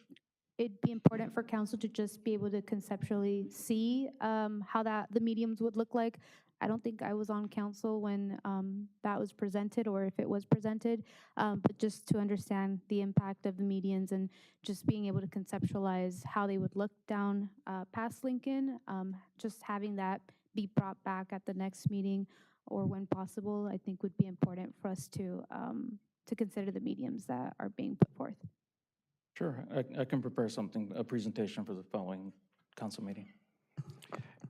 it'd be important for council to just be able to conceptually see how the mediums would look like. I don't think I was on council when that was presented, or if it was presented, but just to understand the impact of the medians and just being able to conceptualize how they would look down past Lincoln, just having that be brought back at the next meeting or when possible, I think would be important for us to consider the mediums that are being put forth. Sure, I can prepare a presentation for the following council meeting.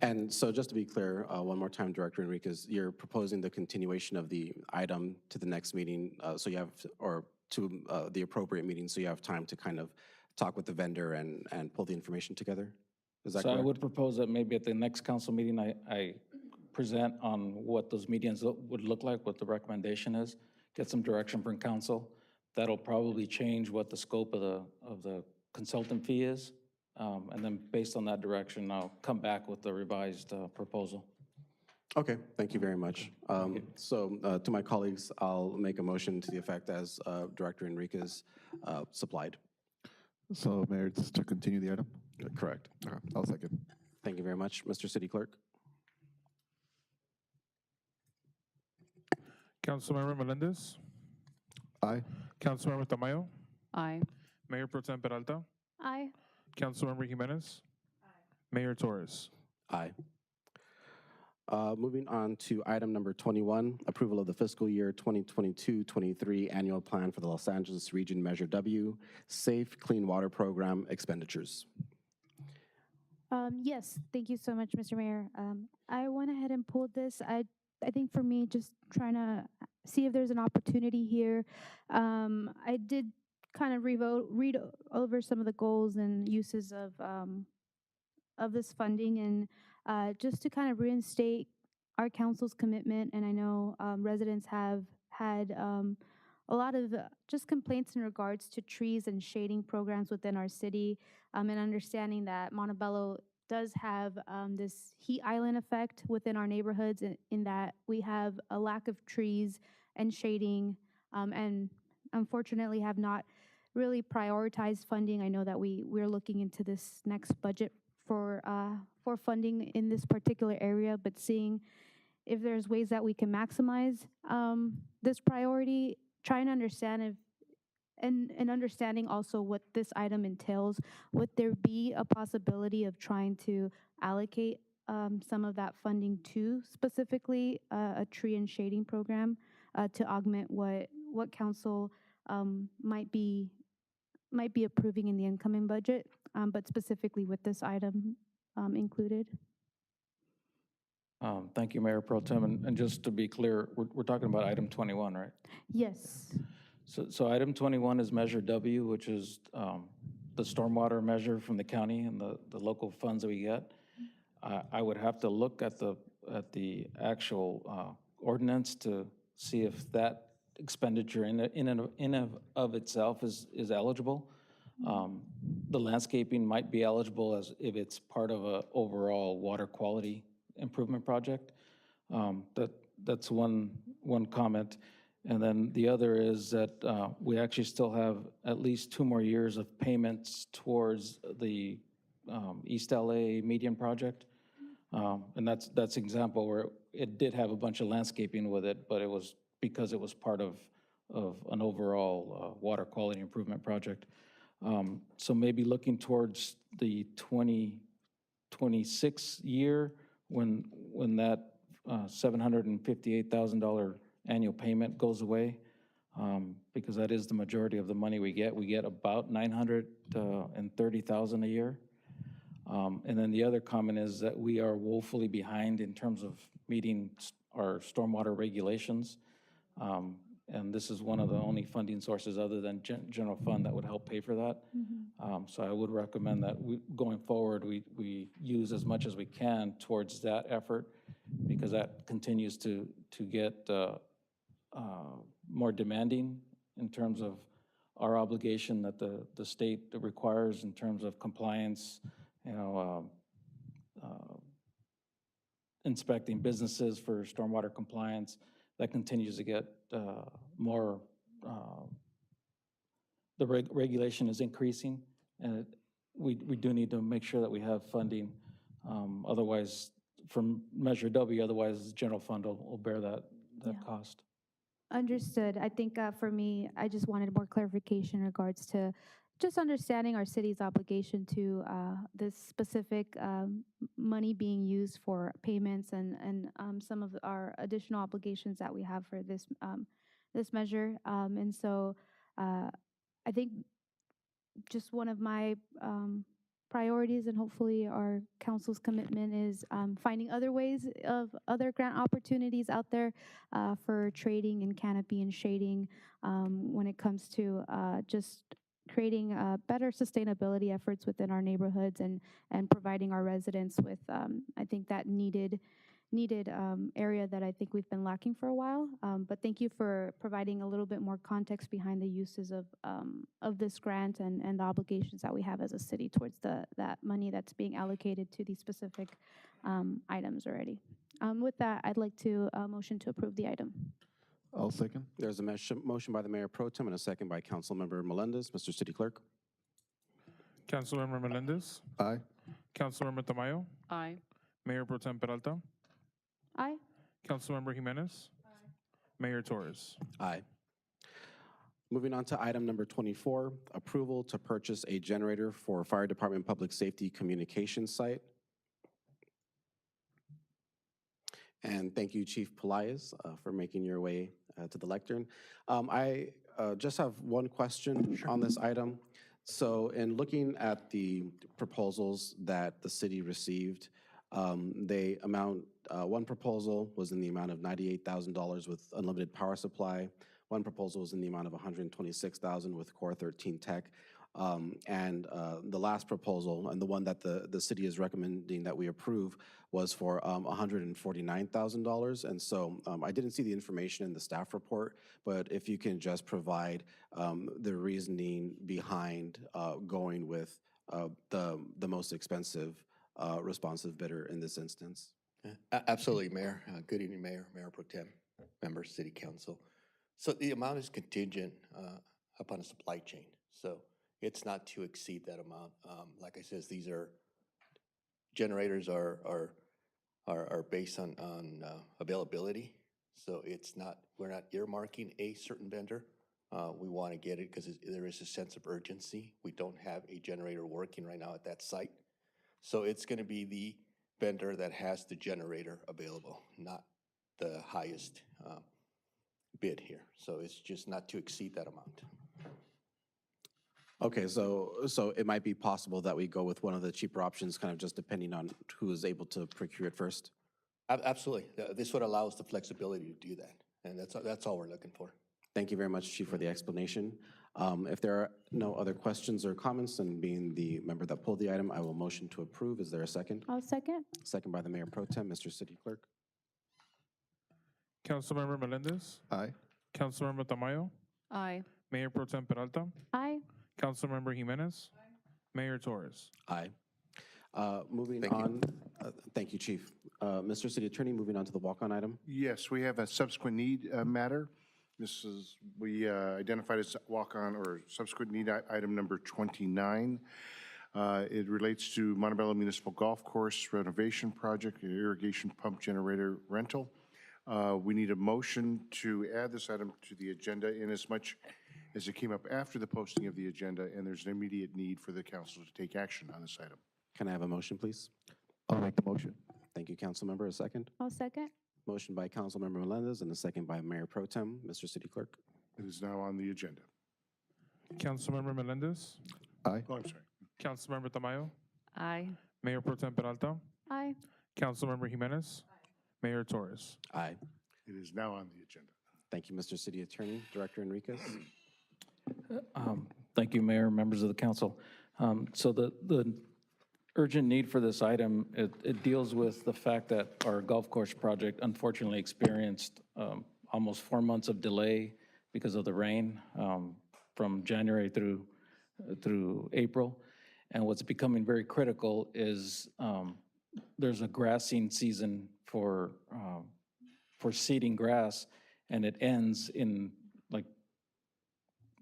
And so just to be clear, one more time, Director Enriquez, you're proposing the continuation of the item to the next meeting, so you have, or to the appropriate meeting, so you have time to kind of talk with the vendor and pull the information together? Is that correct? I would propose that maybe at the next council meeting, I present on what those medians would look like, what the recommendation is, get some direction from council. That'll probably change what the scope of the consultant fee is, And then based on that direction, I'll come back with the revised proposal. Okay, thank you very much. So to my colleagues, I'll make a motion to the effect as Director Enriquez supplied. So, Mayor, it's to continue the item? Correct. Okay, I'll second. Thank you very much. Mr. City Clerk? Councilmember Melendez, Aye. Councilmember Tamayo, Aye. Mayor Pro Tem Peralta, Aye. Councilmember Jimenez, Mayor Torres. Aye. Moving on to item number 21, approval of the fiscal year 2022-23 annual plan for the Los Angeles Region Measure W, Safe Clean Water Program expenditures. Yes, thank you so much, Mr. Mayor. I went ahead and pulled this. I think for me, just trying to see if there's an opportunity here. I did kind of read over some of the goals and uses of this funding, and just to kind of reinstate our council's commitment. And I know residents have had a lot of just complaints in regards to trees and shading programs within our city, and understanding that Montebello does have this heat island effect within our neighborhoods, in that we have a lack of trees and shading, and unfortunately have not really prioritized funding. I know that we're looking into this next budget for funding in this particular area, but seeing if there's ways that we can maximize this priority, trying to understand if, and understanding also what this item entails. Would there be a possibility of trying to allocate some of that funding to specifically a tree and shading program to augment what council might be approving in the incoming budget, but specifically with this item included? Thank you, Mayor Pro Tem. And just to be clear, we're talking about item 21, right? Yes. So item 21 is Measure W, which is the stormwater measure from the county and the local funds that we get. I would have to look at the actual ordinance to see if that expenditure in and of itself is eligible. The landscaping might be eligible as if it's part of a overall water quality improvement project. That's one comment. And then the other is that we actually still have at least 2 more years of payments towards the East LA median project. And that's an example where it did have a bunch of landscaping with it, but it was because it was part of an overall water quality improvement project. So maybe looking towards the 2026 year, when that $758,000 annual payment goes away, because that is the majority of the money we get. We get about $930,000 a year. And then the other comment is that we are woefully behind in terms of meeting our stormwater regulations. And this is one of the only funding sources other than general fund that would help pay for that. So I would recommend that going forward, we use as much as we can towards that effort, because that continues to get more demanding in terms of our obligation that the state requires in terms of compliance, inspecting businesses for stormwater compliance. That continues to get more, the regulation is increasing, and we do need to make sure that we have funding. Otherwise, from Measure W, otherwise the general fund will bear that cost. Understood. I think for me, I just wanted more clarification in regards to just understanding our city's obligation to this specific money being used for payments and some of our additional obligations that we have for this this measure. And so I think just one of my priorities, and hopefully our council's commitment, is finding other ways of other grant opportunities out there for trading and canopy and shading when it comes to just creating better sustainability efforts within our neighborhoods and providing our residents with, I think, that needed needed area that I think we've been lacking for a while. But thank you for providing a little bit more context behind the uses of this grant and the obligations that we have as a city towards that money that's being allocated to these specific items already. With that, I'd like to motion to approve the item. I'll second. There's a motion by the Mayor Pro Tem and a second by Councilmember Melendez. Mr. City Clerk? Councilmember Melendez, Aye. Councilmember Tamayo, Aye. Mayor Pro Tem Peralta, Aye. Councilmember Jimenez, Mayor Torres. Aye. Moving on to item number 24, approval to purchase a generator for Fire Department Public Safety Communications Site. And thank you, Chief Pelaez, for making your way to the lectern. I just have one question on this item. So in looking at the proposals that the city received, they amount, one proposal was in the amount of $98,000 with unlimited power supply. One proposal was in the amount of $126,000 with Core 13 Tech. And the last proposal, and the one that the city is recommending that we approve, was for $149,000. And so I didn't see the information in the staff report, but if you can just provide the reasoning behind going with the most expensive responsive bidder in this instance. Absolutely, Mayor. Good evening, Mayor, Mayor Pro Tem, members, City Council. So the amount is contingent upon a supply chain. So it's not to exceed that amount. Like I says, these are generators are based on availability. So it's not, we're not earmarking a certain vendor. We want to get it because there is a sense of urgency. We don't have a generator working right now at that site. So it's going to be the vendor that has the generator available, not the highest bid here. So it's just not to exceed that amount. Okay, so it might be possible that we go with one of the cheaper options, kind of just depending on who is able to procure it first? Absolutely. This would allow us the flexibility to do that. And that's all we're looking for. Thank you very much, Chief, for the explanation. If there are no other questions or comments, and being the member that pulled the item, I will motion to approve. Is there a second? I'll second. Second by the Mayor Pro Tem, Mr. City Clerk. Councilmember Melendez, Aye. Councilmember Tamayo, Aye. Mayor Pro Tem Peralta, Aye. Councilmember Jimenez, Mayor Torres. Aye. Moving on, thank you, Chief. Mr. City Attorney, moving on to the walk-on item. Yes, we have a subsequent need matter. This is, we identified as walk-on or subsequent need item number 29. It relates to Montebello Municipal Golf Course renovation project, irrigation pump generator rental. We need a motion to add this item to the agenda in as much as it came up after the posting of the agenda, and there's an immediate need for the council to take action on this item. Can I have a motion, please? I'll make the motion. Thank you, Councilmember. A second? I'll second. Motion by Councilmember Melendez and a second by Mayor Pro Tem. Mr. City Clerk. It is now on the agenda. Councilmember Melendez, Aye. Oh, I'm sorry. Councilmember Tamayo, Aye. Mayor Pro Tem Peralta, Aye. Councilmember Jimenez, Mayor Torres. Aye. It is now on the agenda. Thank you, Mr. City Attorney. Director Enriquez. Thank you, Mayor, members of the council. So the urgent need for this item, it deals with the fact that our golf course project unfortunately experienced almost 4 months of delay because of the rain from January through April. And what's becoming very critical is there's a grassing season for seeding grass, and it ends in like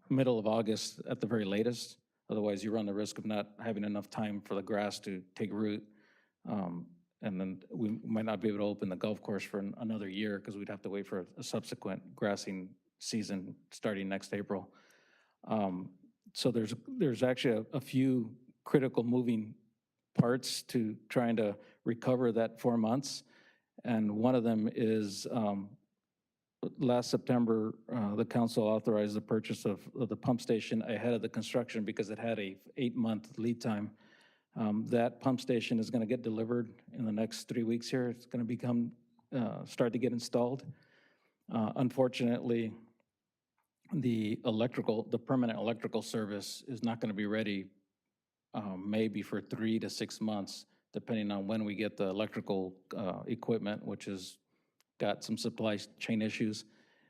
middle of August at the very latest. Otherwise, you run the risk of not having enough time for the grass to take root. And then we might not be able to open the golf course for another year because we'd have to wait for a subsequent grassing season starting next April. So there's actually a few critical moving parts to trying to recover that 4 months. And one of them is last September, the council authorized the purchase of the pump station ahead of the construction because it had a 8-month lead time. That pump station is going to get delivered in the next 3 weeks here. It's going to start to get installed. Unfortunately, the permanent electrical service is not going to be ready maybe for 3 to 6 months depending on when we get the electrical equipment, which has got some supply chain issues.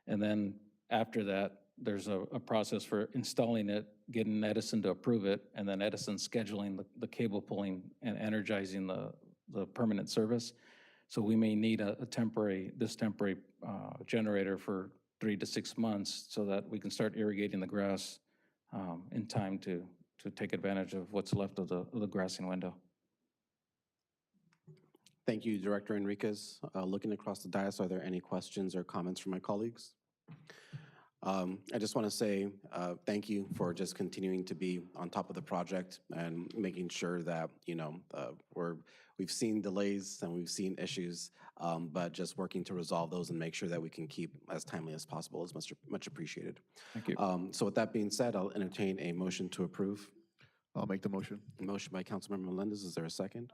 And then after that, there's a process for installing it, getting Edison to approve it, and then Edison scheduling the cable pulling and energizing the permanent service. So we may need this temporary generator for 3 to 6 months so that we can start irrigating the grass in time to take advantage of what's left of the grassing window. Thank you, Director Enriquez. Looking across the dais, are there any questions or comments from my colleagues? I just want to say thank you for just continuing to be on top of the project and making sure that, we've seen delays and we've seen issues, but just working to resolve those and make sure that we can keep as timely as possible is much appreciated. Thank you. So with that being said, I'll entertain a motion to approve. I'll make the motion. Motion by Councilmember Melendez. Is there a second?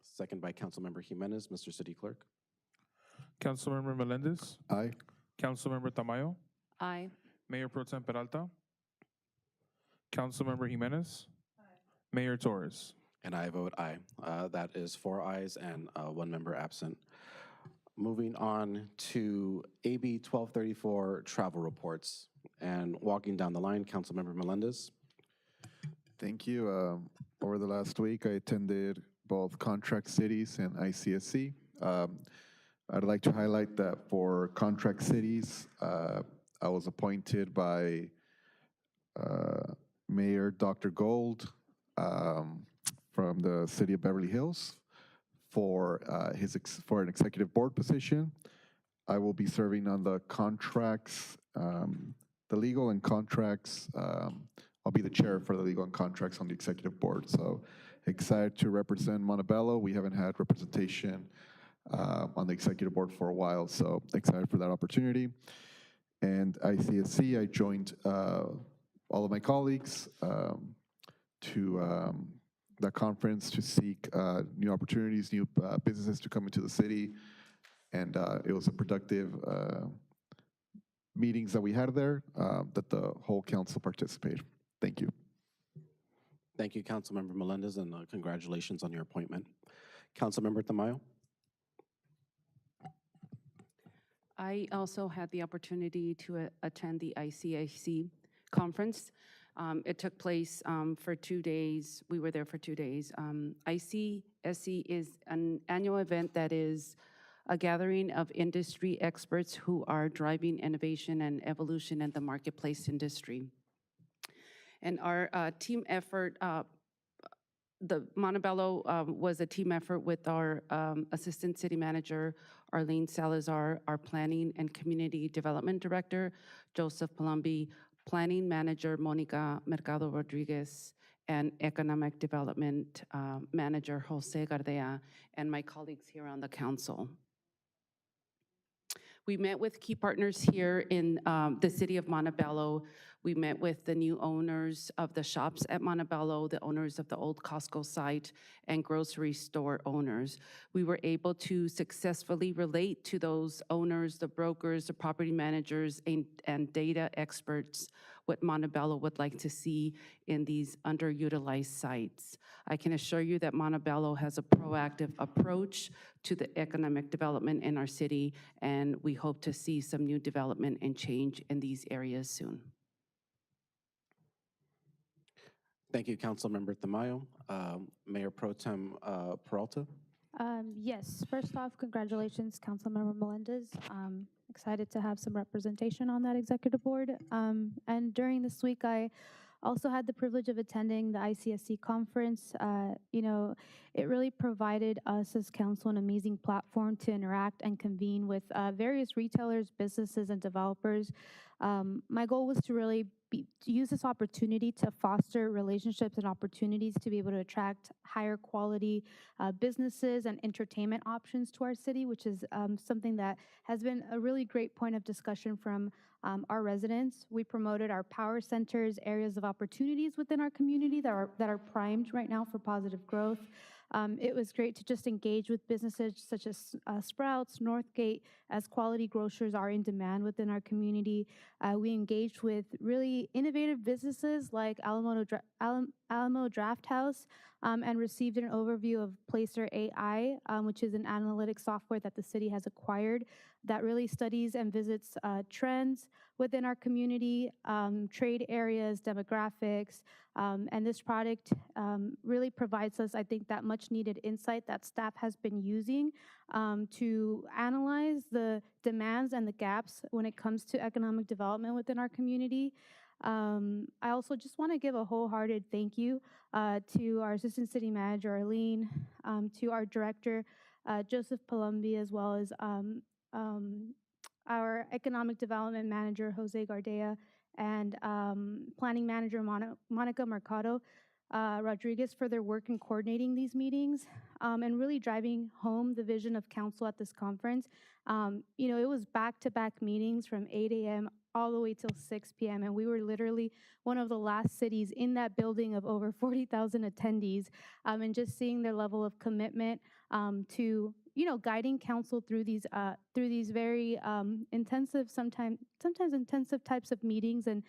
Second by Councilmember Jimenez. Mr. City Clerk. Councilmember Melendez, Aye. Councilmember Tamayo, Aye. Mayor Pro Tem Peralta, Councilmember Jimenez, Mayor Torres. And I vote aye. That is 4 ayes and 1 member absent. Moving on to AB 1234 travel reports. And walking down the line, Councilmember Melendez. Thank you. Over the last week, I attended both contract cities and ICSC. I'd like to highlight that for contract cities, I was appointed by Mayor Dr. Gold from the city of Beverly Hills for for an executive board position. I will be serving on the contracts, the legal and contracts. I'll be the chair for the legal and contracts on the executive board. So excited to represent Montebello. We haven't had representation on the executive board for a while, so excited for that opportunity. And ICSC, I joined all of my colleagues to that conference to seek new opportunities, new businesses to come into the city. And it was a productive meetings that we had there that the whole council participated. Thank you. Thank you, Councilmember Melendez, and congratulations on your appointment. Councilmember Tamayo. I also had the opportunity to attend the ICIC conference. It took place for 2 days. We were there for 2 days. ICSC is an annual event that is a gathering of industry experts who are driving innovation and evolution in the marketplace industry. And our team effort, the Montebello was a team effort with our Assistant City Manager, Arlene Salazar, our Planning and Community Development Director, Joseph Palumbi, Planning Manager, Monica Mercado Rodriguez, and Economic Development Manager, Jose Gardea, and my colleagues here on the council. We met with key partners here in the city of Montebello. We met with the new owners of the shops at Montebello, the owners of the old Costco site, and grocery store owners. We were able to successfully relate to those owners, the brokers, the property managers, and data experts what Montebello would like to see in these underutilized sites. I can assure you that Montebello has a proactive approach to the economic development in our city, and we hope to see some new development and change in these areas soon. Thank you, Councilmember Tamayo. Mayor Pro Tem Peralta. Yes, first off, congratulations, Councilmember Melendez. Excited to have some representation on that executive board. And during this week, I also had the privilege of attending the ICSC conference. It really provided us as council an amazing platform to interact and convene with various retailers, businesses, and developers. My goal was to really to use this opportunity to foster relationships and opportunities to be able to attract higher quality businesses and entertainment options to our city, which is something that has been a really great point of discussion from our residents. We promoted our power centers, areas of opportunities within our community that are primed right now for positive growth. It was great to just engage with businesses such as Sprouts, Northgate, as quality grocers are in demand within our community. We engaged with really innovative businesses like Alamo Draft House, and received an overview of Placer AI, which is an analytic software that the city has acquired that really studies and visits trends within our community, trade areas, demographics, and this product really provides us, I think, that much needed insight that staff has been using to analyze the demands and the gaps when it comes to economic development within our community. I also just want to give a wholehearted thank you to our Assistant City Manager, Arlene, to our Director, Joseph Palumbi, as well as our Economic Development Manager, Jose Gardea, and Planning Manager, Monica Mercado Rodriguez, for their work in coordinating these meetings and really driving home the vision of council at this conference. It was back-to-back meetings from 8 a.m. all the way till 6 p.m. And we were literally one of the last cities in that building of over 40,000 attendees, and just seeing their level of commitment to guiding council through these very intensive, sometimes intensive types of meetings, and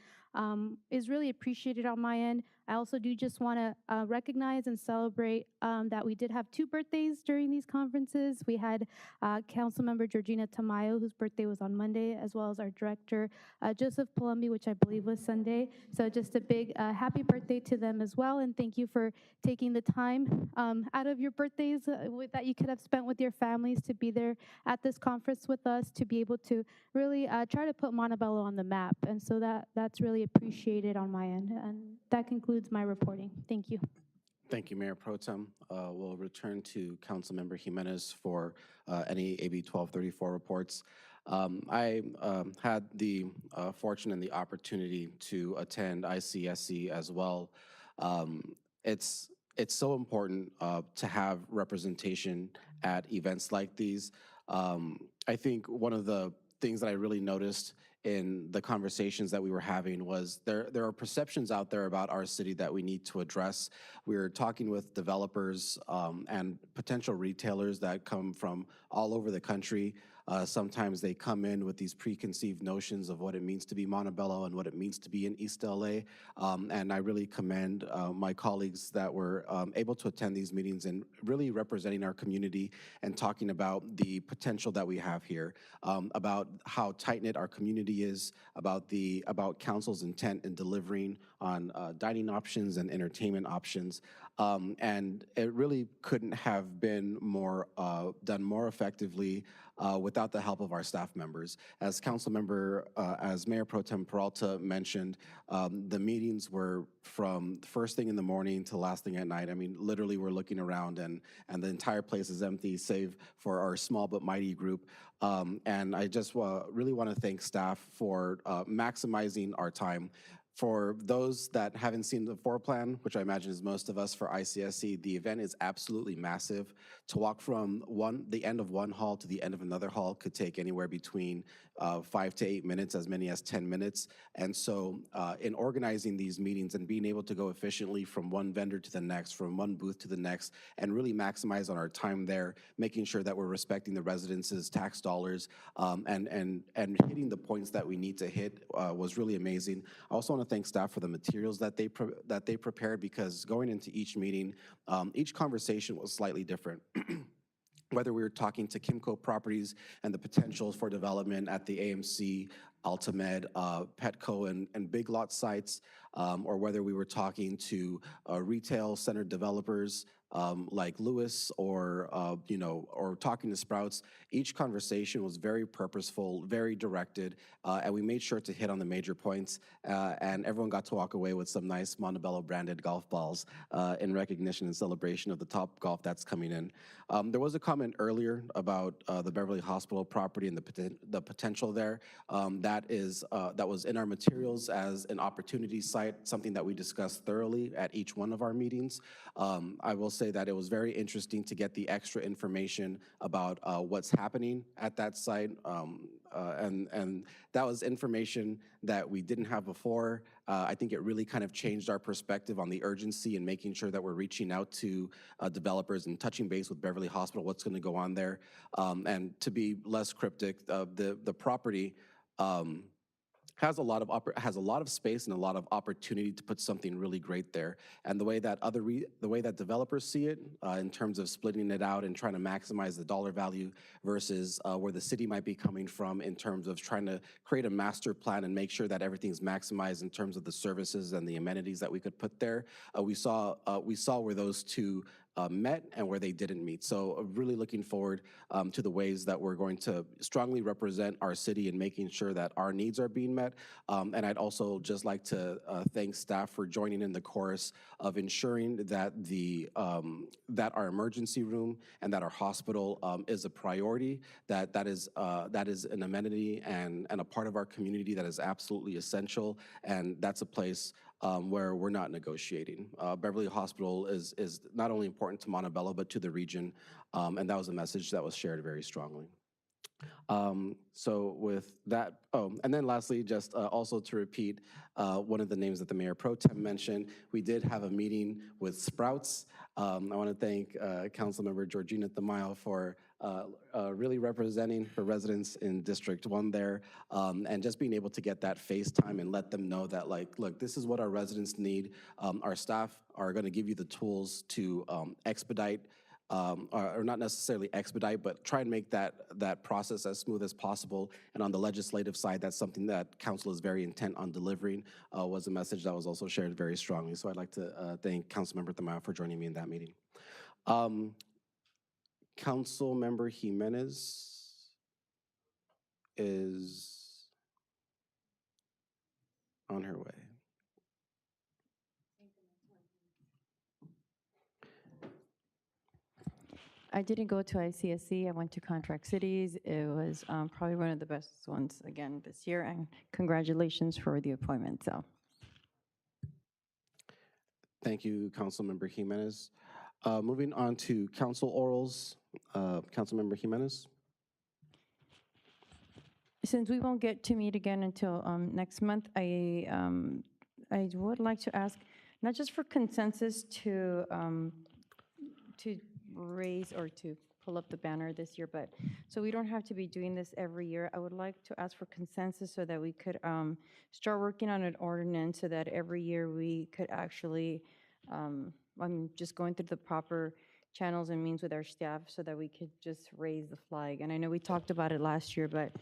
is really appreciated on my end. I also do just want to recognize and celebrate that we did have 2 birthdays during these conferences. We had Councilmember Georgina Tamayo, whose birthday was on Monday, as well as our director, Joseph Palumbi, which I believe was Sunday. So just a big happy birthday to them as well, and thank you for taking the time out of your birthdays that you could have spent with your families to be there at this conference with us, to be able to really try to put Montebello on the map. And so that's really appreciated on my end. And that concludes my reporting. Thank you. Thank you, Mayor Pro Tem. We'll return to Councilmember Jimenez for any AB 1234 reports. I had the fortune and the opportunity to attend ICSC as well. It's so important to have representation at events like these. I think one of the things that I really noticed in the conversations that we were having was there are perceptions out there about our city that we need to address. We were talking with developers and potential retailers that come from all over the country. Sometimes they come in with these preconceived notions of what it means to be Montebello and what it means to be in East LA. And I really commend my colleagues that were able to attend these meetings and really representing our community and talking about the potential that we have here, about how tight-knit our community is, about council's intent in delivering on dining options and entertainment options. And it really couldn't have been done more effectively without the help of our staff members. As Mayor Pro Tem Peralta mentioned, the meetings were from first thing in the morning to last thing at night. I mean, literally we're looking around and the entire place is empty, save for our small but mighty group. And I just really want to thank staff for maximizing our time. For those that haven't seen the floor plan, which I imagine is most of us for ICSC, the event is absolutely massive. To walk from the end of one hall to the end of another hall could take anywhere between 5 to 8 minutes, as many as 10 minutes. And so in organizing these meetings and being able to go efficiently from one vendor to the next, from one booth to the next, and really maximize on our time there, making sure that we're respecting the residents' tax dollars and hitting the points that we need to hit was really amazing. I also want to thank staff for the materials that they prepared, because going into each meeting, each conversation was slightly different. Whether we were talking to Kimco Properties and the potentials for development at the AMC, Altamed, Petco, and Big Lot sites, or whether we were talking to retail center developers like Lewis, or talking to Sprouts. Each conversation was very purposeful, very directed, and we made sure to hit on the major points, and everyone got to walk away with some nice Montebello branded golf balls in recognition and celebration of the top golf that's coming in. There was a comment earlier about the Beverly Hospital property and the potential there. That was in our materials as an opportunity site, something that we discussed thoroughly at each one of our meetings. I will say that it was very interesting to get the extra information about what's happening at that site. And that was information that we didn't have before. I think it really kind of changed our perspective on the urgency and making sure that we're reaching out to developers and touching base with Beverly Hospital, what's going to go on there. And to be less cryptic, the property has a lot of space and a lot of opportunity to put something really great there. And the way that developers see it, in terms of splitting it out and trying to maximize the dollar value versus where the city might be coming from in terms of trying to create a master plan and make sure that everything's maximized in terms of the services and the amenities that we could put there. We saw where those two met and where they didn't meet. So really looking forward to the ways that we're going to strongly represent our city and making sure that our needs are being met. And I'd also just like to thank staff for joining in the chorus of ensuring that that our emergency room and that our hospital is a priority, that is an amenity and a part of our community that is absolutely essential, and that's a place where we're not negotiating. Beverly Hospital is not only important to Montebello, but to the region, and that was a message that was shared very strongly. So with that, and then lastly, just also to repeat one of the names that the Mayor Pro Tem mentioned, we did have a meeting with Sprouts. I want to thank Councilmember Georgina Tamayo for really representing her residents in District 1 there, and just being able to get that FaceTime and let them know that, like, look, this is what our residents need. Our staff are going to give you the tools to expedite, or not necessarily expedite, but try and make that process as smooth as possible. And on the legislative side, that's something that council is very intent on delivering, was a message that was also shared very strongly. So I'd like to thank Councilmember Tamayo for joining me in that meeting. Councilmember Jimenez is on her way. I didn't go to ICSC. I went to Contract Cities. It was probably one of the best ones again this year, and congratulations for the appointment. So, Thank you, Councilmember Jimenez. Moving on to council orals, Councilmember Jimenez. since we won't get to meet again until next month, I would like to ask, not just for consensus to raise or to pull up the banner this year, but so we don't have to be doing this every year. I would like to ask for consensus so that we could start working on an ordinance so that every year we could actually, just going through the proper channels and means with our staff so that we could just raise the flag. And I know we talked about it last year, but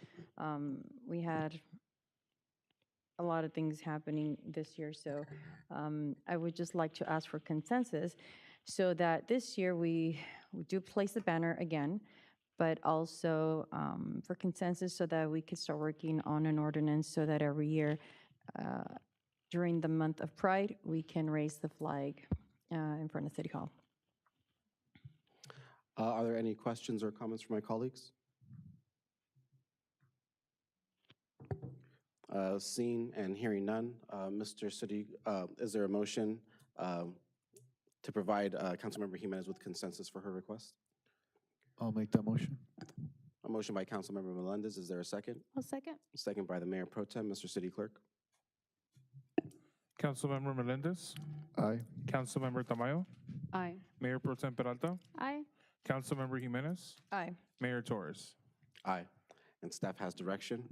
we had a lot of things happening this year. So I would just like to ask for consensus so that this year we do place the banner again, but also for consensus so that we could start working on an ordinance so that every year during the month of Pride, we can raise the flag in front of City Hall. Are there any questions or comments from my colleagues? Seeing and hearing none, Mr. City, is there a motion to provide Councilmember Jimenez with consensus for her request? I'll make that motion. A motion by Councilmember Melendez. Is there a second? I'll second. Second by the Mayor Pro Tem, Mr. City Clerk. Councilmember Melendez, Aye. Councilmember Tamayo, Aye. Mayor Pro Tem Peralta, Aye. Councilmember Jimenez, Aye. Mayor Torres. Aye. And staff has direction.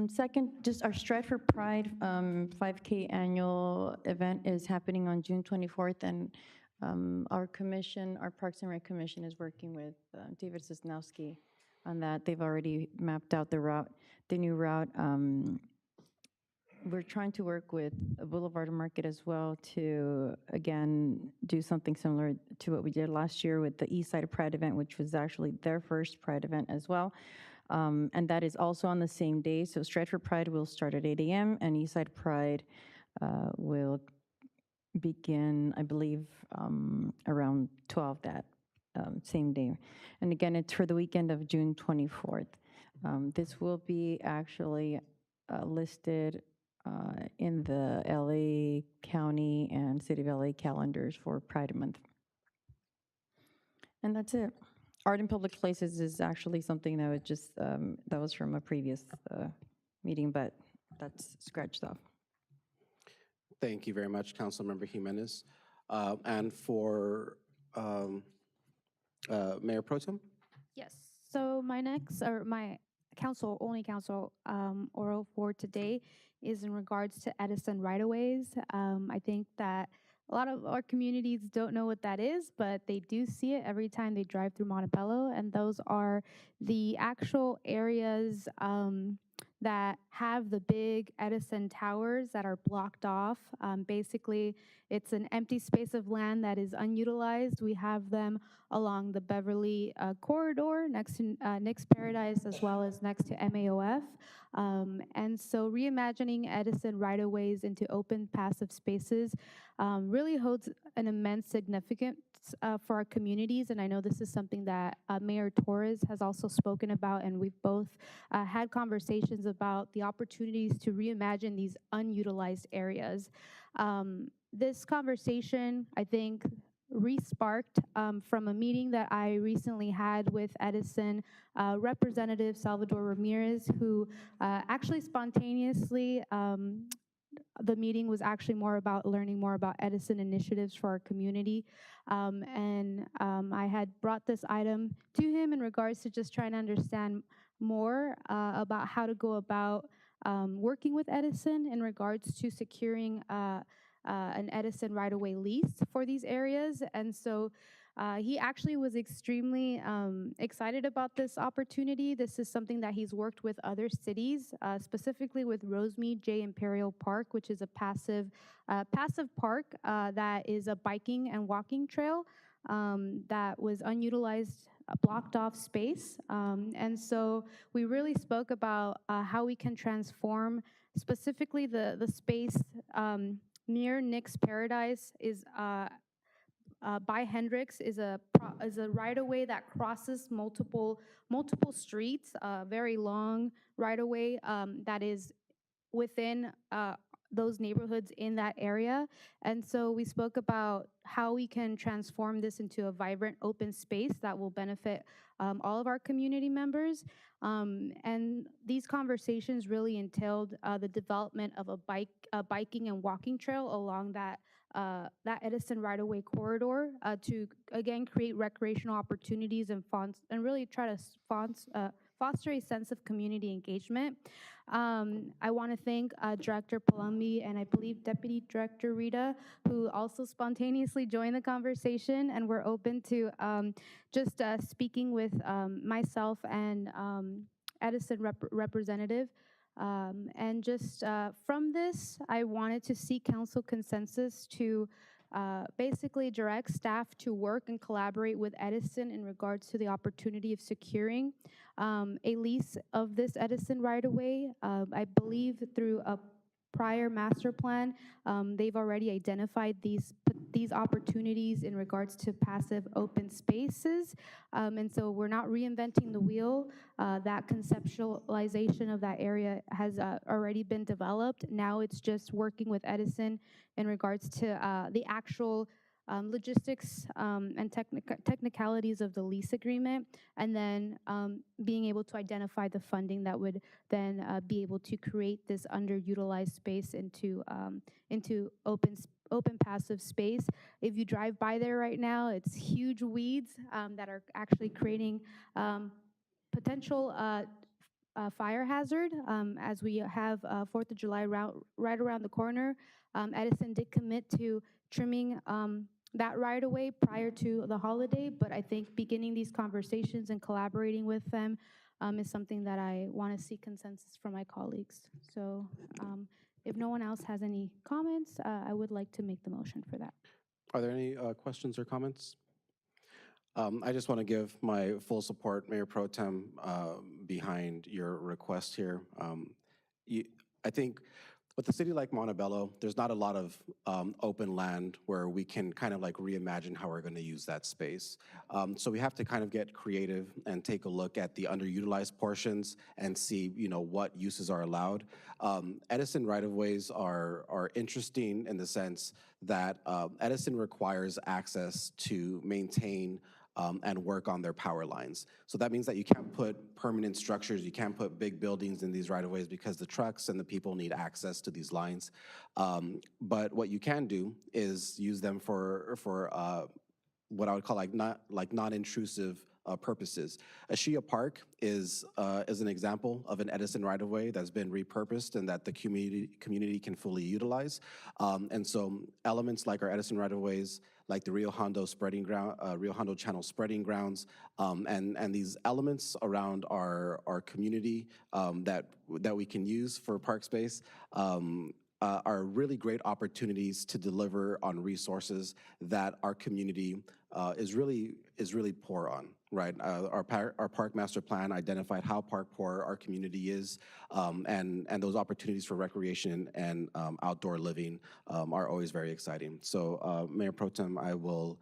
Second, just our Stride for Pride 5K annual event is happening on June 24th, and our commission, our Parks and Rec Commission, is working with David Sosnowski on that. They've already mapped out the route, the new route. We're trying to work with Boulevard Market as well to, again, do something similar to what we did last year with the East Side Pride event, which was actually their first Pride event as well. And that is also on the same day. So Stride for Pride will start at 8 a.m. and East Side Pride will begin, I believe, around 12 that same day. And again, it's for the weekend of June 24th. This will be actually listed in the LA County and City of LA calendars for Pride Month. And that's it. Art in public places is actually something that was just, that was from a previous meeting, but that's scratched off. Thank you very much, Councilmember Jimenez. And for Mayor Pro Tem? Yes. So my next, or my only council oral for today is in regards to Edison right-of-ways. I think that a lot of our communities don't know what that is, but they do see it every time they drive through Montebello, and those are the actual areas that have the big Edison towers that are blocked off. Basically, it's an empty space of land that is unutilized. We have them along the Beverly corridor next to Nick's Paradise, as well as next to MAOF. And so reimagining Edison right-of-ways into open passive spaces really holds an immense significance for our communities. And I know this is something that Mayor Torres has also spoken about, and we've both had conversations about the opportunities to reimagine these unutilized areas. This conversation, I think, re-sparked from a meeting that I recently had with Edison Representative Salvador Ramirez, who actually spontaneously, the meeting was actually more about learning more about Edison initiatives for our community. I had brought this item to him in regards to just trying to understand more about how to go about working with Edison in regards to securing an Edison right-of-way lease for these areas. And so he actually was extremely excited about this opportunity. This is something that he's worked with other cities, specifically with Rosemead J Imperial Park, which is a passive park that is a biking and walking trail that was unutilized, blocked off space. And so we really spoke about how we can transform specifically the space near Nick's Paradise is by Hendricks is a right-of-way that crosses multiple streets, very long right-of-way that is within those neighborhoods in that area. And so we spoke about how we can transform this into a vibrant open space that will benefit all of our community members. And these conversations really entailed the development of a biking and walking trail along that Edison right-of-way corridor to, again, create recreational opportunities and really try to foster a sense of community engagement. I want to thank Director Palumbi and I believe Deputy Director Rita, who also spontaneously joined the conversation and were open to just speaking with myself and Edison representative. And just from this, I wanted to seek council consensus to basically direct staff to work and collaborate with Edison in regards to the opportunity of securing a lease of this Edison right-of-way. I believe through a prior master plan, they've already identified these opportunities in regards to passive open spaces. And so we're not reinventing the wheel. That conceptualization of that area has already been developed. Now it's just working with Edison in regards to the actual logistics and technicalities of the lease agreement, and then being able to identify the funding that would then be able to create this underutilized space into open passive space. If you drive by there right now, it's huge weeds that are actually creating potential fire hazard as we have 4th of July right around the corner. Edison did commit to trimming that right away prior to the holiday, but I think beginning these conversations and collaborating with them is something that I want to see consensus from my colleagues. So if no one else has any comments, I would like to make the motion for that. Are there any questions or comments? I just want to give my full support, Mayor Pro Tem, behind your request here. I think with a city like Montebello, there's not a lot of open land where we can kind of like reimagine how we're going to use that space. So we have to kind of get creative and take a look at the underutilized portions and see, what uses are allowed. Edison right-of-ways are interesting in the sense that Edison requires access to maintain and work on their power lines. So that means that you can't put permanent structures, you can't put big buildings in these right-of-ways because the trucks and the people need access to these lines. But what you can do is use them for what I would call like non-intrusive purposes. Ashia Park is an example of an Edison right-of-way that's been repurposed and that the community can fully utilize. And so elements like our Edison right-of-ways, like the Rio Hondo Rio Hondo Channel spreading grounds, and these elements around our community that we can use for park space. Are really great opportunities to deliver on resources that our community is really poor on, right? Our park master plan identified how park poor our community is, and those opportunities for recreation and outdoor living are always very exciting. So, Mayor Pro Tem, I will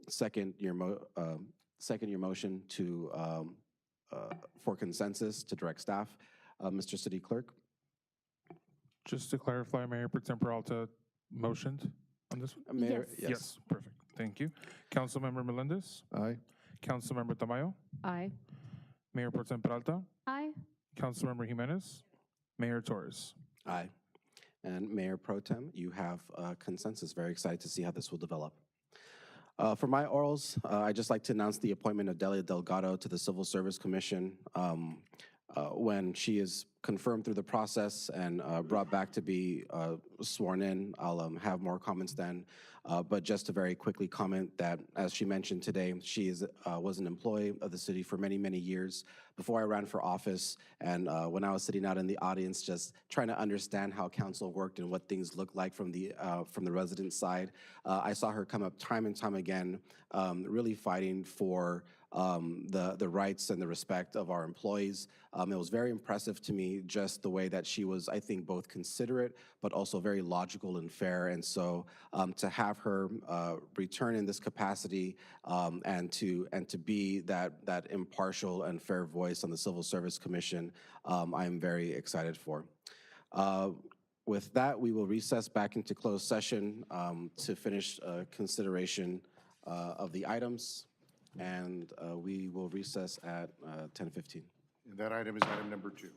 second your motion to for consensus to direct staff. Mr. City Clerk. Just to clarify, Mayor Pro Tem Peralta motioned on this one? Mayor, Yes, perfect. Thank you. Councilmember Melendez? Aye. Councilmember Tamayo? Aye. Mayor Pro Tem Peralta? Aye. Councilmember Jimenez? Mayor Torres? Aye. And Mayor Pro Tem, you have consensus. Very excited to see how this will develop. For my orals, I'd just like to announce the appointment of Delia Delgado to the Civil Service Commission. When she is confirmed through the process and brought back to be sworn in, I'll have more comments then. But just to very quickly comment that, as she mentioned today, she was an employee of the city for many, many years before I ran for office. And when I was sitting out in the audience, just trying to understand how council worked and what things looked like from the resident side, I saw her come up time and time again, really fighting for the rights and the respect of our employees. It was very impressive to me just the way that she was, I think, both considerate but also very logical and fair. And so to have her return in this capacity and to be that impartial and fair voice on the Civil Service Commission, I am very excited for. With that, we will recess back into closed session to finish consideration of the items, and we will recess at 10:15. And that item is item number 2.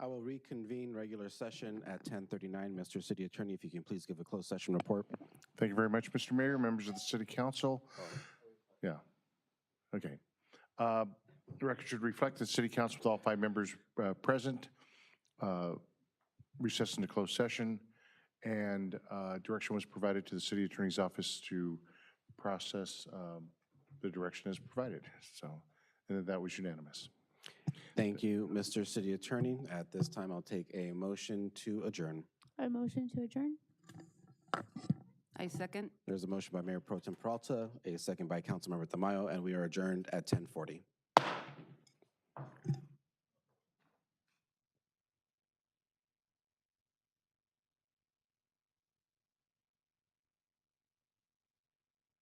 I will reconvene regular session at 10:39. Mr. City Attorney, if you can please give a closed session report. Thank you very much, Mr. Mayor, members of the City Council. Yeah, okay. The record should reflect that City Council with all 5 members present recessed into closed session, and direction was provided to the City Attorney's Office to process the direction as provided. So, and that was unanimous. Thank you, Mr. City Attorney. At this time, I'll take a motion to adjourn. A motion to adjourn? I second. There's a motion by Mayor Pro Tem Peralta, a second by Councilmember Tamayo, and we are adjourned at 10:40.